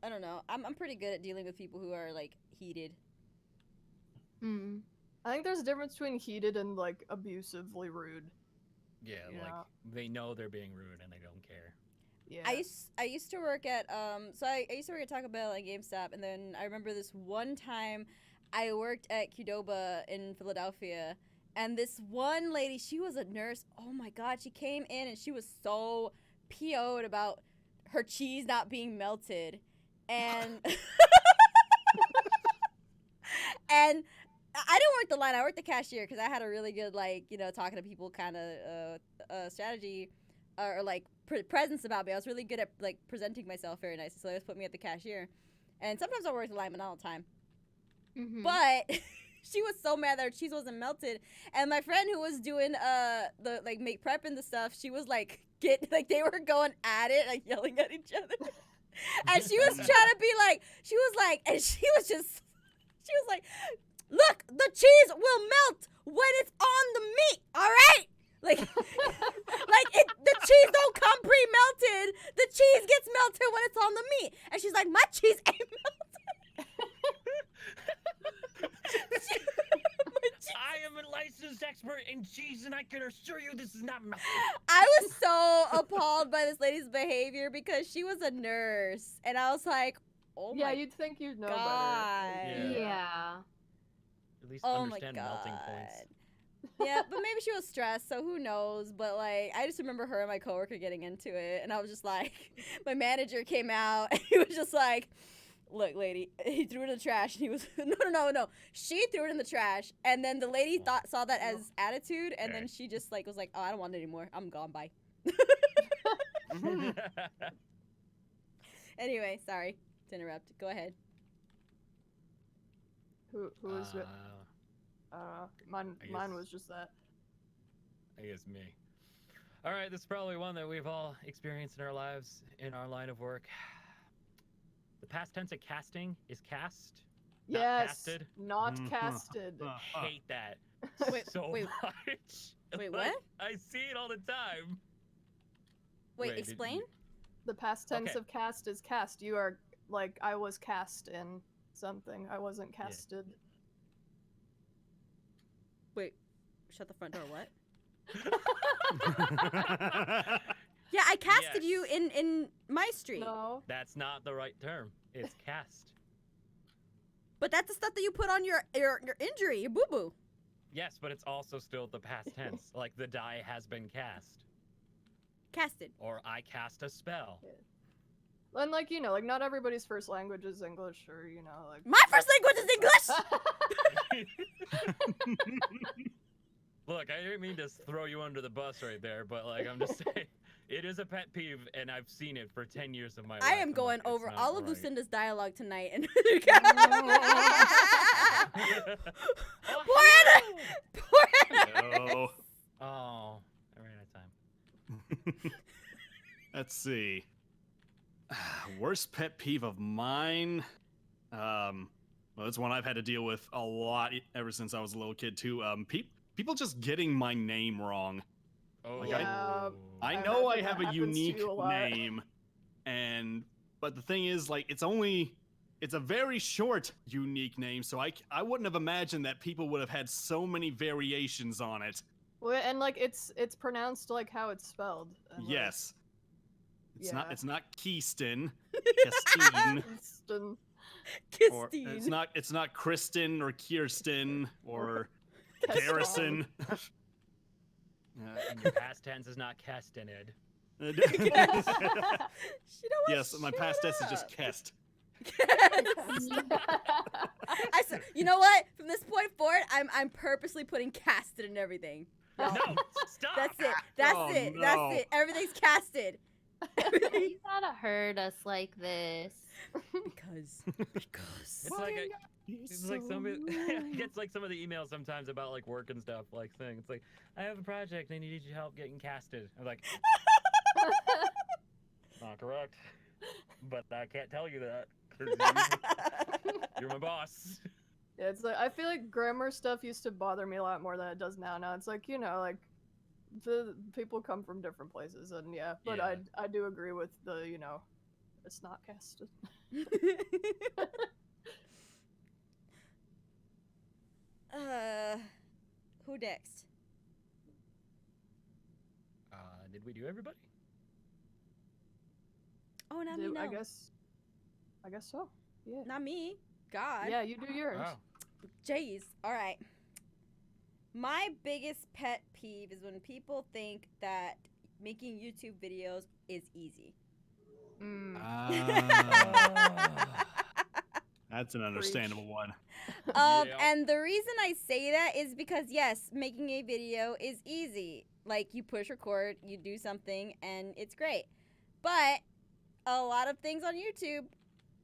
I don't know. I'm pretty good at dealing with people who are like heated. Hmm. I think there's a difference between heated and like abusively rude. Yeah, Yeah. like they know they're being rude and they don't care. Yeah. I used to work at I used to work at Taco Bell and GameStop, and then I remember this one time I worked at Qdoba in Philadelphia, and this one lady, she was a nurse. Oh my god, she came in and she was so PO'd about her cheese not being melted, and and I didn't work the line. I worked the cashier because I had a really good like talking to people kind of strategy or like presence about me. I was really good at like presenting myself very nice, so they always put me at the cashier. And sometimes I worked the line, but not all the time. Mm-hmm. But she was so mad that her cheese wasn't melted, and my friend who was doing the like make prepping the stuff, she was like they were going at it, like yelling at each other, and she was trying to be like and she was like, look, the cheese will melt when it's on the meat, all right? Like, the cheese don't come pre-melted. The cheese gets melted when it's on the meat. And she's like, my cheese ain't melted. and cheese, and I can assure you this is not melted. I was so appalled by this lady's behavior because she was a nurse, and I was like, oh yeah, my you'd think you'd know god. better. Yeah. Yeah. At least Oh my understand melting points. god. Yeah, but maybe she was stressed, so who knows? But like, I just remember her and my coworker getting into it, and I was just like, my manager came out, and he was just like, "Look, lady," he threw it in the trash, and he was, no. She threw it in the saw and then the lady saw that as attitude, and then she just like was like, "Oh, I don't want it anymore. I'm gone. Bye." Anyway, sorry to interrupt. Go ahead. Who is it? Mine guess- was just that. I guess me. All right, this is probably one that we've all experienced in our lives, in our line of work. The past tense of casting is cast. Not Yes, casted. not casted. Hate that Wait, so wait. much. Wait, Like, what? I see it all the time. Wait, Did explain? you- The past tense Okay. of cast is cast. You are like I was cast in something. I wasn't casted. Wait, shut the front door. What? Yeah, I casted you Yes. in my street. No. That's not the right term. It's cast. But that's the stuff that you put on your injury, your boo boo. Yes, but it's also still the past tense. Like the die has been cast, Casted. or I cast a spell. And like like not everybody's first language is English, or like. My first language is English. Look, I didn't mean to throw you under the bus right there, but like I'm just saying, it is a pet peeve, and I've seen it for 10 years of my life. I am I'm going like, it's over not all of right. Lucinda's dialogue tonight, and Oh, poor Anna. Poor Anna. No. Oh, I ran out of time. Let's see. Worst pet peeve of mine. Well, it's one I've had to deal with a lot ever since I was a little kid too. People just getting my name wrong. Oh, Like, Yeah. I I know I imagine have that a happens to unique you a lot. name, but the thing is, like, it's a very short unique name, so I wouldn't have imagined that people would have had so many variations on it. Well, and like it's pronounced like how it's spelled. And, like, Yes. Yeah. It's not Keyston, Kestine, Instant- or Kistine. it's not Kristen or Kirsten or Keston. Garrison. And your past tense is not castanid. You know what? Yes, my Shut past tense is just up. Kest. You know what? From this point forward, I'm purposely putting casted in everything. No, stop. That's it. That's Oh, it. no. That's it. Everything's casted. You gotta hurt us like this. Because. It's like it's like it's like some of the emails sometimes about like work and stuff, like saying it's like I have a project and I need your help getting casted. I'm like, not correct, but I can't tell you that 'cause you're my boss. Yeah, it's like I feel like grammar stuff used to bother me a lot more than it does now. Now it's like like the people come from different places, and yeah, but Yeah. I do agree with the it's not casted. Who next? Did we do everybody? Oh, not me. Do- No. I guess so. Yeah. Not me. God. Yeah, you do yours. Oh, Jeez. All right. My biggest pet peeve is when people think that making YouTube videos is easy. Mm. That's an understandable one. Yeah. And the reason I say that is because, yes, making a video is easy. Like, you push record, you do something, and it's great. But a lot of things on YouTube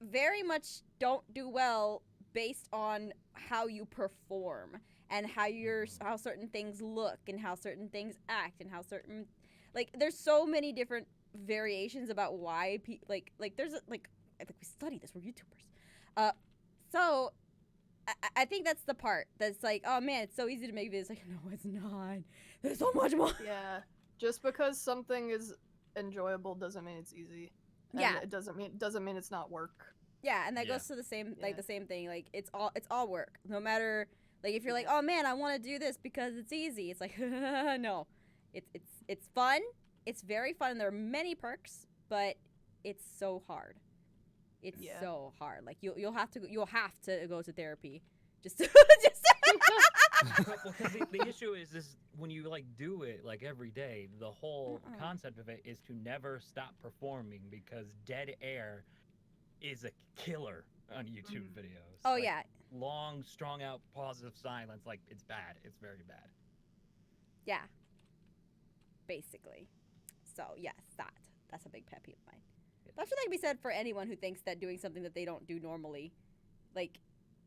very much don't do well based on how you perform and how how certain things look and how certain things act and how certain, like, there's so many different variations about why there's I think we study this, we're YouTubers. So I think that's the part that's like, oh man, it's so easy to make videos. Like, no, it's not. There's so much more. Yeah. Just because something is enjoyable doesn't mean it's easy. And Yeah. it doesn't mean it's not work. Yeah, and that Yeah. goes to the same Yeah. the same thing. Like, it's all work. No matter, Like if you're like, oh man, I want to do this because it's easy. It's like, no, it's fun. It's very fun. And there are many perks, but it's so hard. It's Yeah. so hard. Like you'll have to go to therapy just to, Well, because the issue is when you like do it like every day, the whole concept of it is to never stop performing because dead air is a killer on YouTube videos. Oh Like, yeah. long, strung out, positive silence, like it's bad. It's very bad. Yeah. Basically. So yes, that's a big pet peeve of mine. That's what can be said for anyone who thinks that doing something that they don't do normally, like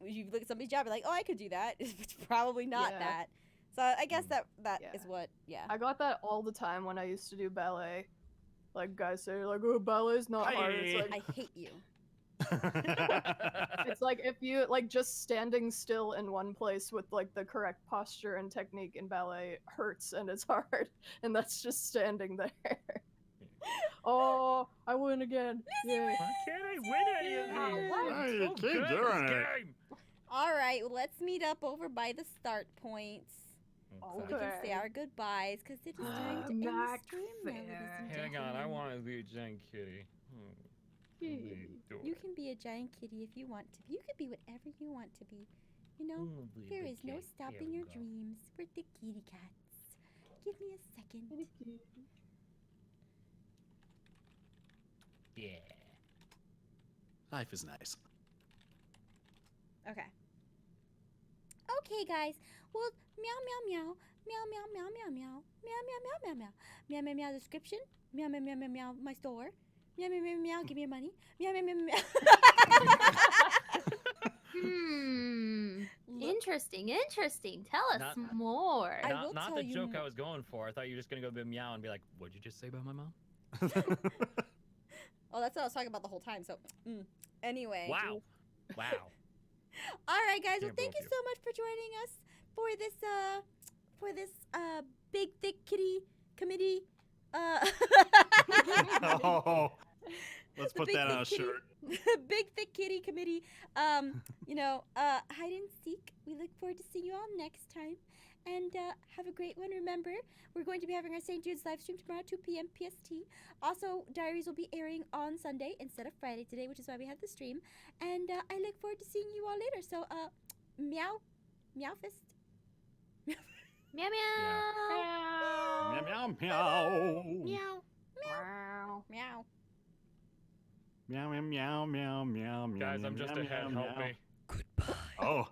you look at somebody's job, you're like, oh, I could do that. It's probably not Yeah. that. So I guess that Yeah. is what. Yeah. I got that all the time when I used to do ballet. Like guys say, like, oh, ballet's not hard. It's like I hate you. it's like if you like just standing still in one place with like the correct posture and technique in ballet hurts and it's hard, and that's just standing there. Oh, I win again! Yay! Why can't I win any of these? What? I'm You so keep good at doing this it. game. All right, well, let's meet up over by the start points. So we can say Okay. our goodbyes because it is time to end the Mac stream now, ladies fair. and Hang on, I gentlemen. want to be a giant kitty. You can be a giant kitty if you want to be. You can be whatever you want to be. You know, there is no stopping your dreams. We're the kitty cats. Give me a second. Yeah. Life is nice. Okay. Okay, guys. Well, meow, meow, meow. Meow, meow, meow, meow, meow. Meow, meow, meow, meow, meow. Meow, meow, meow, description. Meow, meow, meow, meow, meow, my store. Meow, meow, meow, meow, give me your money. Meow, meow, meow, meow. Interesting. Tell us Not- more. I will Not tell the you joke more. I was going for. I thought you were just gonna go meow and be like, "What'd you just say about my mom?" Oh, that's what I was talking about the whole time. So, anyway. Wow. Wow. All right, guys. Well, Can't thank you believe so much for joining us for this big thick kitty committee. Oh, let's The put big that on a thick kitty- shirt. Big thick kitty committee. Hide and seek. We look forward to seeing you all next time. And have a great one. Remember, we're going to be having our St. Jude's live stream tomorrow, 2 p.m. PST. Also, Diaries will be airing on Sunday instead of Friday today, which is why we had the stream. And I look forward to seeing you all later. So, meow, meow fist. Meow meow. Meow, meow, meow. Meow. Wow. Meow. Meow, meow, meow, meow, meow, meow. Guys, I'm meow, just meow, ahead. meow, Help meow. me. Goodbye. Oh.